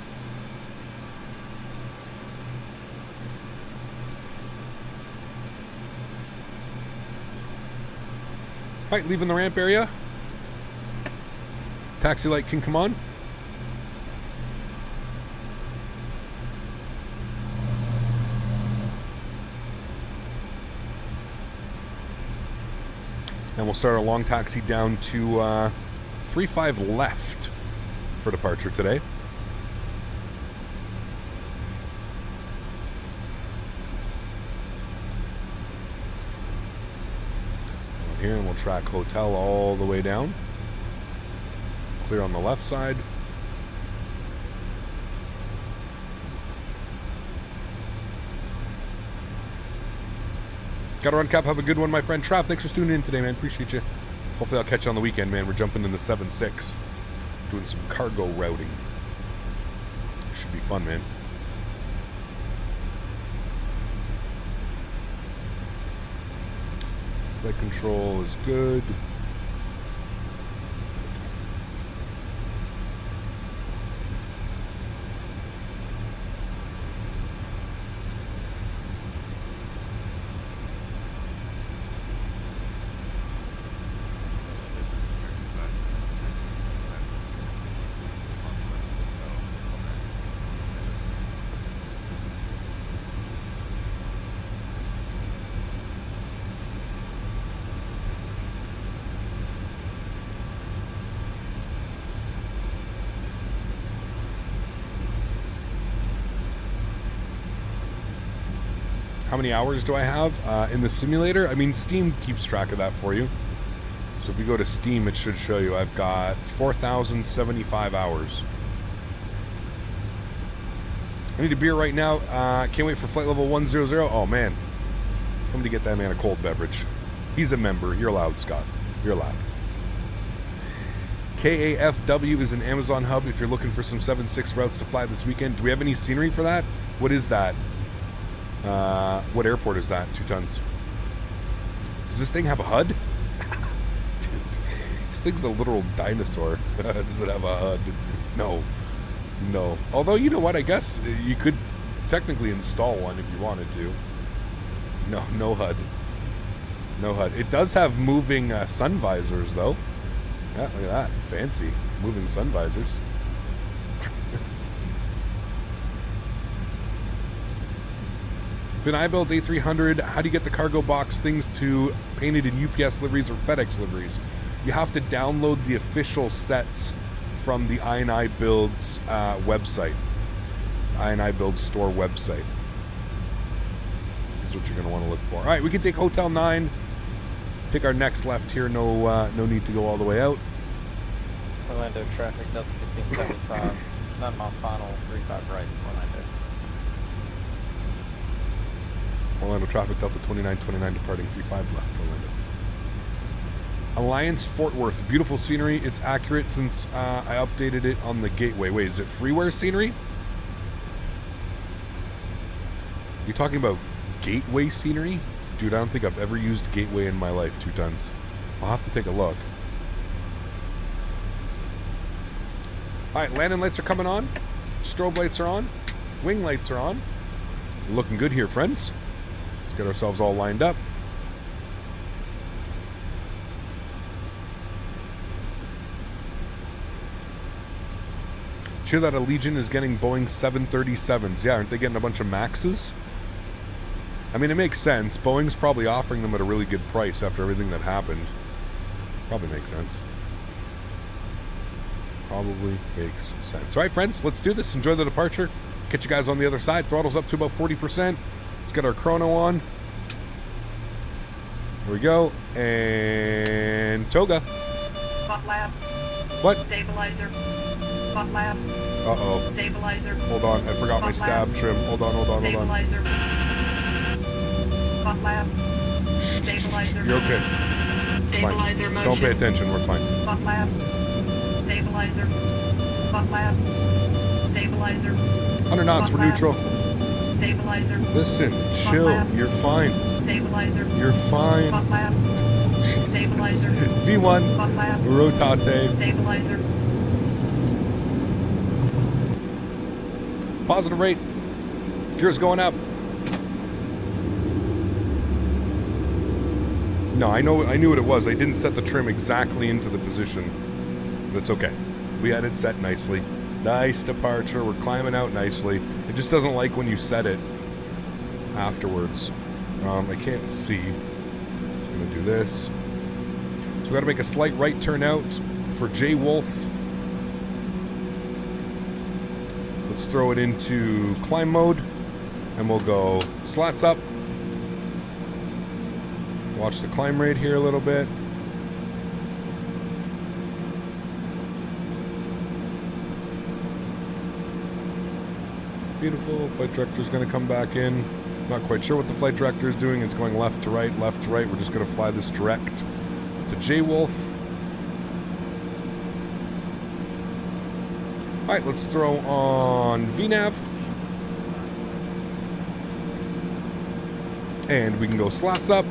Alright, leaving the ramp area. Taxi light can come on. And we'll start our long taxi down to 35 left for departure today. Down here, and we'll track hotel all the way down. Clear on the left side. Gotta run, Cap. Have a good one, my friend. Trav, thanks for tuning in today, man. Appreciate you. Hopefully I'll catch you on the weekend, man. We're jumping in the 7.6. Doing some cargo routing. Should be fun, man. Flight control is good. How many hours do I have in the simulator? I mean, Steam keeps track of that for you. So if you go to Steam, it should show you I've got 4,075 hours. I need a beer right now. Can't wait for flight level 100. Oh, man. Somebody get that man a cold beverage. He's a member. You're allowed, Scott. You're allowed. KAFW is an Amazon hub if you're looking for some 7.6 routes to fly this weekend. Do we have any scenery for that? What is that? What airport is that? 2 tons. Does this thing have a HUD? Dude, this thing's a literal dinosaur. Does it have a HUD? No. No. Although, you know what? I guess you could technically install one if you wanted to. No, no HUD. No HUD. It does have moving sun visors, though. Yeah, look at that. Fancy. Moving sun visors. If an iBuild's A300, how do you get the cargo box things to painted in UPS liveries or FedEx liveries? You have to download the official sets from the iBuild's website. iBuild store website. Is what you're going to want to look for. All right, we can take Hotel 9. Take our next left here. No need to go all the way out. Orlando traffic, Delta 1575. 9 mile final, 35 right, Orlando. Orlando traffic, Delta 2929 departing 35 left, Orlando. Alliance Fort Worth, beautiful scenery. It's accurate since I updated it on the gateway. Wait, is it freeware scenery? You talking about gateway scenery? Dude, I don't think I've ever used gateway in my life, 2 tons. I'll have to take a look. Alright, landing lights are coming on. Strobe lights are on. Wing lights are on. We're looking good here, friends. Let's get ourselves all lined up. Sure that Allegiant is getting Boeing 737s. Yeah, aren't they getting a bunch of Maxes? I mean, it makes sense. Boeing's probably offering them at a really good price after everything that happened. Probably makes sense. Probably makes sense. All right, friends, let's do this. Enjoy the departure. Catch you guys on the other side. Throttle's up to about 40%. Let's get our chrono on. Here we go. And toga. Butt lab. What? Stabilizer. Butt lab. Uh-oh. Stabilizer. Hold on. I forgot my stab trim. Hold on. Stabilizer. Butt lab. Stabilizer. You're okay. It's fine. Don't pay attention. We're fine. Butt lab. Stabilizer. Butt lab. Stabilizer. 100 knots. We're neutral. Stabilizer. Listen. Chill. You're fine. Stabilizer. You're fine. Butt lab. Stabilizer. V1. Butt lab. Rotate. Stabilizer. Positive rate. Gear's going up. No, I knew what it was. I didn't set the trim exactly into the position. But it's okay. We had it set nicely. Nice departure. We're climbing out nicely. It just doesn't like when you set it afterwards. I can't see. I'm gonna do this. So we gotta make a slight right turn out for J Wolf. Let's throw it into climb mode, and we'll go slats up. Watch the climb rate here a little bit. Beautiful. Flight director's going to come back in. Not quite sure what the flight director is doing. It's going left to right, left to right. We're just going to fly this direct to J-Wolf. Alright, let's throw on VNAV. And we can go slots up.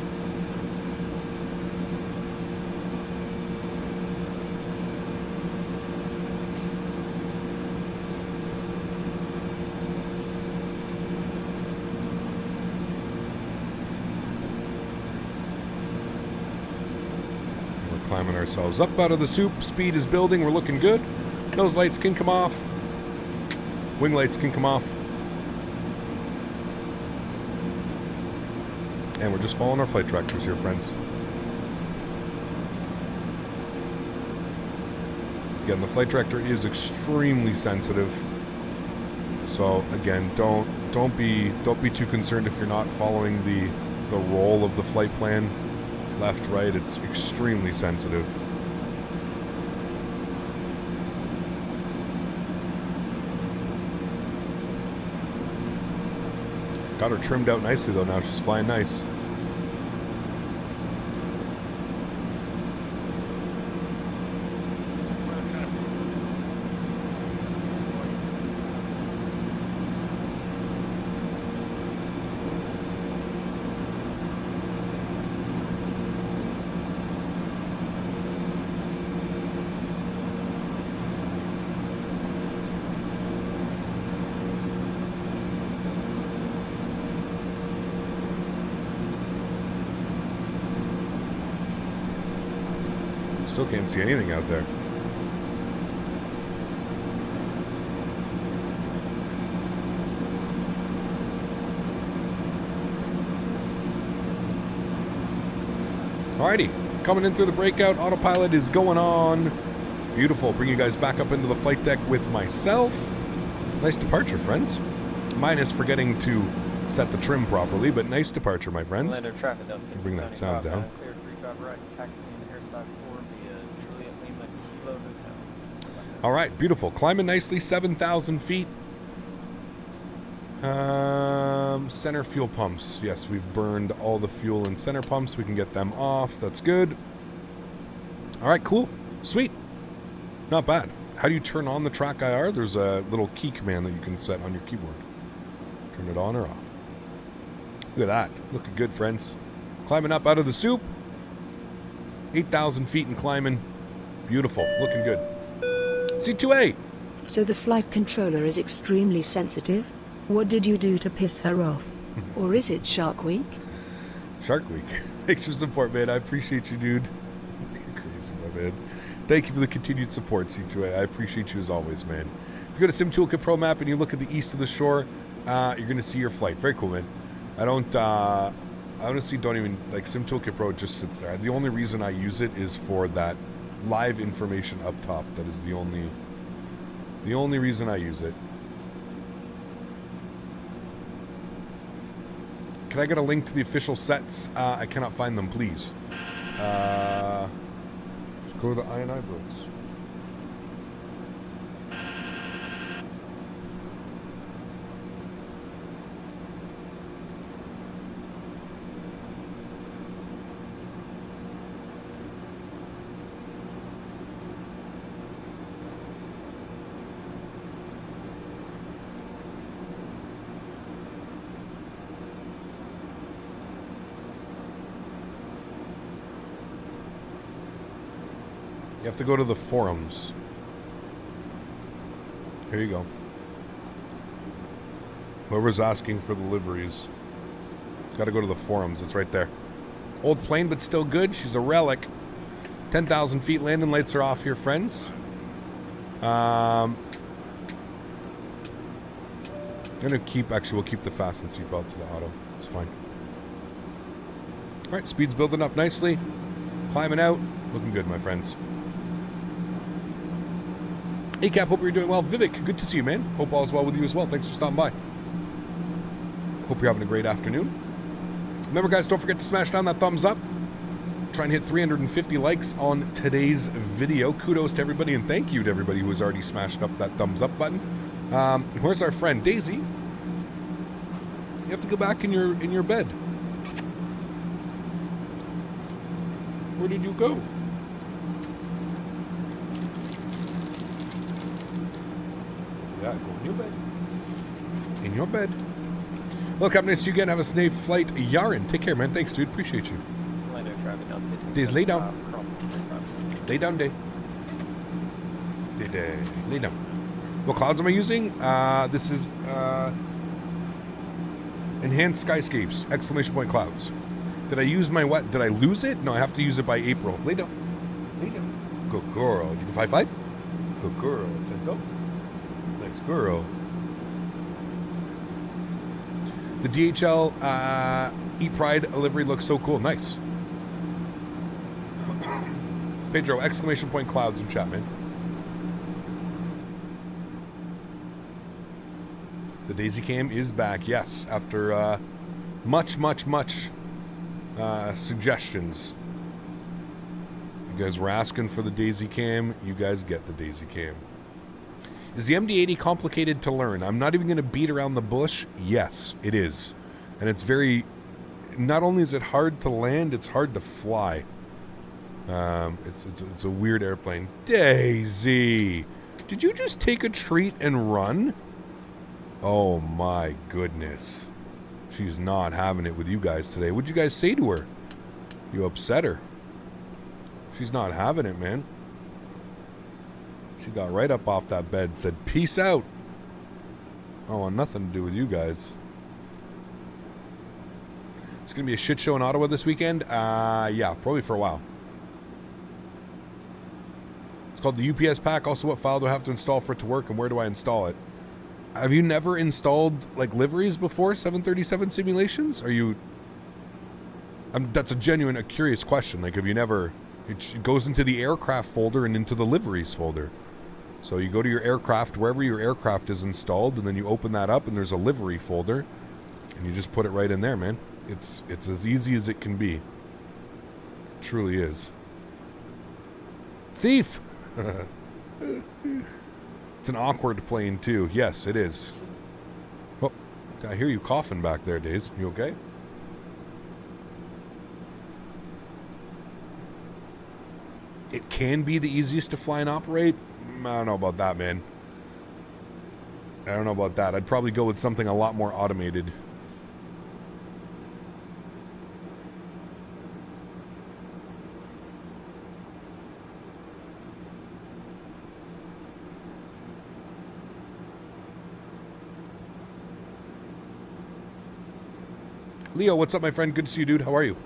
climbing ourselves up out of the soup. Speed is building. We're looking good. Nose lights can come off. Wing lights can come off. And we're just following our flight directors here, friends. Again, the flight director is extremely sensitive. So again, don't be too concerned if you're not following the roll of the flight plan, left, right. It's extremely sensitive. Got her trimmed out nicely though. Now she's flying nice. Still can't see anything out there. Alrighty, coming in through the breakout. Autopilot is going on. Beautiful. Bring you guys back up into the flight deck with myself. Nice departure, friends. Minus forgetting to set the trim properly, but nice departure, my friends. Orlando traffic, Bring that sound down. Clear 35 right, taxiing airside 4 via Juliet Lima Kilo Hotel. All right, beautiful. Climbing nicely, 7,000 feet. Center fuel pumps. Yes, we've burned all the fuel in center pumps. We can get them off. That's good. All right, cool. Sweet. Not bad. How do you turn on the track IR? There's a little key command that you can set on your keyboard. Turn it on or off. Look at that. Looking good, friends. Climbing up out of the soup. 8,000 feet and climbing. Beautiful. Looking good. C2A. So the flight controller is extremely sensitive? What did you do to piss her off? Or is it Shark Week? Shark Week. Thanks for support, man. I appreciate you, dude. You're crazy, my man. Thank you for the continued support, C2A. I appreciate you as always, man. If you go to Sim Toolkit Pro Map and you look at the east of the shore, you're going to see your flight. Very cool, man. I honestly don't even, like, Sim Toolkit Pro just sits there. The only reason I use it is for that live information up top. That is the only reason I use it. Can I get a link to the official sets? I cannot find them, please. Just go to the I&I books. You have to go to the forums. Here you go. Whoever's asking for the liveries, got to go to the forums. It's right there. Old plane, but still good. She's a relic. 10,000 feet. Landing lights are off here, friends. I'm gonna keep. Actually, we'll keep the fasten seatbelt to the auto. It's fine. All right, speed's building up nicely. Climbing out. Looking good, my friends. Hey Cap, hope you're doing well. Vivek, good to see you, man. Hope all is well with you as well. Thanks for stopping by. Hope you're having a great afternoon. Remember, guys, don't forget to smash down that thumbs up. Try and hit 350 likes on today's video. Kudos to everybody, and thank you to everybody who has already smashed up that thumbs up button. Where's our friend Daisy? You have to go back in your bed. Where did you go? Yeah, go in your bed. In your bed. Well, Captain, nice to you again. Have a safe flight. Yarin, take care, man. Thanks, dude. Appreciate you. Days, lay down. Lay down, Day. Day. Lay down. What clouds am I using? This is Enhanced Skyscapes! Exclamation point clouds. Did I use my what? Did I lose it? No, I have to use it by April. Lay down. Good girl. You can 5-5? Good girl. Let's go. Nice girl. The DHL Eat Pride livery looks so cool. Nice. Pedro, exclamation point clouds in chat, man. The Daisy Cam is back, yes, after much suggestions. You guys were asking for the Daisy Cam, you guys get the Daisy Cam. Is the MD80 complicated to learn? I'm not even going to beat around the bush. Yes, it is. And it's very... Not only is it hard to land, it's hard to fly. It's a weird airplane. Daisy! Did you just take a treat and run? Oh my goodness. She's not having it with you guys today. What'd you guys say to her? You upset her. She's not having it, man. She got right up off that bed and said, peace out. I want nothing to do with you guys. It's going to be a shit show in Ottawa this weekend? Yeah, probably for a while. It's called the UPS pack. Also, what file do I have to install for it to work, and where do I install it? Have you never installed, like, liveries before, 737 simulations? Are you... that's a genuine, curious question. Like, have you never... It goes into the aircraft folder and into the liveries folder. So you go to your aircraft, wherever your aircraft is installed, and then you open that up, and there's a livery folder, and you just put it right in there, man. It's as easy as it can be. It truly is. Thief! It's an awkward plane, too. Yes, it is. Oh, I hear you coughing back there, Days. You okay? It can be the easiest to fly and operate. I don't know about that, man. I don't know about that. I'd probably go with something a lot more automated. Leo, what's up, my friend? Good to see you, dude. How are you?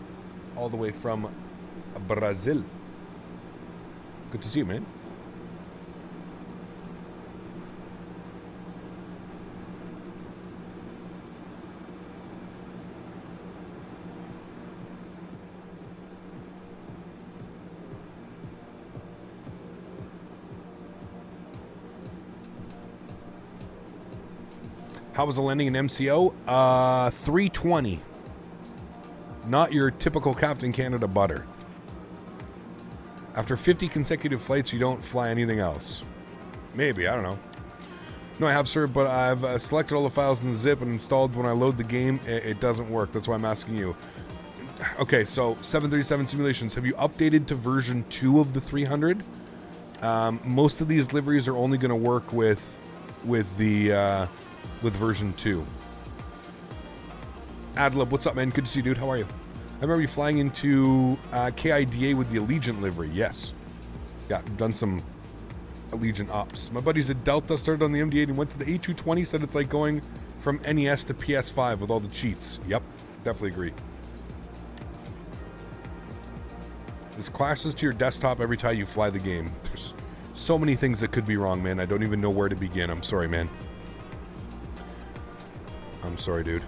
All the way from Brazil. Good to see you, man. How was the landing in MCO? 320. Not your typical Captain Canada butter. After 50 consecutive flights, you don't fly anything else. Maybe, I don't know. No, I have, sir, but I've selected all the files in the zip and installed. When I load the game, it doesn't work. That's why I'm asking you. Okay, so 737 simulations. Have you updated to version 2 of the 300? Most of these liveries are only going to work with version 2. Adlib, what's up, man? Good to see you, dude. How are you? I remember you flying into KIDA with the Allegiant livery. Yes. Yeah, I've done some Allegiant ops. My buddies at Delta started on the MD80 and went to the A220, said it's like going from NES to PS5 with all the cheats. Yep, definitely agree. This clashes to your desktop every time you fly the game. There's so many things that could be wrong, man. I don't even know where to begin. I'm sorry, man. I'm sorry, dude.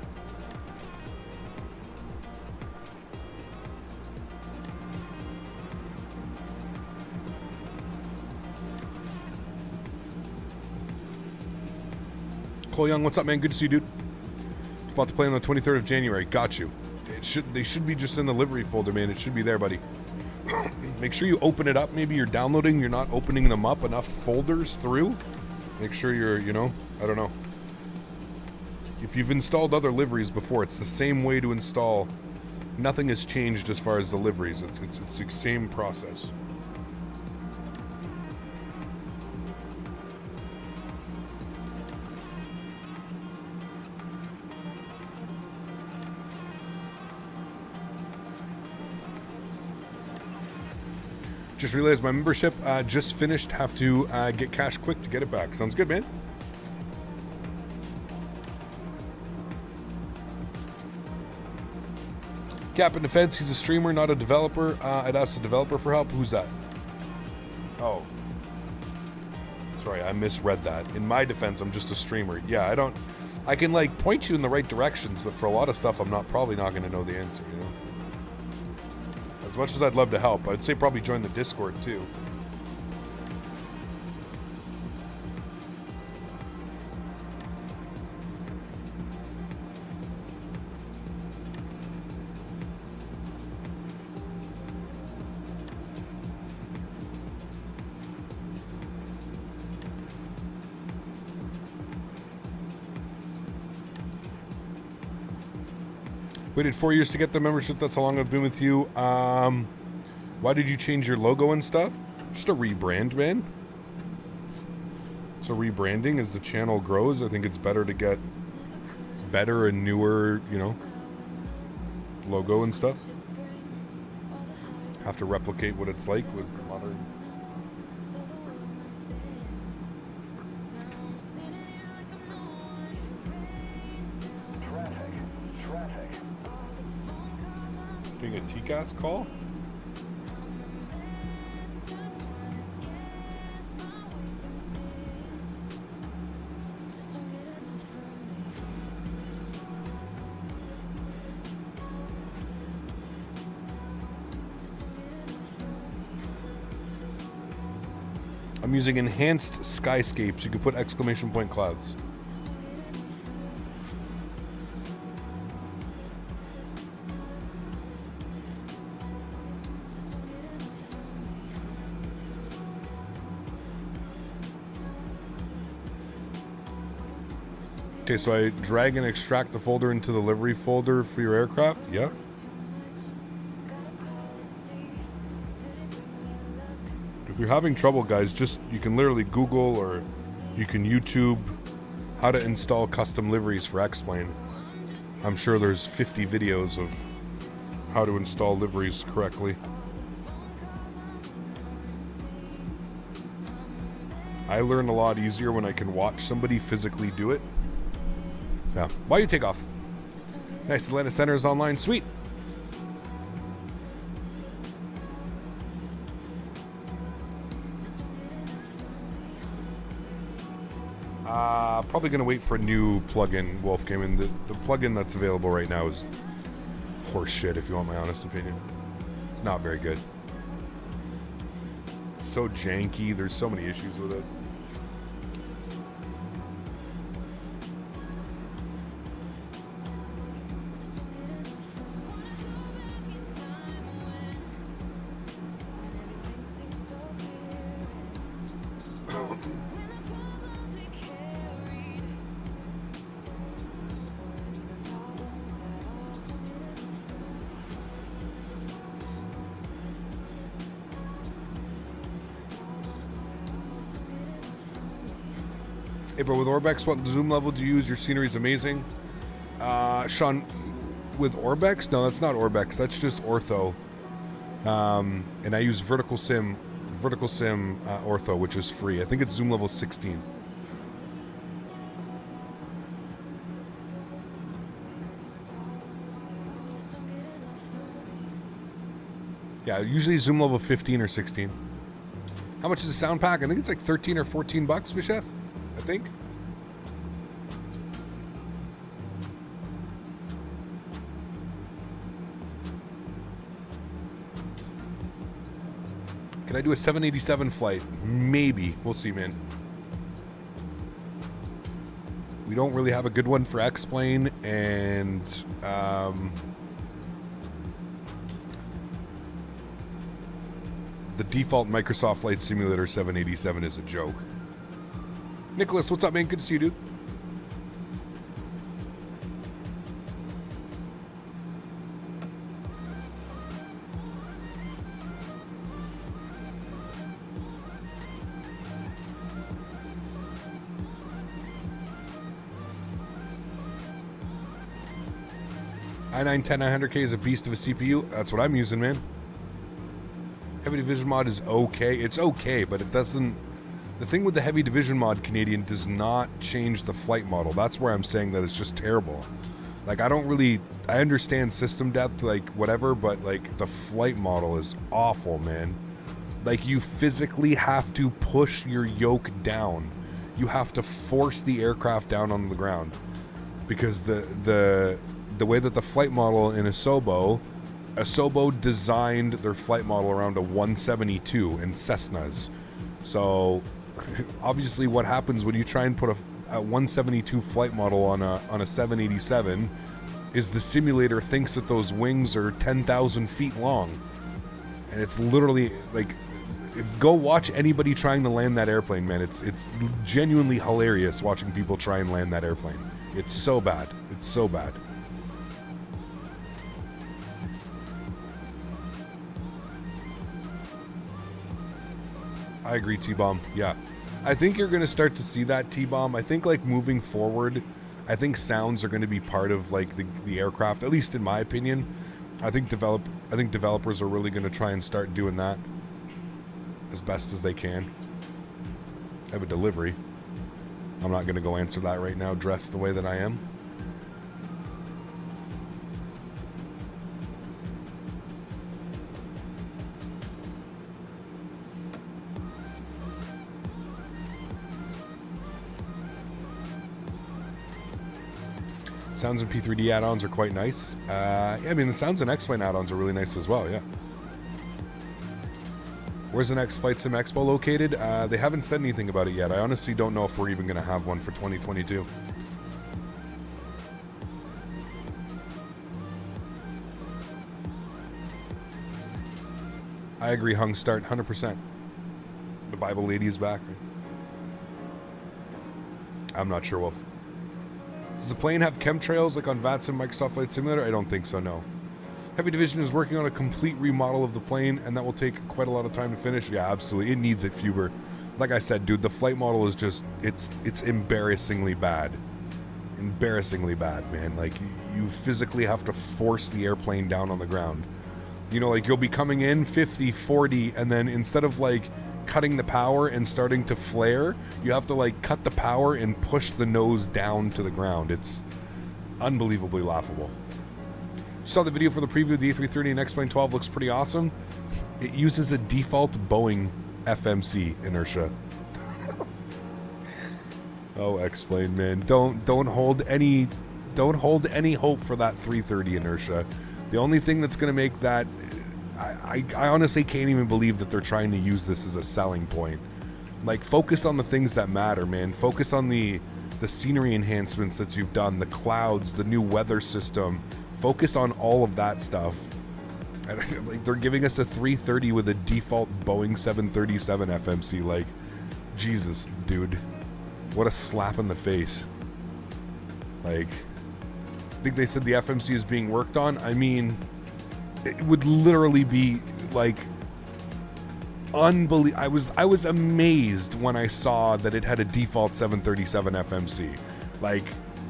Cole Young, what's up, man? Good to see you, dude. About to play on the 23rd of January. Got you. They should be just in the livery folder, man. It should be there, buddy. Make sure you open it up. Maybe you're downloading, you're not opening them up enough folders through. Make sure you're, I don't know. If you've installed other liveries before, it's the same way to install. Nothing has changed as far as the liveries. It's the same process. Just realized my membership just finished. Have to get cash quick to get it back. Sounds good, man. Cap in defense, he's a streamer, not a developer. I'd ask the developer for help. Who's that? Oh. Sorry, I misread that. In my defense, I'm just a streamer. Yeah, I can like point you in the right directions, but for a lot of stuff, I'm probably not going to know the answer, you know? As much as I'd love to help, I'd say probably join the Discord too. Waited 4 years to get the membership. That's how long I've been with you. Why did you change your logo and stuff? Just a rebrand, man. So rebranding as the channel grows, I think it's better to get better and newer, you know, logo and stuff. Have to replicate what it's like with modern. Doing a TCAS call? I'm using enhanced skyscapes. You can put exclamation point clouds. Okay, so I drag and extract the folder into the livery folder for your aircraft? Yeah. If you're having trouble, guys, you can literally Google or you can YouTube how to install custom liveries for X-Plane. I'm sure there's 50 videos of how to install liveries correctly. I learn a lot easier when I can watch somebody physically do it. So, while you take off. Nice, Atlanta Center is online. Sweet. Probably going to wait for a new plugin, Wolfgame, and the plugin that's available right now is horse shit, if you want my honest opinion. It's not very good. It's so janky. There's so many issues with it. Hey bro, with Orbex, what zoom level do you use? Your scenery is amazing. Sean, with Orbex? No, that's not Orbex. That's just Ortho. And I use Vertical Sim Ortho, which is free. I think it's zoom level 16. Yeah, usually zoom level 15 or 16. How much is a sound pack? I think it's like 13 or 14 bucks, Visheth. I think. Can I do a 787 flight? Maybe. We'll see, man. We don't really have a good one for X-Plane, and the default Microsoft Flight Simulator 787 is a joke. Nicholas, what's up, man? Good to see you, dude. i9-10900K is a beast of a CPU. That's what I'm using, man. Heavy Division mod is okay. It's okay, but it doesn't... The thing with the Heavy Division mod, Canadian, does not change the flight model. That's where I'm saying that it's just terrible. Like, I understand system depth, like, whatever, but, like, the flight model is awful, man. Like, you physically have to push your yoke down. You have to force the aircraft down on the ground. Because the way that the flight model in Asobo designed their flight model around a 172 in Cessnas. So obviously what happens when you try and put a 172 flight model on a 787 is the simulator thinks that those wings are 10,000 feet long. And it's literally like, go watch anybody trying to land that airplane, man. It's genuinely hilarious watching people try and land that airplane. It's so bad. It's so bad. I agree, T-Bomb. Yeah. I think you're going to start to see that, T-Bomb. I think, like, moving forward, I think sounds are going to be part of, like, the aircraft, at least in my opinion. I think developers are really going to try and start doing that as best as they can. I have a delivery. I'm not going to go answer that right now, dressed the way that I am. Sounds and P3D add-ons are quite nice. Yeah, I mean, the sounds and X-Plane add-ons are really nice as well, yeah. Where's the next Flight Sim Expo located? They haven't said anything about it yet. I honestly don't know if we're even going to have one for 2022. I agree, Hung Start, 100%. The Bible lady is back. I'm not sure, Wolf. Does the plane have chemtrails like on VATSIM Microsoft Flight Simulator? I don't think so, no. Heavy Division is working on a complete remodel of the plane, and that will take quite a lot of time to finish. Yeah, absolutely. It needs it, Fuber. Like I said, dude, the flight model is just, it's embarrassingly bad. Embarrassingly bad, man. Like, you physically have to force the airplane down on the ground. You know, like, you'll be coming in 50, 40, and then instead of, like, cutting the power and starting to flare, you have to, like, cut the power and push the nose down to the ground. It's unbelievably laughable. Saw the video for the preview of the A330 and X-Plane 12. Looks pretty awesome. It uses a default Boeing FMC inertia. Oh, X-Plane, man. Don't hold any hope for that 330 inertia. The only thing that's going to make that, I honestly can't even believe that they're trying to use this as a selling point. Like, focus on the things that matter, man. Focus on the scenery enhancements that you've done, the clouds, the new weather system. Focus on all of that stuff. And, like, they're giving us a 330 with a default Boeing 737 FMC. Like, Jesus, dude. What a slap in the face. Like, I think they said the FMC is being worked on. I mean, it would literally be, like, unbelievable. I was amazed when I saw that it had a default 737 FMC. Like,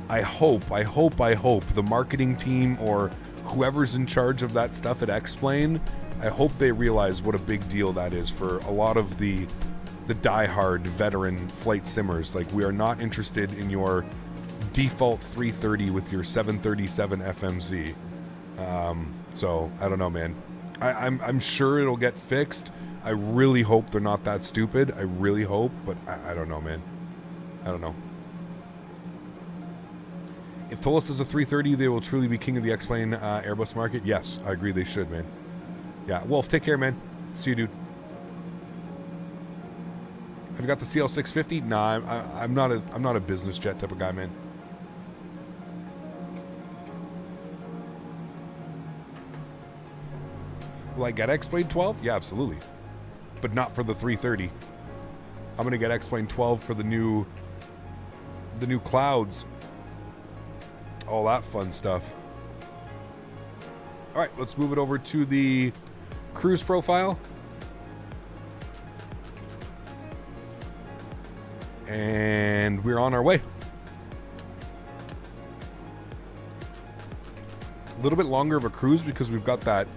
I hope the marketing team or whoever's in charge of that stuff at X-Plane, I hope they realize what a big deal that is for a lot of the diehard veteran flight simmers. Like, we are not interested in your default 330 with your 737 FMC. So I don't know, man. I'm sure it'll get fixed. I really hope they're not that stupid. I really hope, but I don't know, man. I don't know. If Toliss is a 330, they will truly be king of the X-Plane Airbus market. Yes, I agree they should, man. Yeah, Wolf, take care, man. See you, dude. Have you got the CL650? Nah, I'm not a business jet type of guy, man. Will I get X-Plane 12? Yeah, absolutely. But not for the 330. I'm gonna get X-Plane 12 for the new clouds. All that fun stuff. All right, let's move it over to the cruise profile. And we're on our way. A little bit longer of a cruise because we've got that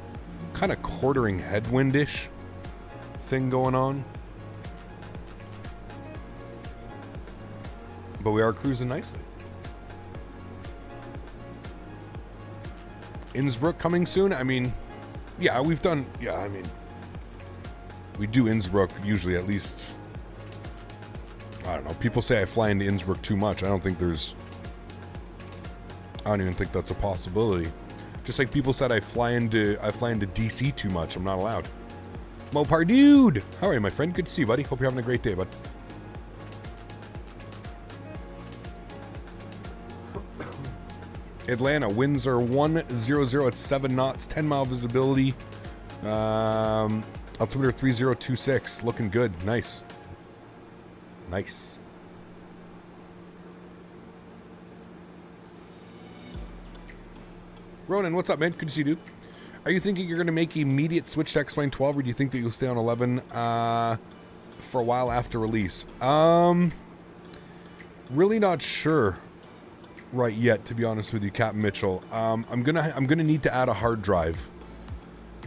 kind of quartering headwind-ish thing going on. But we are cruising nicely. Innsbruck coming soon? I mean, yeah, we've done, yeah, I mean, We do Innsbruck usually at least. I don't know. People say I fly into Innsbruck too much. I don't even think that's a possibility. Just like people said I fly into DC too much. I'm not allowed. Mopar dude! How are you, my friend? Good to see you, buddy. Hope you're having a great day, bud. Atlanta, winds are 100 at 7 knots, 10 mile visibility. Altimeter 3026, looking good. Nice. Nice. Ronan, what's up, man? Good to see you, dude. Are you thinking you're going to make immediate switch to X-Plane 12, or do you think that you'll stay on 11 for a while after release? Really not sure right yet, to be honest with you, Captain Mitchell. I'm gonna need to add a hard drive.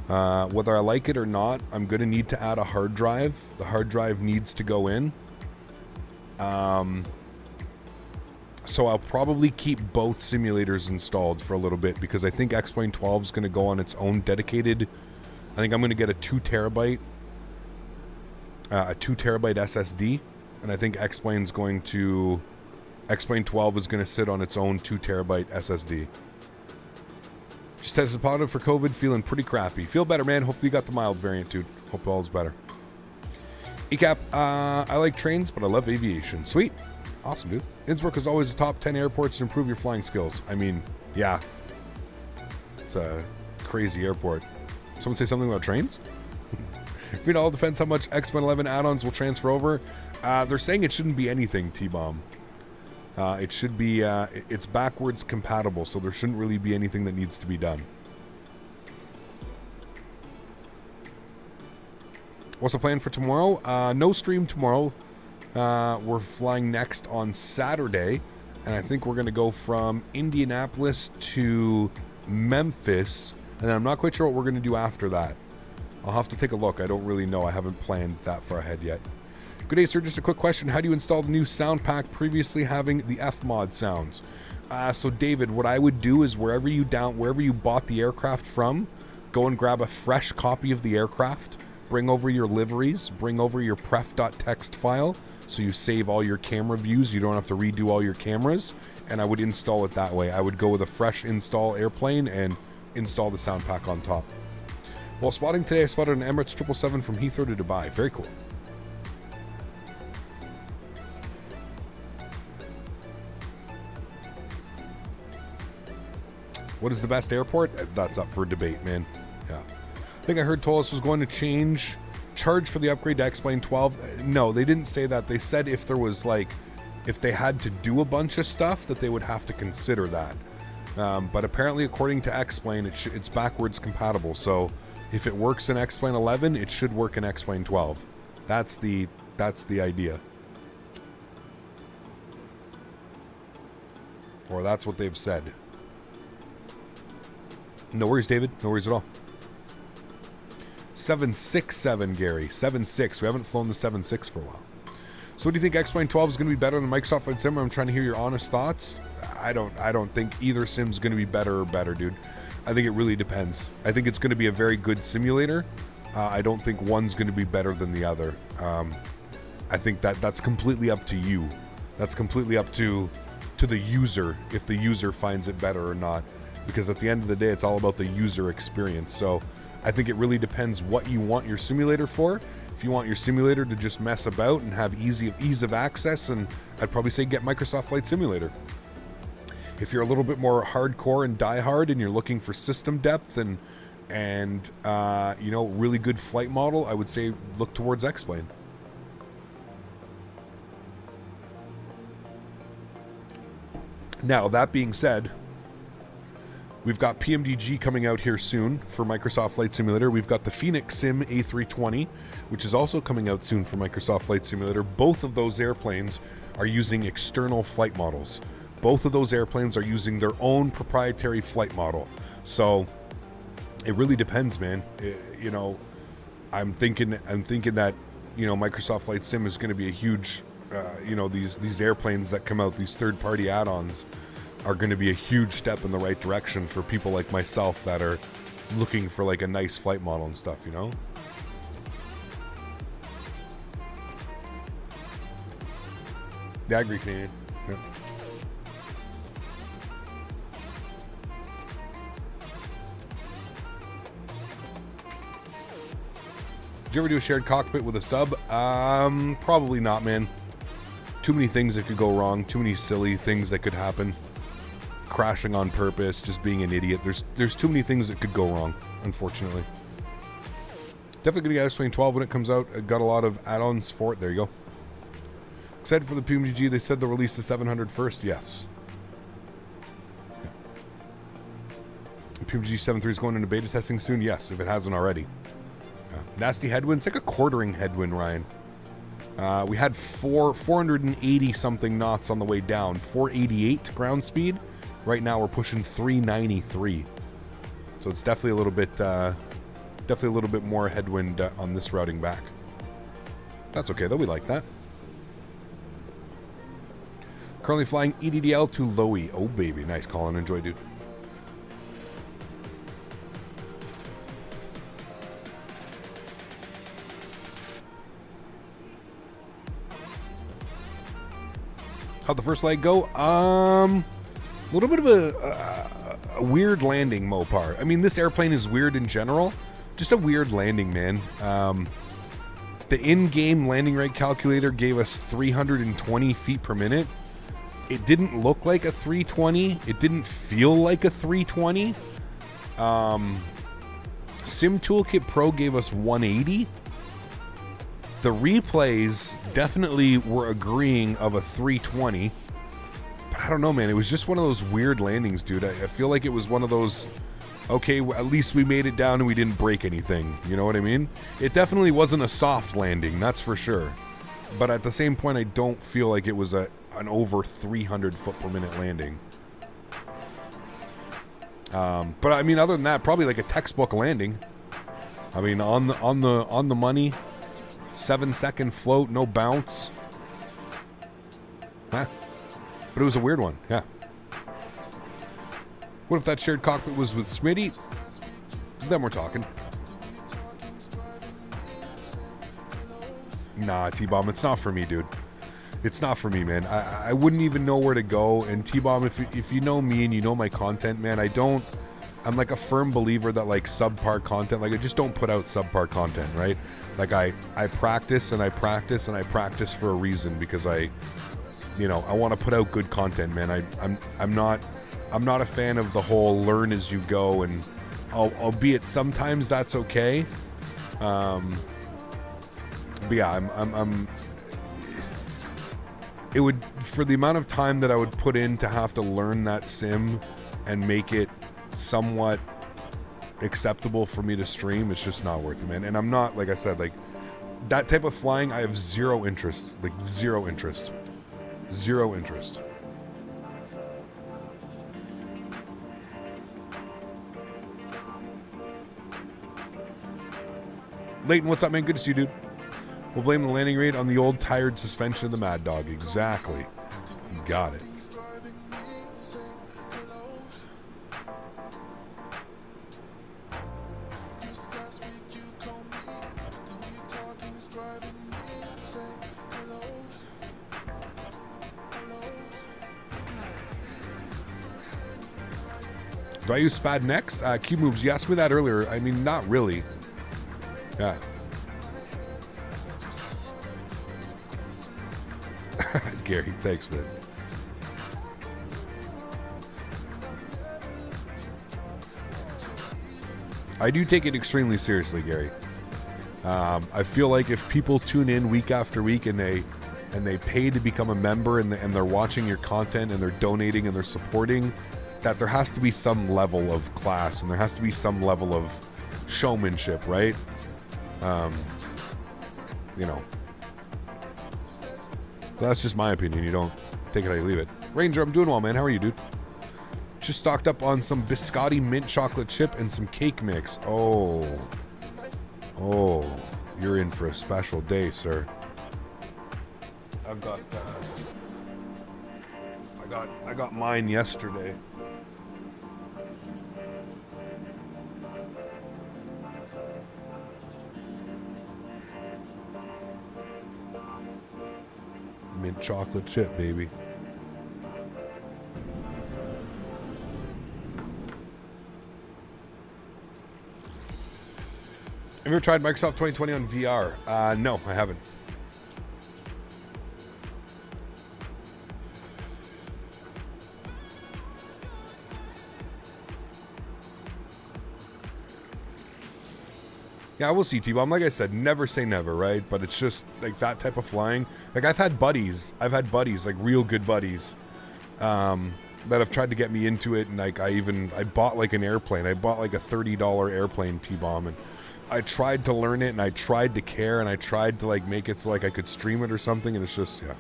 Whether I like it or not, I'm gonna need to add a hard drive. The hard drive needs to go in. So I'll probably keep both simulators installed for a little bit, because I think X-Plane 12 is going to go on its own dedicated. I think I'm going to get a 2 terabyte SSD, and I think X-Plane 12 is going to sit on its own 2 terabyte SSD. Just tested positive for COVID, feeling pretty crappy. Feel better, man. Hopefully you got the mild variant, dude. Hope all is better. ECAP, I like trains, but I love aviation. Sweet. Awesome, dude. Innsbruck is always the top 10 airports to improve your flying skills. I mean, yeah. It's a crazy airport. Someone say something about trains? It all depends how much X-Men 11 add-ons will transfer over. They're saying it shouldn't be anything, T-Bomb. It should be, it's backwards compatible, so there shouldn't really be anything that needs to be done. What's the plan for tomorrow? No stream tomorrow. We're flying next on Saturday, and I think we're going to go from Indianapolis to Memphis, and then I'm not quite sure what we're going to do after that. I'll have to take a look. I don't really know. I haven't planned that far ahead yet. Good day, sir. Just a quick question. How do you install the new Soundpack previously having the F-mod sounds? So David, what I would do is wherever you bought the aircraft from, go and grab a fresh copy of the aircraft, bring over your liveries, bring over your pref.txt file, so you save all your camera views. You don't have to redo all your cameras, and I would install it that way. I would go with a fresh install airplane and install the Soundpack on top. While spotting today, I spotted an Emirates 777 from Heathrow to Dubai. Very cool. What is the best airport? That's up for debate, man. Yeah. I think I heard Toliss was going to charge for the upgrade to X-Plane 12. No, they didn't say that. They said if there was if they had to do a bunch of stuff, that they would have to consider that. But apparently, according to X-Plane, it's backwards compatible. So if it works in X-Plane 11, it should work in X-Plane 12. That's the idea. Or that's what they've said. No worries, David. No worries at all. 767, Gary. 7.6. We haven't flown the 7.6 for a while. So what do you think X-Plane 12 is going to be better than Microsoft Flight Sim? I'm trying to hear your honest thoughts. I don't think either sim's going to be better, dude. I think it really depends. I think it's going to be a very good simulator. I don't think one's going to be better than the other. I think that's completely up to you. That's completely up to the user, if the user finds it better or not. Because at the end of the day, it's all about the user experience. So I think it really depends what you want your simulator for. If you want your simulator to just mess about and have ease of access, and I'd probably say get Microsoft Flight Simulator. If you're a little bit more hardcore and diehard and you're looking for system depth and really good flight model, I would say look towards X-Plane. Now, that being said, we've got PMDG coming out here soon for Microsoft Flight Simulator. We've got the Phoenix Sim A320, which is also coming out soon for Microsoft Flight Simulator. Both of those airplanes are using external flight models. Both of those airplanes are using their own proprietary flight model. So it really depends, man. I'm thinking that, Microsoft Flight Sim is going to be a huge, these airplanes that come out, these third-party add-ons, are going to be a huge step in the right direction for people like myself that are looking for a nice flight model and stuff, Yeah, I agree, Canadian. Yeah. Did you ever do a shared cockpit with a sub? Probably not, man. Too many things that could go wrong. Too many silly things that could happen. Crashing on purpose, just being an idiot. There's too many things that could go wrong, unfortunately. Definitely gonna get AlexSiu 12 when it comes out. I got a lot of add-ons for it. There you go. Excited for the PMGG. They said they'll release the 700 first. Yes. Yeah. PMGG 7.3 is going into beta testing soon. Yes, if it hasn't already. Nasty headwind. It's like a quartering headwind, Ryan. We had 480 something knots on the way down. 488 ground speed. Right now we're pushing 393. So it's definitely a little bit more headwind on this routing back. That's okay though. We like that. Currently flying EDDL to Lowy. Oh baby, nice. Colin, enjoy, dude. How'd the first leg go? A little bit of a weird landing, Mopar. I mean, this airplane is weird in general. Just a weird landing, man. The in-game landing rate calculator gave us 320 feet per minute. It didn't look like a 320. It didn't feel like a 320. Sim Toolkit Pro gave us 180. The replays definitely were agreeing of a 320. But I don't know, man. It was just one of those weird landings, dude. I feel like it was one of those, okay, at least we made it down and we didn't break anything. You know what I mean? It definitely wasn't a soft landing, that's for sure. But at the same point, I don't feel like it was an over 300 foot per minute landing. But I mean, other than that, probably like a textbook landing. I mean, on the money. 7-second float, no bounce. Huh. But it was a weird one, yeah. What if that shared cockpit was with Smitty? Then we're talking. Nah, T-Bomb, it's not for me, dude. It's not for me, man. I wouldn't even know where to go. And T-Bomb, if you know me and you know my content, man, I'm like a firm believer that like subpar content, like I just don't put out subpar content, right? Like I practice and I practice and I practice for a reason, because I want to put out good content, man. I'm not a fan of the whole learn as you go, and albeit sometimes that's okay. But yeah, it would, for the amount of time that I would put in to have to learn that sim and make it somewhat acceptable for me to stream, it's just not worth it, man. And I'm not, like I said, like that type of flying, I have zero interest. Like zero interest. Leighton, what's up, man? Good to see you, dude. We'll blame the landing rate on the old tired suspension of the Maddog. Exactly. You got it. Do I use SPAD next? Cube moves. You asked me that earlier. I mean, not really. Yeah. Gary, thanks, man. I do take it extremely seriously, Gary. I feel like if people tune in week after week and they pay to become a member and they're watching your content and they're donating and they're supporting, that there has to be some level of class and there has to be some level of showmanship, right? You know. So that's just my opinion. You don't take it how you leave it. Ranger, I'm doing well, man. How are you, dude? Just stocked up on some biscotti mint chocolate chip and some cake mix. Oh, you're in for a special day, sir. I got mine yesterday. Mint chocolate chip, baby. Have you ever tried Microsoft 2020 on VR? No, I haven't. Yeah, I will see, T-Bomb. Like I said, never say never, right? But it's just like that type of flying. Like I've had buddies, like real good buddies, that have tried to get me into it. And like I bought like an airplane. I bought like a $30 airplane, T-Bomb, and I tried to learn it, and I tried to care, and I tried to like make it so like I could stream it or something, and it's just, yeah.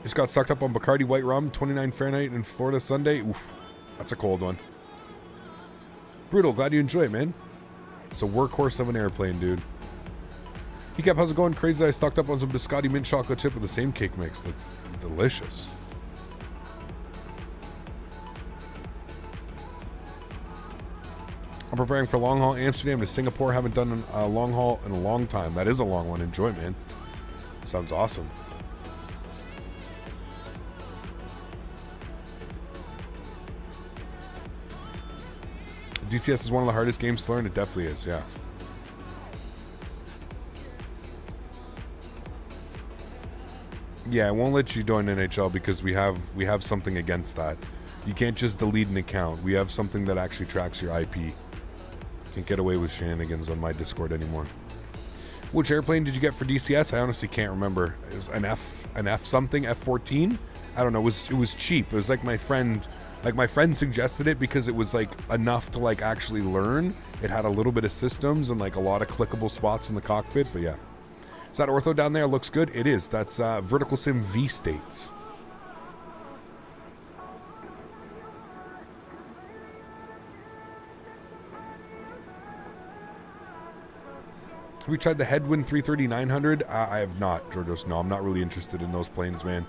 Just got sucked up on Bacardi white rum, 29 Fahrenheit in Florida Sunday. Oof, that's a cold one. Brutal, glad you enjoy it, man. It's a workhorse of an airplane, dude. He kept, how's it going? Crazy, I stocked up on some biscotti mint chocolate chip with the same cake mix. That's delicious. I'm preparing for long haul Amsterdam to Singapore. Haven't done a long haul in a long time. That is a long one. Enjoy, man. Sounds awesome. DCS is one of the hardest games to learn. It definitely is, yeah. Yeah, I won't let you join NHL because we have something against that. You can't just delete an account. We have something that actually tracks your IP. Can't get away with shenanigans on my Discord anymore. Which airplane did you get for DCS? I honestly can't remember. It was an F something, F-14. I don't know. It was cheap. It was like my friend suggested it because it was like enough to like actually learn. It had a little bit of systems and like a lot of clickable spots in the cockpit. But yeah, is that ortho down there? Looks good. It is. That's Vertical Sim V States. Have we tried the Headwind 330-900? I have not, Georgios. No, I'm not really interested in those planes, man.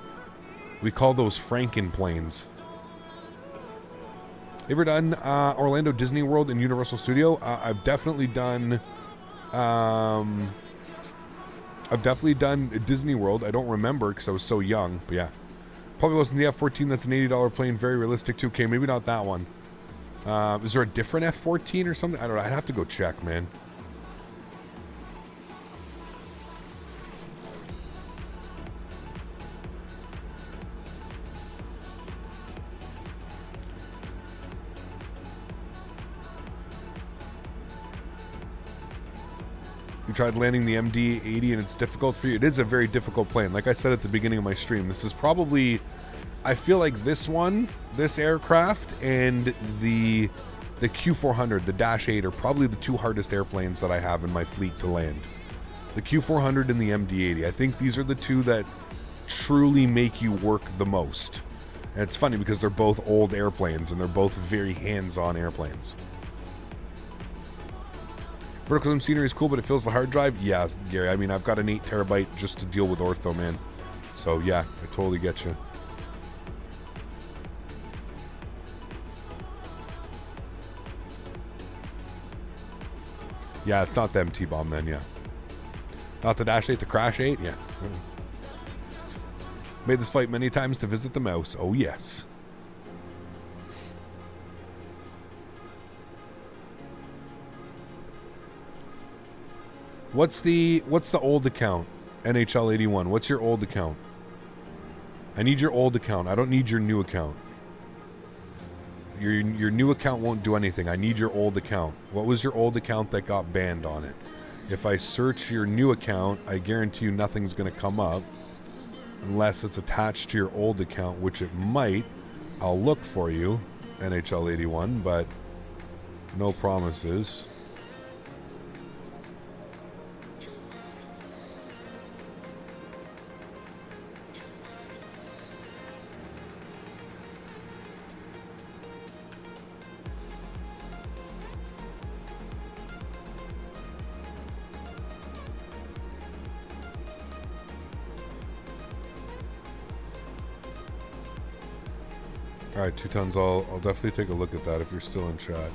We call those Franken planes. You ever done Orlando Disney World and Universal Studio? I've definitely done Disney World. I don't remember because I was so young, but yeah. Probably wasn't the F-14. That's an $80 plane. Very realistic too. Okay, maybe not that one. Is there a different F-14 or something? I don't know. I'd have to go check, man. You tried landing the MD80 and it's difficult for you. It is a very difficult plane. Like I said at the beginning of my stream, this is probably, I feel like this aircraft and the Q400, the Dash 8 are probably the two hardest airplanes that I have in my fleet to land. The Q400 and the MD80. I think these are the two that truly make you work the most. And it's funny because they're both old airplanes and they're both very hands-on airplanes. Vertical Sim scenery is cool, but it fills the hard drive. Yeah, Gary. I mean, I've got an 8 terabyte just to deal with ortho, man. So yeah, I totally get you. Yeah, it's not them T-Bomb then, yeah. Not the Dash 8, the Crash 8, yeah. Made this flight many times to visit the mouse. Oh yes. What's the old account? NHL 81. What's your old account? I need your old account. I don't need your new account. Your new account won't do anything. I need your old account. What was your old account that got banned on it? If I search your new account, I guarantee you nothing's going to come up unless it's attached to your old account, which it might. I'll look for you, NHL 81, but no promises. Alright, 2 tons. I'll definitely take a look at that if you're still in chat.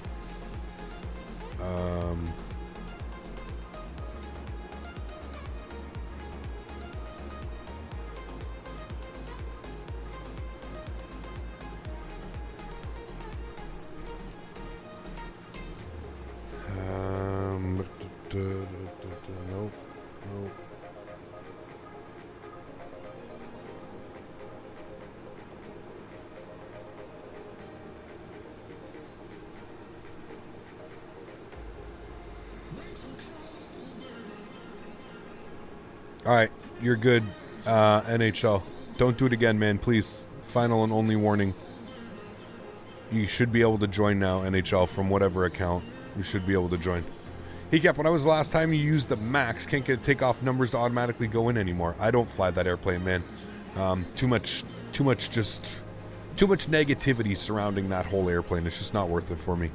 All right, you're good, NHL. Don't do it again, man, please. Final and only warning. You should be able to join now, NHL, from whatever account. You should be able to join. He kept, when I was the last time you used the max, can't get takeoff numbers to automatically go in anymore. I don't fly that airplane, man. Too much negativity surrounding that whole airplane. It's just not worth it for me.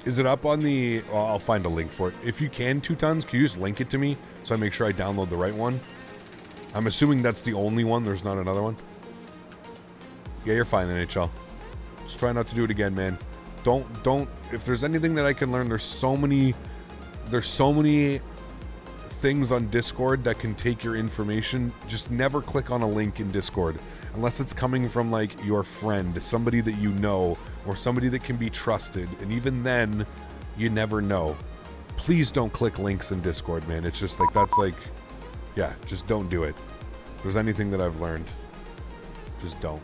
Is it up on the... Well, I'll find a link for it. If you can, 2 tons, can you just link it to me so I make sure I download the right one? I'm assuming that's the only one. There's not another one. Yeah, you're fine, NHL. Just try not to do it again, man. Don't... If there's anything that I can learn, there's so many things on Discord that can take your information. Just never click on a link in Discord. Unless it's coming from, like, your friend, somebody that you know, or somebody that can be trusted. And even then, you never know. Please don't click links in Discord, man. It's just like, that's like, yeah, just don't do it. If there's anything that I've learned, just don't.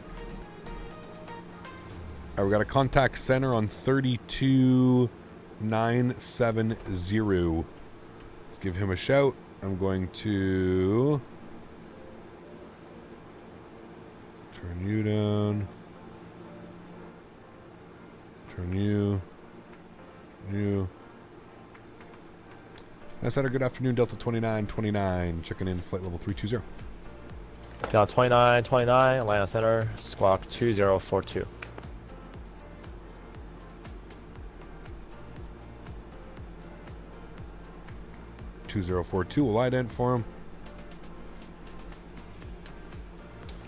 All right, we got a contact center on 32970. Let's give him a shout. I'm going to... turn you down. Turn you. Center, good afternoon, Delta 2929. Checking in, flight level 320. Delta 2929, Atlanta Center, squawk 2042. We'll ident for him.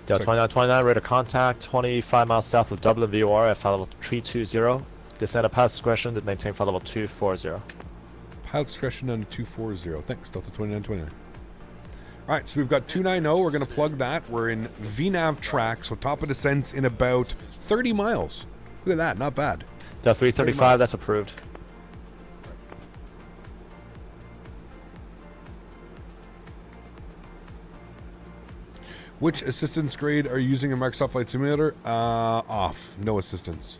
Delta 2929, radar contact, 25 miles south of Dublin VOR at flight level 320. Descend at pilot discretion to maintain flight level 240. Pilot discretion down to 240. Thanks, Delta 2929. All right, so we've got 290. We're going to plug that. We're in VNAV track, so top of descent's in about 30 miles. Look at that, not bad. Delta 335, that's approved. Which assistance grade are you using in Microsoft Flight Simulator? Off. No assistance.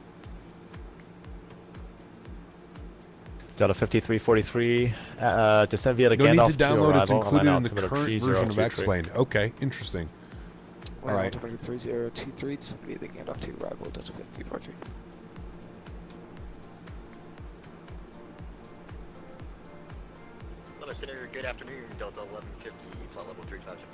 Delta 5343, descend via the no Gandalf need to download. It's included in the current current version of Explained. Okay, interesting. All right. 3023, descend via the Gandalf to arrival, Delta 5343. Good afternoon, Delta 1150, flight level 350.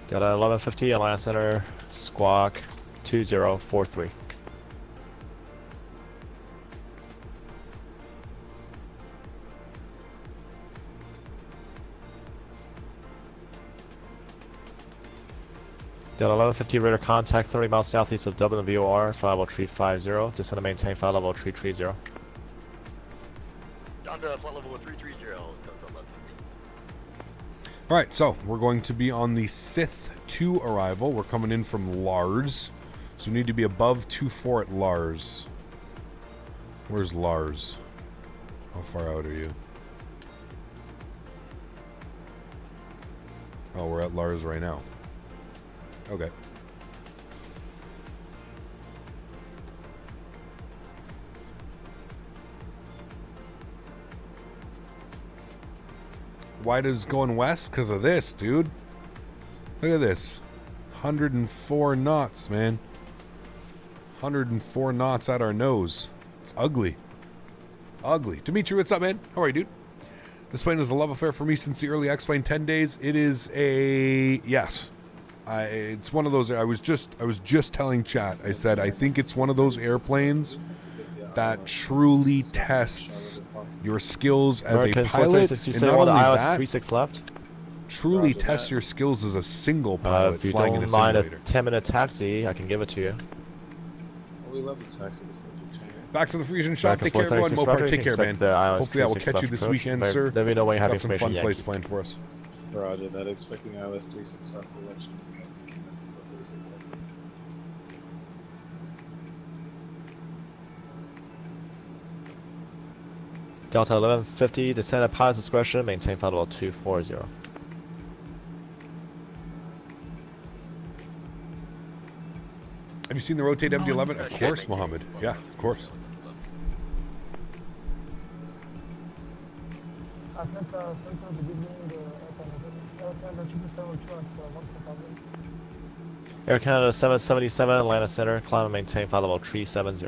Delta 1150, Atlanta Center, squawk 2043. Delta 1150, radar contact 30 miles southeast of Dublin VOR, flight level 350, descend and maintain flight level 330. Down to flight level 330, Delta 1150. All right, so we're going to be on the Sith 2 arrival. We're coming in from Lars, so we need to be above 24 at Lars. Where's Lars? How far out are you? Oh, we're at Lars right now. Okay. Why does going west? Because of this, dude. Look at this. 104 knots, man. 104 knots at our nose. It's ugly. Ugly. Dimitri, what's up, man? How are you, dude? This plane is a love affair for me since the early X-Plane 10 days. It is a... yes. It's one of those... I was just telling chat. I said, I think it's one of those airplanes that truly tests your skills as a pilot, and not only that, 36 left. Truly tests your skills as a single pilot if you flying in don't a mind a simulator. 10-minute taxi, I can give it to you. We love the taxi. Back to the Frisian shop. Take care, everyone. Mopar, take care, man. Hopefully I will catch you this weekend, sir. Let me know when you have got some fun information, flights planned for us. Roger that. Expecting ILS 36 after election. Delta 1150, descend at pilot's discretion, maintain flight level 240. Have you seen the Rotate MD11? Of course, Mohammed. Yeah, of course. Air Canada 777, Atlanta Center, climb and maintain flight level 370.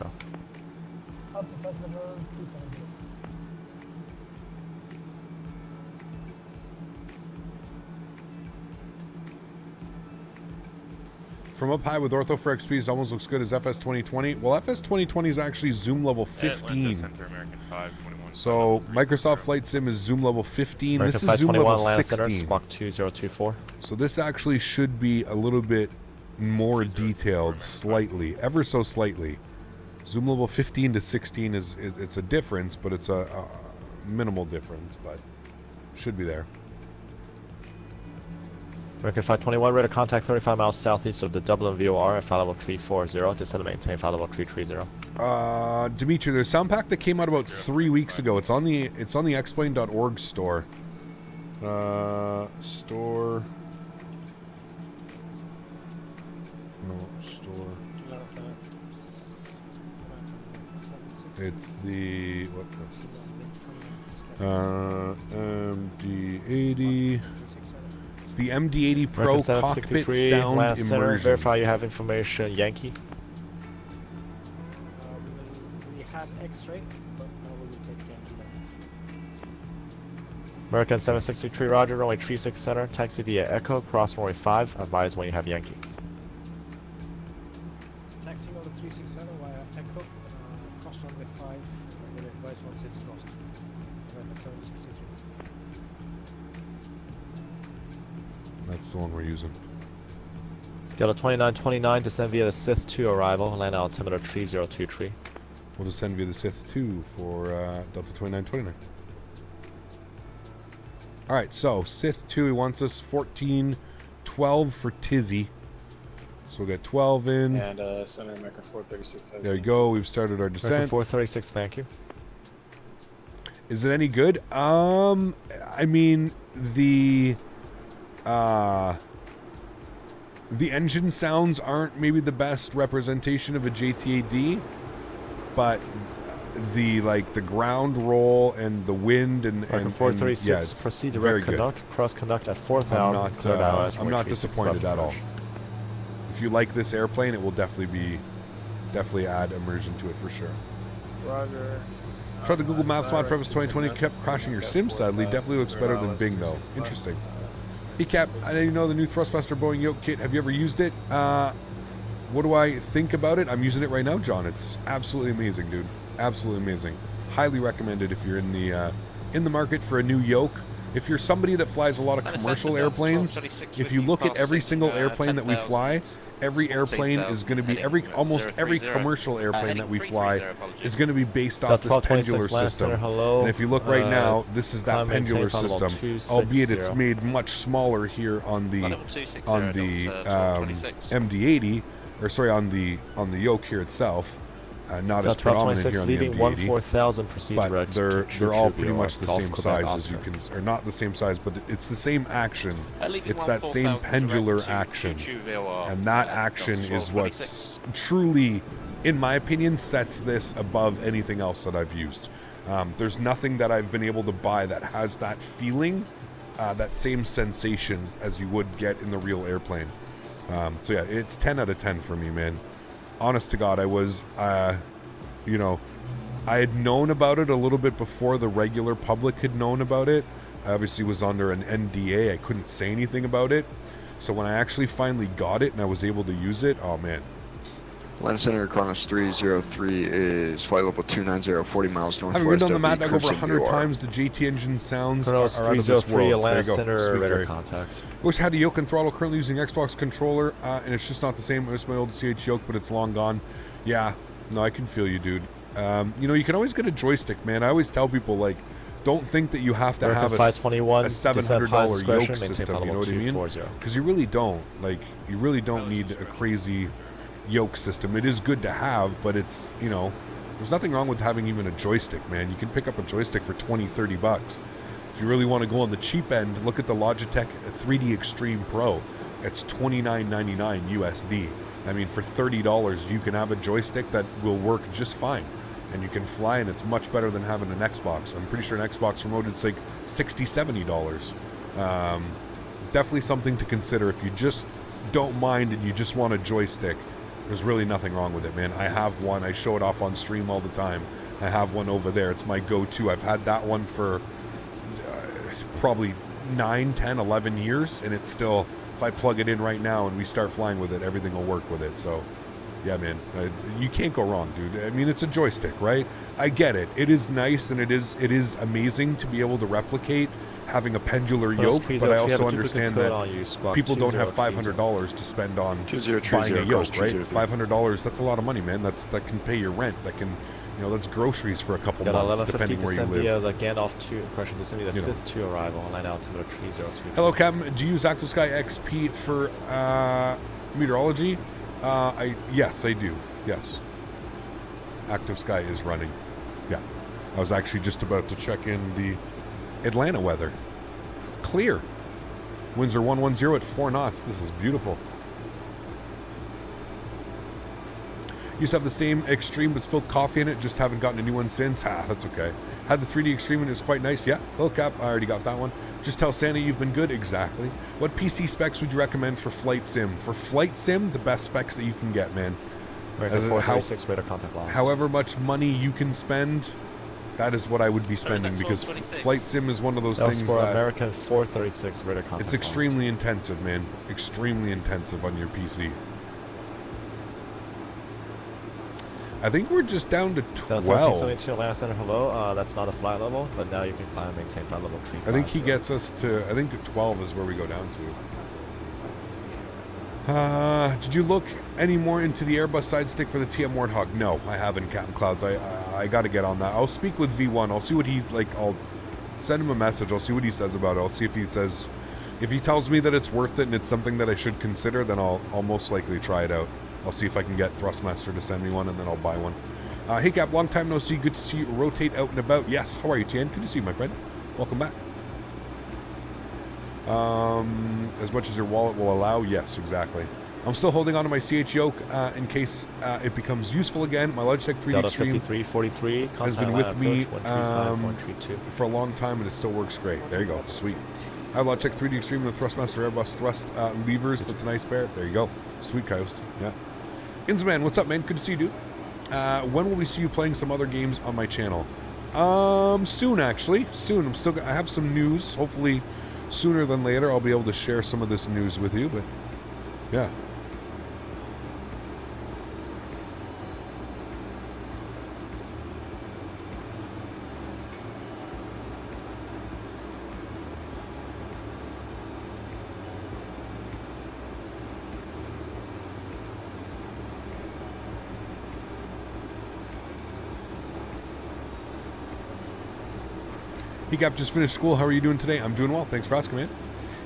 From up high with ortho for XPs almost looks good as FS 2020. Well, FS 2020 is actually zoom level 15. Center, American 521. So Microsoft Flight Sim is zoom level 15. American This is zoom level 521, Atlanta 16. Center, squawk 2024. So this actually should be a little bit more detailed, slightly, ever so slightly. Zoom level 15 to 16 it's a difference, but it's a minimal difference, but should be there. American 521, radar contact 35 miles southeast of the Dublin VOR at flight level 340. Descend and maintain flight level 330. Dimitri, there's a Soundpack that came out about 3 weeks ago. It's on the explain.org store. Store. No, store. It's the what? MD80. It's the MD80 Pro cockpit sound immersion. Verify you have information, Yankee. We have X-ray, but now we will take Yankee. American 763, Roger, runway 36 center, taxi via Echo, cross runway 5, advise when you have Yankee. Taxi over 36 center via Echo, cross runway 5, with advise 16 lost. American 763. That's the one we're using. Delta 2929, descend via the Sith 2 arrival, land altimeter 3023. We'll descend via the Sith 2 for Delta 2929. Alright, so Sith 2, he wants us 1412 for Tizzy. So we'll get 12 in. And Center America 436. There you go, we've started our descent. American 436, thank you. Is it any good? I mean, the engine sounds aren't maybe the best representation of a JTAD, but the ground roll and the wind and 436, yeah, it's proceed to very conduct, cross conduct at 4,000. I'm not disappointed at all. If you like this airplane, it will definitely add immersion to it for sure. Roger. Try the Google Maps mod for FS 2020. Kept crashing your sim sadly. Definitely looks better than Bing though. Interesting. Hey Cap, I know you know the new Thrustbuster Boeing yoke kit. Have you ever used it? What do I think about it? I'm using it right now, John. It's absolutely amazing, dude. Absolutely amazing. Highly recommended if you're in the market for a new yoke. If you're somebody that flies a lot of commercial airplanes, if you look at every single airplane that we fly, every airplane is going to be almost every commercial airplane that we fly is going to be based off this pendular system. And if you look right now, this is that pendular system, albeit it's made much smaller here on the MD80, or sorry, on the yoke here itself. Not as prominent here on the MD80, but they're all pretty much the same size as you can, or not the same size, but it's the same action. It's that same pendular action, and that action is what's truly, in my opinion, sets this above anything else that I've used. There's nothing that I've been able to buy that has that feeling, that same sensation as you would get in the real airplane. So yeah, it's 10 out of 10 for me, man. Honest to God, I was, you know, I had known about it a little bit before the regular public had known about it. I obviously was under an NDA. I couldn't say anything about it. So when I actually finally got it and I was able to use it, oh man. Land Center Kronos 303 is flight level 290, 40 miles northwest. Having ridden on the Maddog over 100 times, the JT engine sounds are out of this world. Atlanta Center, radar contact. Wish I had a yoke and throttle. Currently using Xbox controller, and it's just not the same as my old CH yoke, but it's long gone. Yeah, no, I can feel you, dude. You know, you can always get a joystick, man. I always tell people, like, don't think that you have to have a $700 yoke system, you know what I mean? Because you really don't. Like, you really don't need a crazy yoke system. It is good to have, but it's, you know, there's nothing wrong with having even a joystick, man. You can pick up a joystick for 20-30 bucks. If you really want to go on the cheap end, look at the Logitech 3D Extreme Pro. It's $29.99 USD. I mean, for $30, you can have a joystick that will work just fine. And you can fly, and it's much better than having an Xbox. I'm pretty sure an Xbox remote is like $60, $70. Definitely something to consider if you just don't mind and you just want a joystick. There's really nothing wrong with it, man. I have one. I show it off on stream all the time. I have one over there. It's my go-to. I've had that one for probably 9, 10, 11 years, and it's still, if I plug it in right now and we start flying with it, everything will work with it. So, yeah, man, you can't go wrong, dude. I mean, it's a joystick, right? I get it. It is nice, and it is amazing to be able to replicate having a pendular yoke, but I also understand that people don't have $500 to spend on buying a yoke, right? $500, that's a lot of money, man. That can pay your rent. That can, that's groceries for a couple months, depending where you live. The Gandalf 2 impression. This is going to be the Sith 2 arrival on line altimeter 302. Hello, Captain. Do you use Active Sky XP for meteorology? Yes, I do. Yes. Active Sky is running. Yeah. I was actually just about to check in the Atlanta weather. Clear. Winds are 110 at 4 knots. This is beautiful. Used to have the same Extreme but spilled coffee in it. Just haven't gotten a new one since. That's okay. Had the 3D Extreme and it was quite nice. Yeah. Hello, Cap. I already got that one. Just tell Santa you've been good. Exactly. What PC specs would you recommend for Flight Sim? For Flight Sim, the best specs that you can get, man. Radar 436 radar contact loss. However much money you can spend, that is what I would be spending, because Flight Sim is one of those things for that American 436 radar contact. It's extremely intensive, man. Extremely intensive on your PC. I think we're just down to 12. 1372 Atlanta Center, hello. That's not a flight level, but now you can fly and maintain flight level 3. I think he gets us to, I think 12 is where we go down to. Did you look any more into the Airbus side stick for the TM Warthog? No, I haven't, Captain Clouds. I got to get on that. I'll speak with V1. I'll see what he, I'll send him a message. I'll see what he says about it. I'll see if he says, if he tells me that it's worth it and it's something that I should consider, then I'll most likely try it out. I'll see if I can get Thrustmaster to send me one, and then I'll buy one. Hey, Cap, long time no see. Good to see you rotate out and about. Yes, how are you, Tian? Good to see you, my friend. Welcome back. As much as your wallet will allow, yes, exactly. I'm still holding on to my CH yoke in case it becomes useful again. My Logitech 3D Extreme 5343 has been with me for a long time, and it still works great. There you go. Sweet. I have Logitech 3D Extreme with Thrustmaster Airbus thrust levers. That's a nice pair. There you go. Sweet, Coast. Yeah. Inzman, what's up, man? Good to see you, dude. When will we see you playing some other games on my channel? Soon, actually. Soon. I have some news. Hopefully sooner than later I'll be able to share some of this news with you, but yeah. Gap just finished school. How are you doing today? I'm doing well. Thanks for asking, man.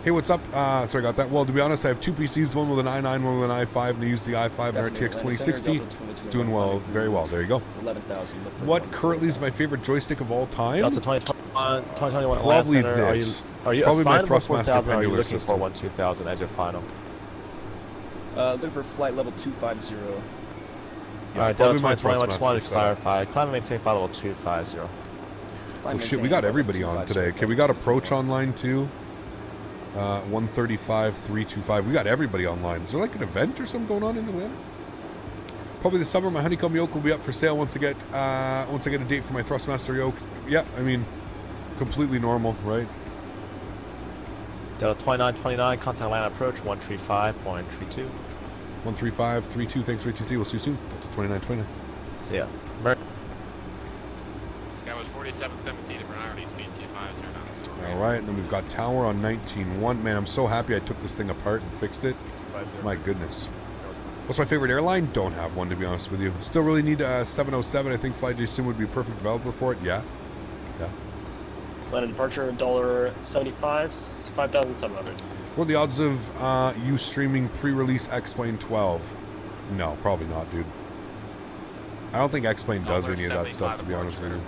Hey, what's up? Sorry, I got that. Well, to be honest, I have two PCs, one with an i9, one with an i5, and I use the i5 and RTX 2060. It's doing well, very well. There you go. 11,000. What currently is my favorite joystick of all time? Delta 2021 Probably this. Are you probably my Thrustmaster Thrustmaster or are you pendular looking system. for 12000 as your final? Looking for flight level 250. Alright, Delta 2021, just wanted to clarify. Climb and maintain flight level 250. Oh shit, we got everybody on today. Okay, we got Approach online too. 135, 325. We got everybody online. Is there like an event or something going on in Atlanta? Probably this summer. My honeycomb yoke will be up for sale once I get a date for my Thrustmaster yoke. Yeah, I mean, completely normal, right? Delta 2929, contact Atlanta approach 135.32. 135.32. Thanks for ATC. We'll see you soon. Delta 2929. See ya. Sky was 4717 for an IRD speed C5. All right, and then we've got Tower on 19.1. Man, I'm so happy I took this thing apart and fixed it. My goodness. What's my favorite airline? Don't have one, to be honest with you. Still really need a 707. I think FlyJSim would be a perfect developer for it. Yeah. Yeah. Atlanta departure, $75, 5,700. What are the odds of you streaming pre-release X-Plane 12? No, probably not, dude. I don't think X-Plane does any of that stuff, to be honest with you.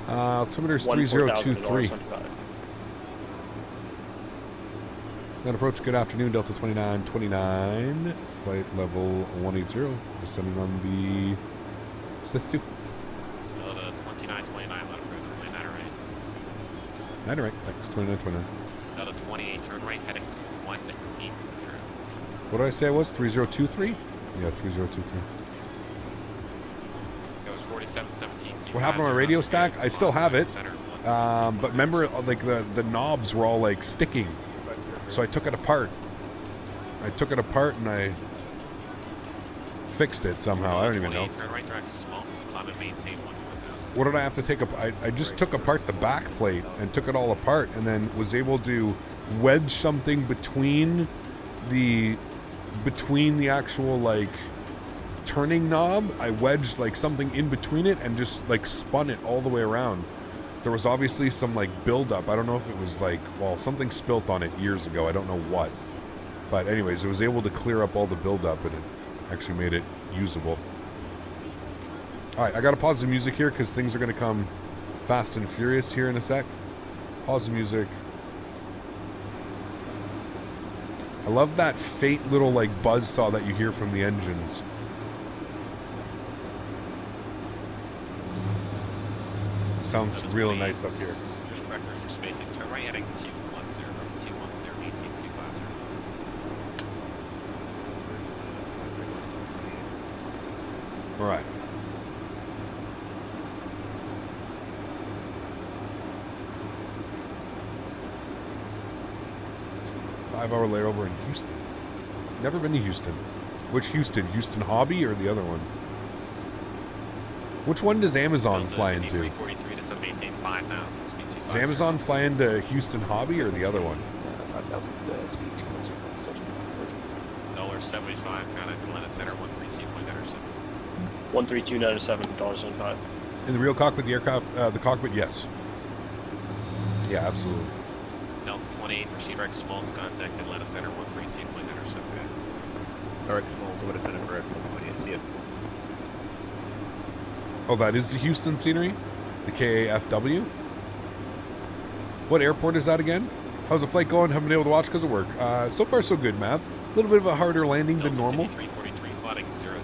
Altimeter's 3023. Land approach, good afternoon, Delta 2929, flight level 180, descending on the Statewi. Delta 2929, land approach, runway 9 right. 9 right, thanks, 2929. Delta 28, turn right, heading 180. What did I say I was? 3023? Yeah, 3023. It was 4717. What happened on my radio stack? I still have it. But remember, like, the knobs were all, like, sticking. So I took it apart. And I fixed it somehow. I don't even know. Turn right, direct, small, climb and maintain 14000. What did I have to take up? I just took apart the back plate and took it all apart and then was able to wedge something between the actual, like, turning knob. I wedged, like, something in between it and just, like, spun it all the way around. There was obviously some, like, buildup. I don't know if it was, like, well, something spilt on it years ago. I don't know what. But anyways, it was able to clear up all the buildup and it actually made it usable. Alright, I gotta pause the music here because things are gonna come fast and furious here in a sec. Pause the music. I love that faint little, like, buzzsaw that you hear from the engines. Sounds real nice up here. Just vector for spacing. Turn right, heading 210, maintain 250. Alright. Five-hour layover in Houston. Never been to Houston. Which Houston? Houston Hobby or the other one? Which one does Amazon fly into? 343 to 718, 5000 speed. Does Amazon fly into Houston Hobby or the other one? 5,000 speed. $75 down at Atlanta Center, 132.97. 132.97, $75. In the real cockpit, the aircraft, the cockpit, yes. Yeah, absolutely. Delta 28, proceed direct Smalls, contact Atlanta Center, 132.97. Direct Smalls, what is it in direct? See it. Oh, that is the Houston scenery? The KAFW? What airport is that again? How's the flight going? Haven't been able to watch because of work. So far, so good, Mav. A little bit of a harder landing than normal. 343, flying 030.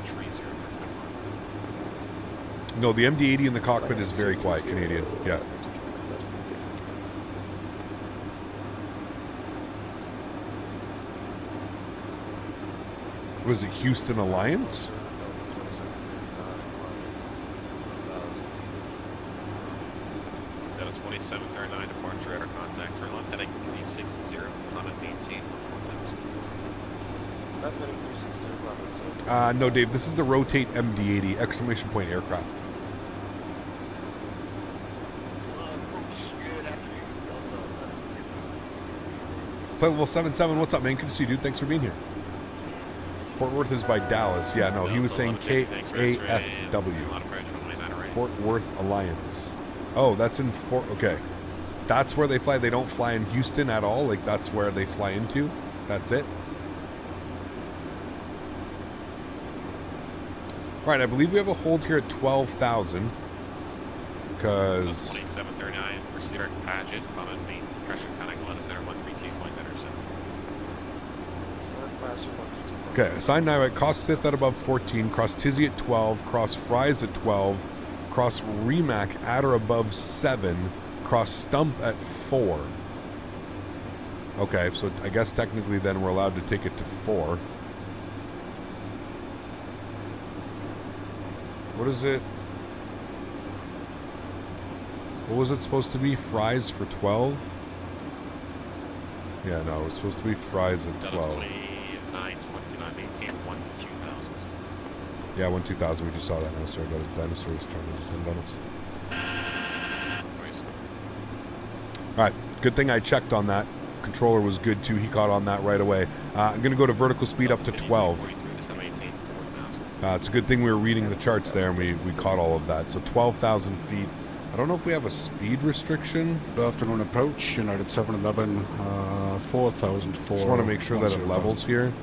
No, the MD80 in the cockpit is very quiet, Canadian. Yeah. Was it Houston Alliance? That is 2739, departure radar contact, turn left heading 360, climb and maintain 14000. No, Dave, this is the Rotate MD80, exclamation point aircraft. Flight level 77, what's up, man? Good to see you, dude. Thanks for being here. Fort Worth is by Dallas. Yeah, no, he was saying KAFW. Fort Worth Alliance. Oh, that's in Fort... Okay. That's where they fly. They don't fly in Houston at all. Like, that's where they fly into. That's it. All right, I believe we have a hold here at 12,000. Because... 2739, proceed direct Paget, climb and main pressure contact Atlanta Center, 132.97. Okay, assign now at cross Sith at above 14, cross Tizzy at 12, cross Fries at 12, cross Remac at or above 7, cross Stump at 4. Okay, so I guess technically then we're allowed to take it to 4. What is it? What was it supposed to be? Fries for 12? Yeah, no, it was supposed to be Fries at 12. Yeah, 1-2000, we just saw that now, so I got a dinosaurs trying to descend on us. Alright, good thing I checked on that. Controller was good too, he caught on that right away. I'm going to go to vertical speed up to 12. It's a good thing we were reading the charts there and we caught all of that. So 12,000 feet. I don't know if we have a speed restriction. Good afternoon approach, United 711, 4004. Just want to make sure that it levels here.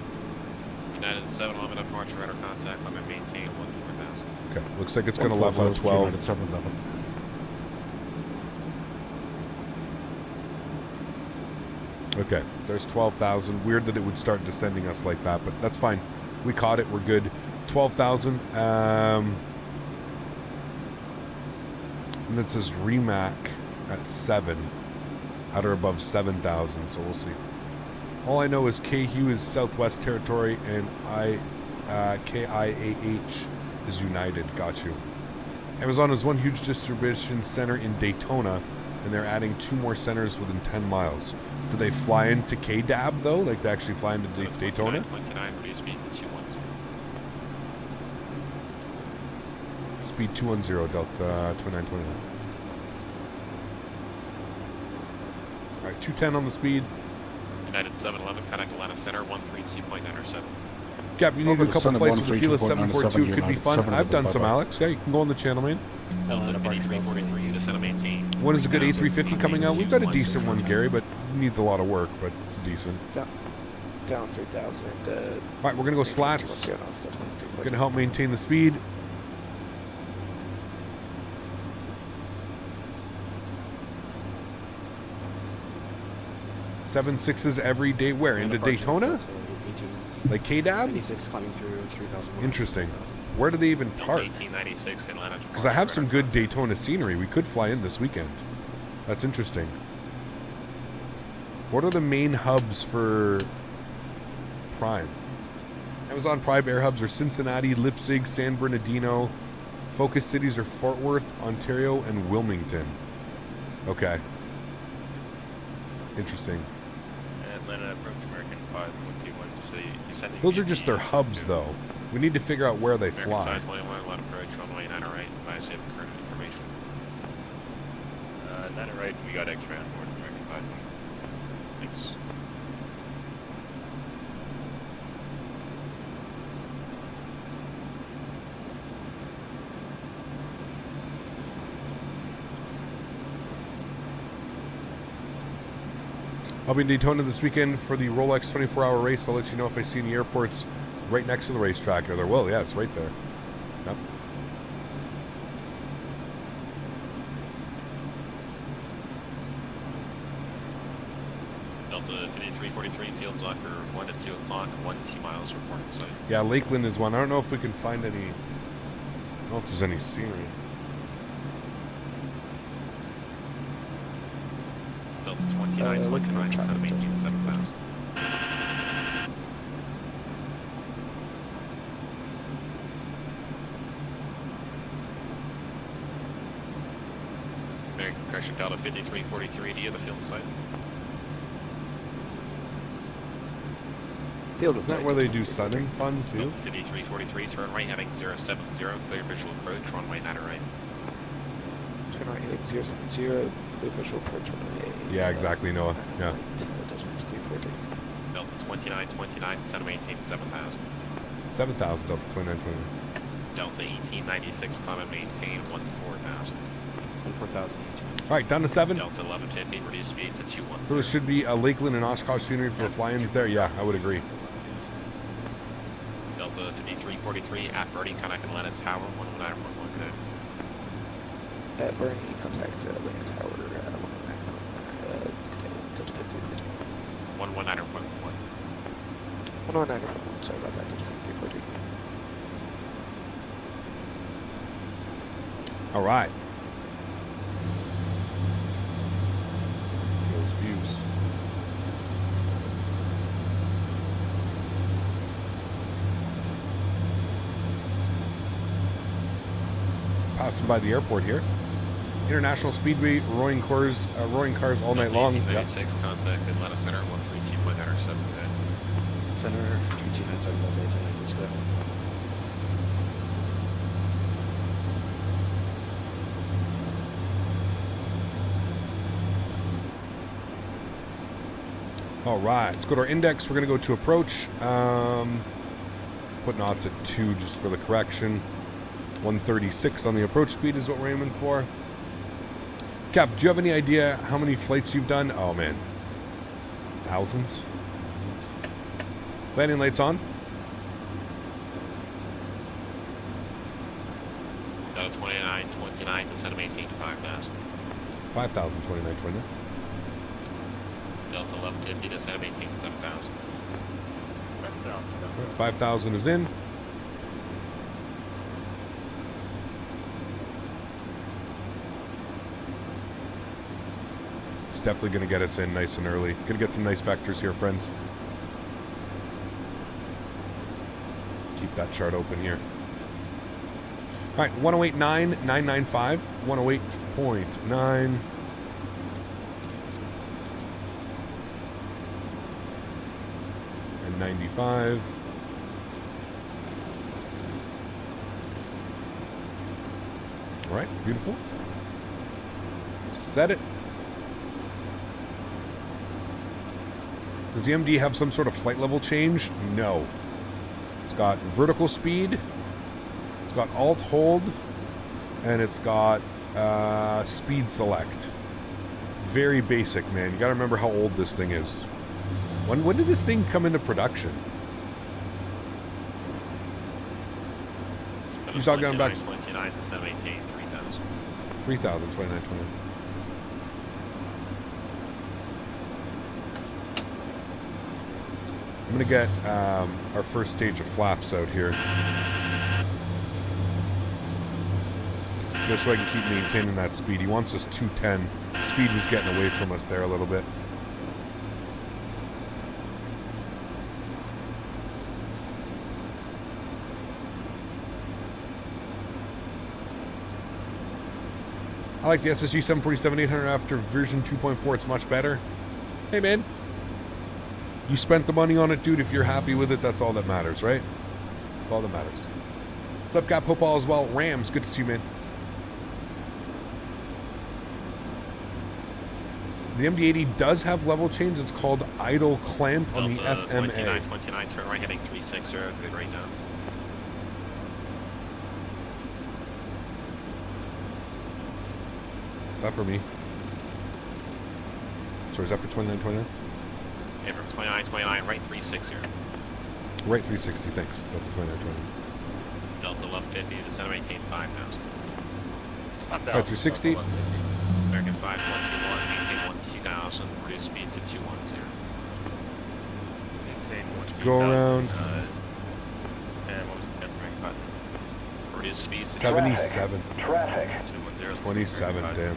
United 711, departure radar contact, climb and maintain 14000. Okay, looks like it's going to level at 12. United 711. Okay, there's 12,000. Weird that it would start descending us like that, but that's fine. We caught it. We're good. 12,000. And that says Remac at 7. At or above 7,000, so we'll see. All I know is KU is Southwest Territory and KIAH is United. Got you. Amazon is one huge distribution center in Daytona, and they're adding 2 more centers within 10 miles. Do they fly into KDAB though? Like they actually fly into Daytona? 29, reduce speed to 210. Speed 210, Delta 2929. Alright, 210 on the speed. United 711, contact Atlanta Center, 132.907. Cap, you need to do a couple flights with the Fearless 742. It could be fun. I've done some, Alex. Yeah, you can go on the channel, man. Delta 5343, descend to maintain. When is a good A350 coming out? We've got a decent one, Gary, but it needs a lot of work, but it's decent. Down 3,000. Alright, we're going to go slats. We're going to help maintain the speed. Seven sixes every day. Where? Into Daytona? Like KDAB? 86 climbing through 3,000. Interesting. Where do they even park? 1896 Atlanta. Because I have some good Daytona scenery. We could fly in this weekend. That's interesting. What are the main hubs for Prime? Amazon Prime air hubs are Cincinnati, Leipzig, San Bernardino. Focus cities are Fort Worth, Ontario, and Wilmington. Okay. Interesting. Atlanta approach American 5121, so you're sending... Those are just their hubs, though. We need to figure out where they fly. American 521, line approach, runway 9 right, advise you have current information. 9 right, we got X-ray on board, American 521. Thanks. I'll be in Daytona this weekend for the Rolex 24-hour race. I'll let you know if I see any airports right next to the racetrack. Or there will. Yeah, it's right there. Yep. Delta 5343, fields locker 1 to 2 o'clock, 1 T miles reported site. Yeah, Lakeland is one. I don't know if we can find any... I don't know if there's any scenery. Delta 2929, set of 18,7,000. American correction, Delta 5343, do you have the field site? Isn't that where they do Southern Fun, too? Delta 5343, turn right heading 070, clear visual approach, runway 9 right. Turn right heading 070, clear visual approach runway. Yeah, exactly, Noah. Yeah. Delta 2929, set of 18,7,000. 7,000, Delta 2929. Delta 1896, climb and maintain 14,000. 14,000. Alright, down to 7. Delta 1150, reduce speed to 210. So there should be a Lakeland and Oshkosh scenery for the fly-ins there? Yeah, I would agree. Delta 5343, at Birdie, contact Atlanta Tower, 119.1, good. At Birdie, contact Atlanta Tower, 119.1. 119.1, sorry about that, 5343. Alright. Those views. Passing by the airport here. International Speedway, roaring cars all night long. 1896, contact Atlanta Center, 132.907, good. Center 3297, Delta 1896, go ahead. All right, let's go to our index. We're going to go to approach. Put knots at 2 just for the correction. 136 on the approach speed is what we're aiming for. Cap, do you have any idea how many flights you've done? Oh, man. Thousands. Landing lights on. Delta 2929, descend of 18 to 5,000. 5,000, 2920. Delta 1150, descend of 18, 7000. 5,000 is in. It's definitely going to get us in nice and early. Going to get some nice vectors here, friends. Keep that chart open here. All right, 108.995, 108.9. And 95. All right, beautiful. Set it. Does the MD have some sort of flight level change? No. It's got vertical speed. It's got alt hold, and it's got speed select. Very basic, man. You gotta remember how old this thing is. When did this thing come into production? You talking going back? 29 to 718, 3000. 3,000, 29, 29. I'm gonna get our first stage of flaps out here. Just so I can keep maintaining that speed. He wants us 210. Speed was getting away from us there a little bit. I like the SSG 747-800 after version 2.4. It's much better. Hey, man. You spent the money on it, dude. If you're happy with it, that's all that matters, right? That's all that matters. What's up, Cap? Hope all as well. Rams, good to see you, man. The MD80 does have level change. It's called idle clamp on the FMA. 29, turn right heading 360, good right now. Is that for me? Sorry, is that for 2929? Yeah, from 29, right 360. Right 360, thanks. That's a 2929. Delta 1150, descend of 18, 5000. Right 360. American 5121, maintain 2000, reduce speed to 210. Maintain 12000. Go around. And what was the American 5? Reduce speed to 77. Traffic. 27, damn.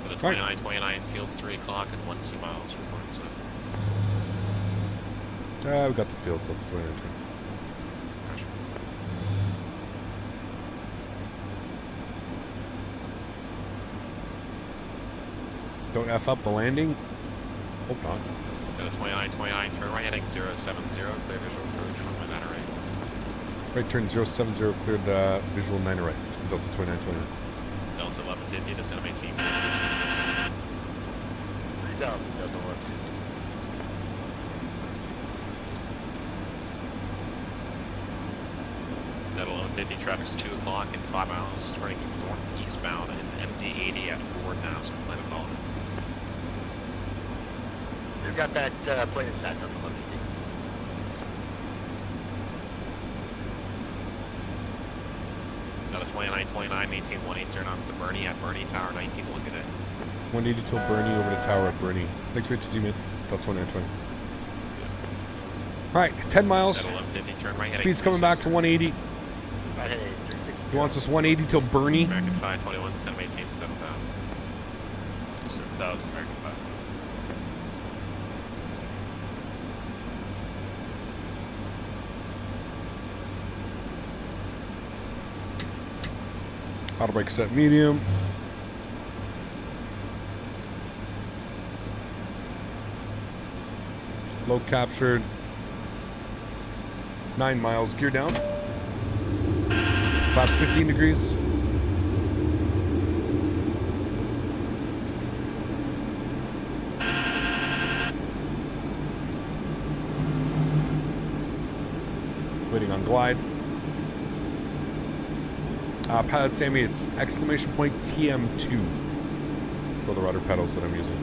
So the 2929 fields 3 o'clock and 12 miles, reporting so. We got the field. That's 2929. Don't F up the landing? Hope not. Got a 2929, turn right heading 070, clear visual approach from my Honorary. Right turn 070, cleared visual 9 right. Delta 2929. Delta 1150, descend of 18. 3000, Delta 1150. Delta 1150, traffic's 2 o'clock and 5 miles, turning northeastbound in MD80 at 4,000, plan of calling. We've got that plane in that Delta 1150. Delta 2929, maintain 180 knots to Bernie at Bernie Tower 19, look at it. 180 till Bernie, over to tower at Bernie. Thanks for see me. Delta 2920. Alright, 10 miles. Delta 1150, turn right heading Speed's coming back to 180. Right heading 360. He wants us 180 till Bernie. American 521, descend of 18 to 7,000. 7,000, American 5. Auto brake set medium. Load captured. 9 miles. Gear down. Flaps 15 degrees. Waiting on glide. Pilot Sammy, it's exclamation point TM2 for the rudder pedals that I'm using.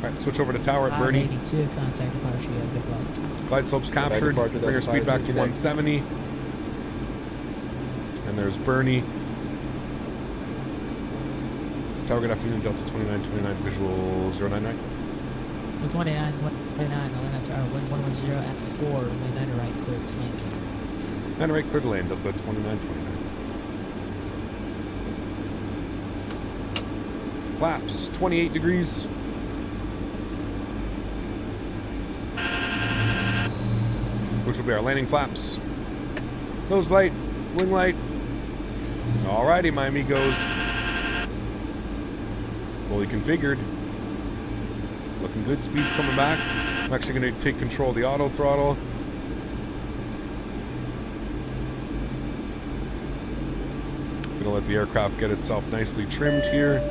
Alright, switch over to tower at Bernie. 82, contact departure, good luck. Glide slope's captured. Bring your speed back to 170. And there's Bernie. Tower, good afternoon, Delta 2929, visual 09 right. 29, Atlanta Tower, wind 110 at 4, remain 9 right, clear to land. 9 right, clear to land, Delta 2929. Flaps, 28 degrees. Which will be our landing flaps. Nose light, wing light. Alrighty, my amigos. Fully configured. Looking good, speed's coming back. I'm actually going to take control of the auto throttle. Gonna let the aircraft get itself nicely trimmed here.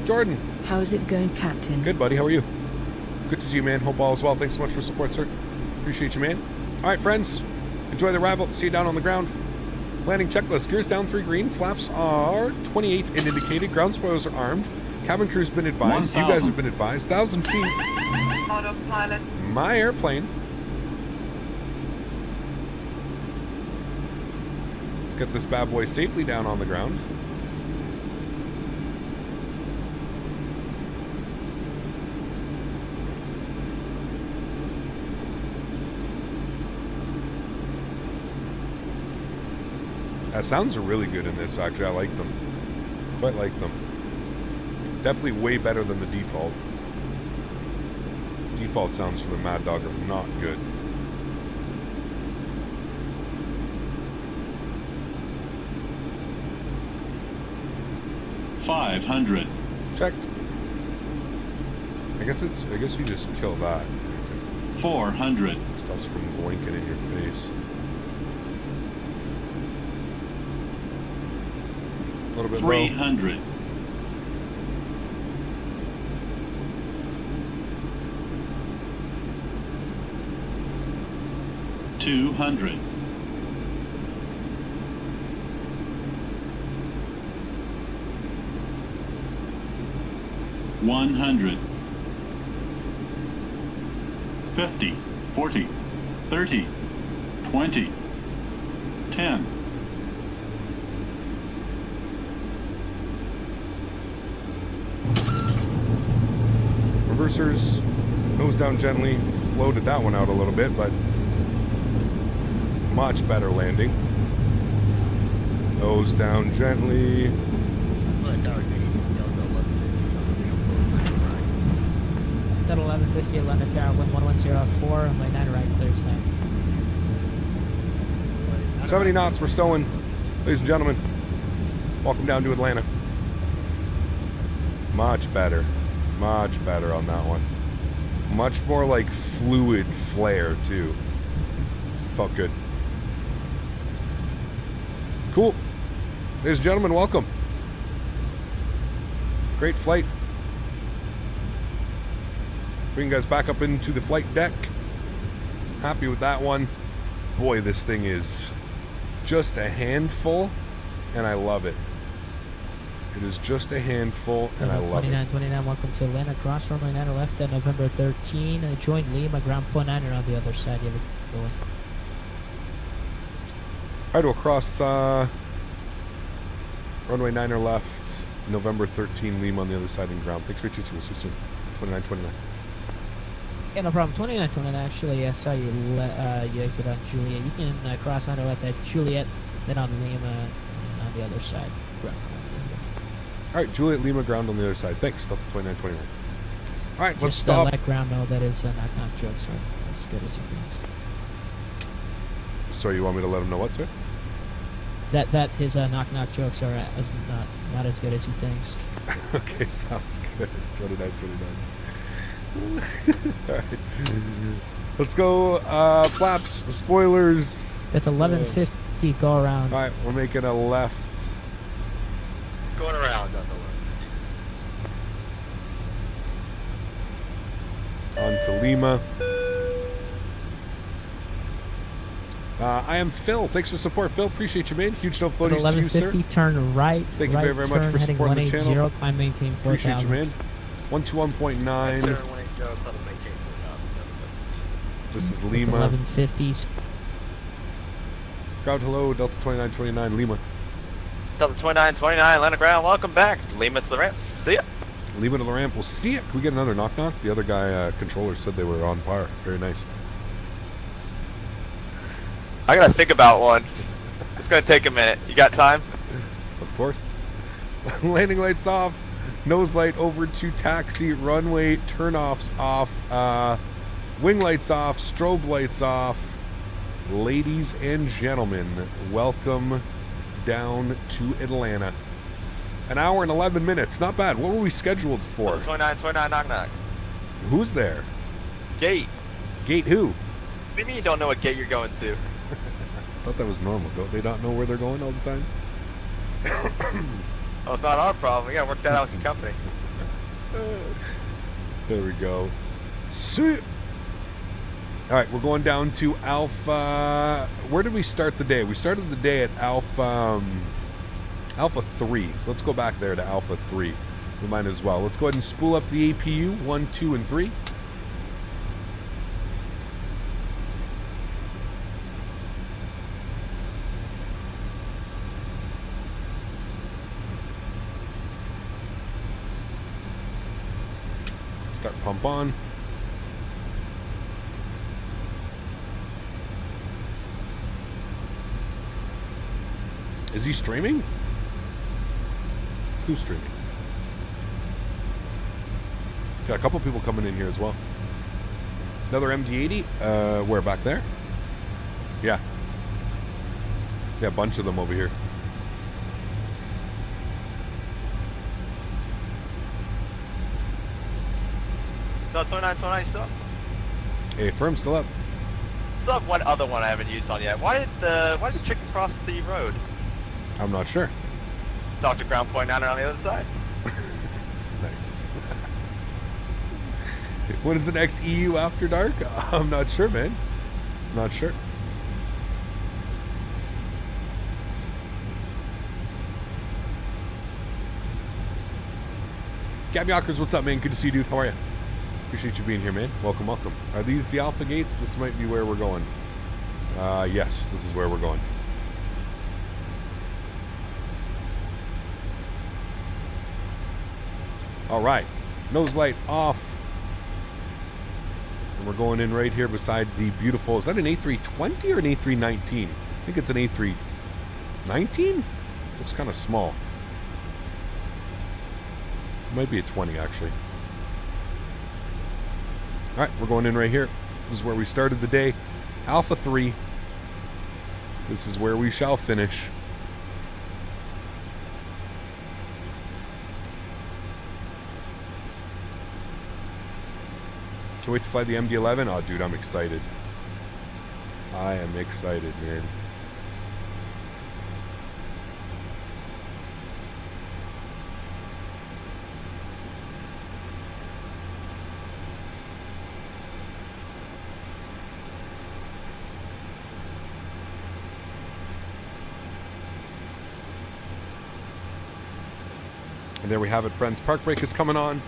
Jordan. How's it going, Captain? Good, buddy. How are you? Good to see you, man. Hope all is well. Thanks so much for support, sir. Appreciate you, man. All right, friends. Enjoy the arrival. See you down on the ground. Landing checklist. Gears down 3 green. Flaps are 28 and indicated. Ground spoilers are armed. Cabin crew's been advised. 1,000. You guys have been advised. 1,000 feet. Autopilot. My airplane. Get this bad boy safely down on the ground. Sounds are really good in this, actually. I like them. Quite like them. Definitely way better than the default. Default sounds for the Maddog are not good. $500. Checked. I guess you just kill that. $400. Stuff's from blinking in your face. A little bit 300. low. $200. $100. 50, 40, 30, 20, 10. Reversers, nose down gently, floated that one out a little bit, but much better landing. Nose down gently. At 1150, Atlanta Tower, wind 1104, runway 9 right, clear to land. 70 knots, we're stowing. Ladies and gentlemen, welcome down to Atlanta. Much better on that one. Much more like fluid flare too. Felt good. Cool. Ladies and gentlemen, welcome. Great flight. Bring you guys back up into the flight deck. Happy with that one. Boy, this thing is just a handful, and I love it. It is just a handful, and I love it. 2929, welcome to Atlanta. Cross runway 9 left at November 13. Join Lima, ground point 9 on the other side. You have it going. All right, we'll cross runway 9 left, November 13, Lima on the other side and ground. Thanks for your TC. We'll see you soon. 2929. Yeah, no problem. 2929, actually, I saw you you exit on Juliet. You can cross on the left at Juliet, then on Lima, and on the other side. Ground. All right, Juliet Lima, ground on the other side. Thanks, Delta 2929. All right, let's Just stop. let ground know that is a knock-knock joke, so that's good as you think. Sorry, you want me to let him know what, sir? That his knock-knock jokes are not as good as he thinks. Okay, sounds good. 2929. All right. Let's go. Flaps, spoilers. That's 1150. Go around. All right, we're making a left. Going around on the left. On to Lima. I am Phil. Thanks for support, Phil. Appreciate you, man. Huge no floaties to you, sir. 1150, turn right. Thank you right very much for heading supporting the channel. 180, climb maintain 4,000. Appreciate you, man. 121.9. This is Lima. 1150s. Crowd, hello. Delta 2929, Lima. Delta 2929, land ground. Welcome back. Lima to the ramp. See ya. Lima to the ramp. We'll see it. Can we get another knock knock? The other guy, controller, said they were on par. Very nice. I gotta think about one. It's gonna take a minute. You got time? Of course. Landing lights off. Nose light over to taxi. Runway turnoffs off. Wing lights off. Strobe lights off. Ladies and gentlemen, welcome down to Atlanta. An hour and 11 minutes. Not bad. What were we scheduled for? 2929, knock knock. Who's there? Gate. Gate who? What do you mean you don't know what gate you're going to? I thought that was normal. Don't they not know where they're going all the time? Oh, it's not our problem. We gotta work that out with your company. There we go. Sweet. All right, we're going down to Alpha. Where did we start the day? We started the day at Alpha 3. So let's go back there to Alpha 3. We might as well. Let's go ahead and spool up the APU 1, 2, and 3. Start pump on. Is he streaming? Who's streaming? Got a couple people coming in here as well. Another MD80. Where, back there? Yeah. Yeah, a bunch of them over here. Delta 2929 still up? Hey, firm still up. Still have one other one I haven't used on yet. Why did the chicken cross the road? I'm not sure. Dr. Ground Point 9 on the other side. Nice. What is the next EU After Dark? I'm not sure, man. Not sure. Gabby Ockers, what's up, man? Good to see you, dude. How are you? Appreciate you being here, man. Welcome, welcome. Are these the Alpha gates? This might be where we're going. Yes, this is where we're going. All right. Nose light off. And we're going in right here beside the beautiful... Is that an A320 or an A319? I think it's an A319? Looks kind of small. Might be a 20, actually. All right, we're going in right here. This is where we started the day. Alpha 3. This is where we shall finish. Can't wait to fly the MD11. Oh, dude, I'm excited. I am excited, man. And there we have it, friends. Park brake is coming on.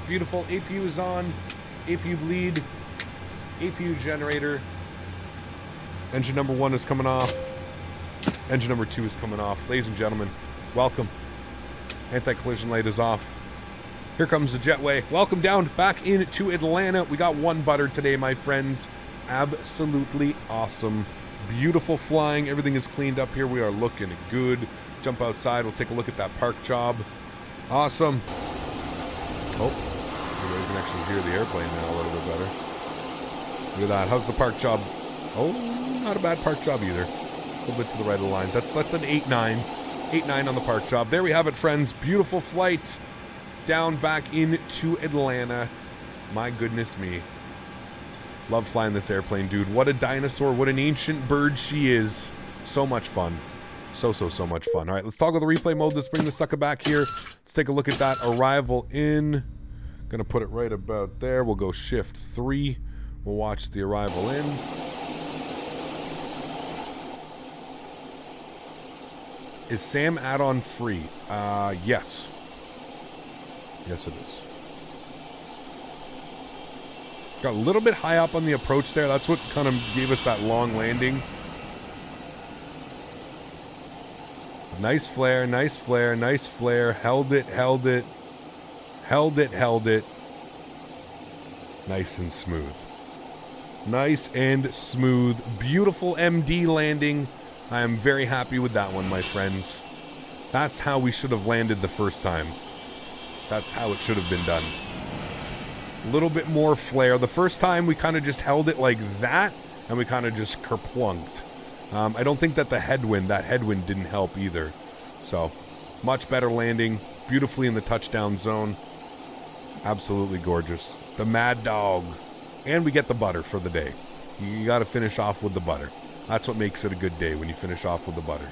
Beautiful. APU is on. APU bleed. APU generator. Engine number 1 is coming off. Engine number 2 is coming off. Ladies and gentlemen, welcome. Anti-collision light is off. Here comes the jetway. Welcome down back into Atlanta. We got one butter today, my friends. Absolutely awesome. Beautiful flying. Everything is cleaned up here. We are looking good. Jump outside. We'll take a look at that park job. Awesome. Oh, you can actually hear the airplane now a little bit better. Look at that. How's the park job? Oh, not a bad park job either. A little bit to the right of the line. That's an 8-9. 8-9 on the park job. There we have it, friends. Beautiful flight down back into Atlanta. My goodness me. Love flying this airplane, dude. What a dinosaur. What an ancient bird she is. So much fun. So much fun. All right, let's toggle the replay mode. Let's bring the sucker back here. Let's take a look at that arrival in. Gonna put it right about there. We'll go shift 3. We'll watch the arrival in. Is Sam add-on free? Yes. Yes, it is. Got a little bit high up on the approach there. That's what kind of gave us that long landing. Nice flare, nice flare, nice flare. Held it, held it. Held it, held it. Nice and smooth. Nice and smooth. Beautiful MD landing. I am very happy with that one, my friends. That's how we should have landed the first time. That's how it should have been done. A little bit more flare. The first time we kind of just held it like that, and we kind of just kerplunked. I don't think that that headwind didn't help either. So, much better landing. Beautifully in the touchdown zone. Absolutely gorgeous. The Maddog. And we get the butter for the day. You got to finish off with the butter. That's what makes it a good day, when you finish off with the butter.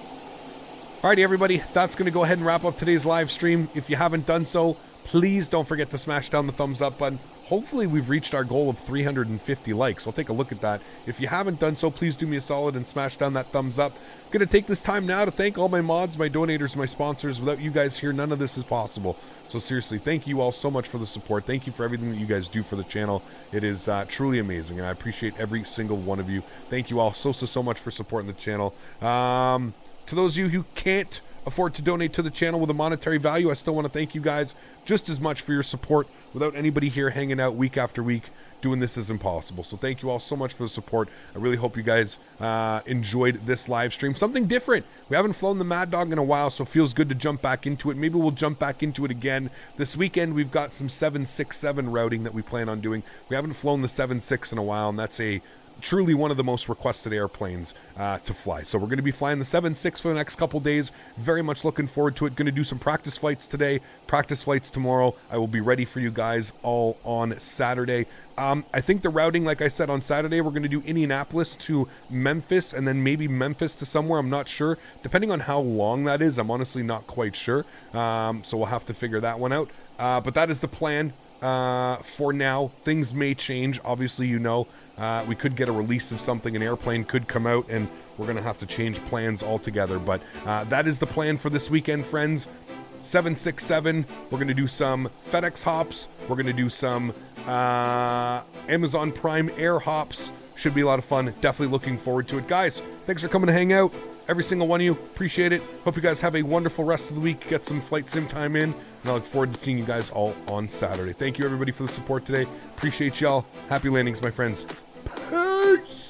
Alrighty, everybody. That's going to go ahead and wrap up today's live stream. If you haven't done so, please don't forget to smash down the thumbs up button. Hopefully we've reached our goal of 350 likes. I'll take a look at that. If you haven't done so, please do me a solid and smash down that thumbs up. I'm going to take this time now to thank all my mods, my donators, my sponsors. Without you guys here, none of this is possible. So seriously, thank you all so much for the support. Thank you for everything that you guys do for the channel. It is truly amazing, and I appreciate every single one of you. Thank you all so much for supporting the channel. To those of you who can't afford to donate to the channel with a monetary value, I still want to thank you guys just as much for your support. Without anybody here hanging out week after week, doing this is impossible. So thank you all so much for the support. I really hope you guys enjoyed this live stream. Something different. We haven't flown the Maddog in a while, so it feels good to jump back into it. Maybe we'll jump back into it again. This weekend, we've got some 767 routing that we plan on doing. We haven't flown the 76 in a while, and that's truly one of the most requested airplanes to fly. So we're going to be flying the 7.6 for the next couple days. Very much looking forward to it. Going to do some practice flights today, practice flights tomorrow. I will be ready for you guys all on Saturday. I think the routing, like I said, on Saturday, we're going to do Indianapolis to Memphis, and then maybe Memphis to somewhere. I'm not sure. Depending on how long that is, I'm honestly not quite sure. So we'll have to figure that one out. But that is the plan for now. Things may change. Obviously, you know. We could get a release of something, an airplane could come out, and we're going to have to change plans altogether. But that is the plan for this weekend, friends. 767, we're going to do some FedEx hops. We're going to do some Amazon Prime Air hops. Should be a lot of fun. Definitely looking forward to it. Guys, thanks for coming to hang out. Every single one of you. Appreciate it. Hope you guys have a wonderful rest of the week. Get some flight sim time in. And I look forward to seeing you guys all on Saturday. Thank you, everybody, for the support today. Appreciate y'all. Happy landings, my friends. Peace!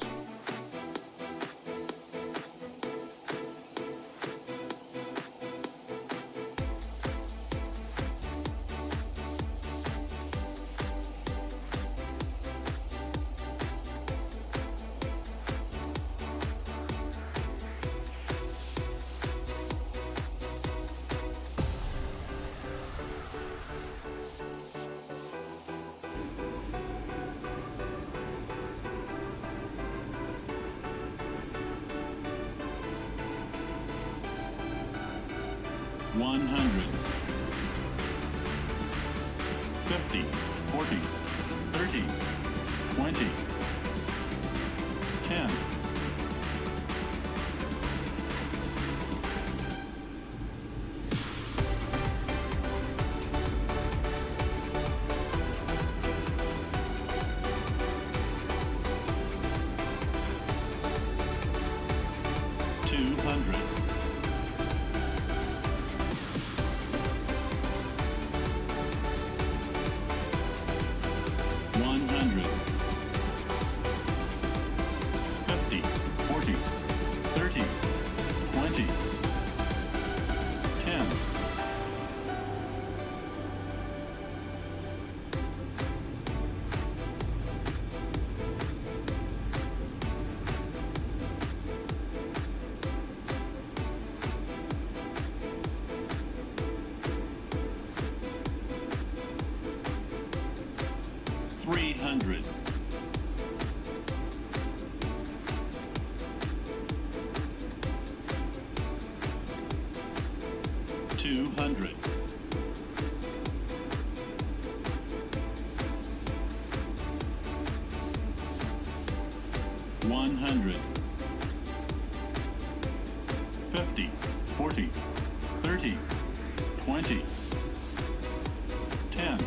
40, 30, 20, 10,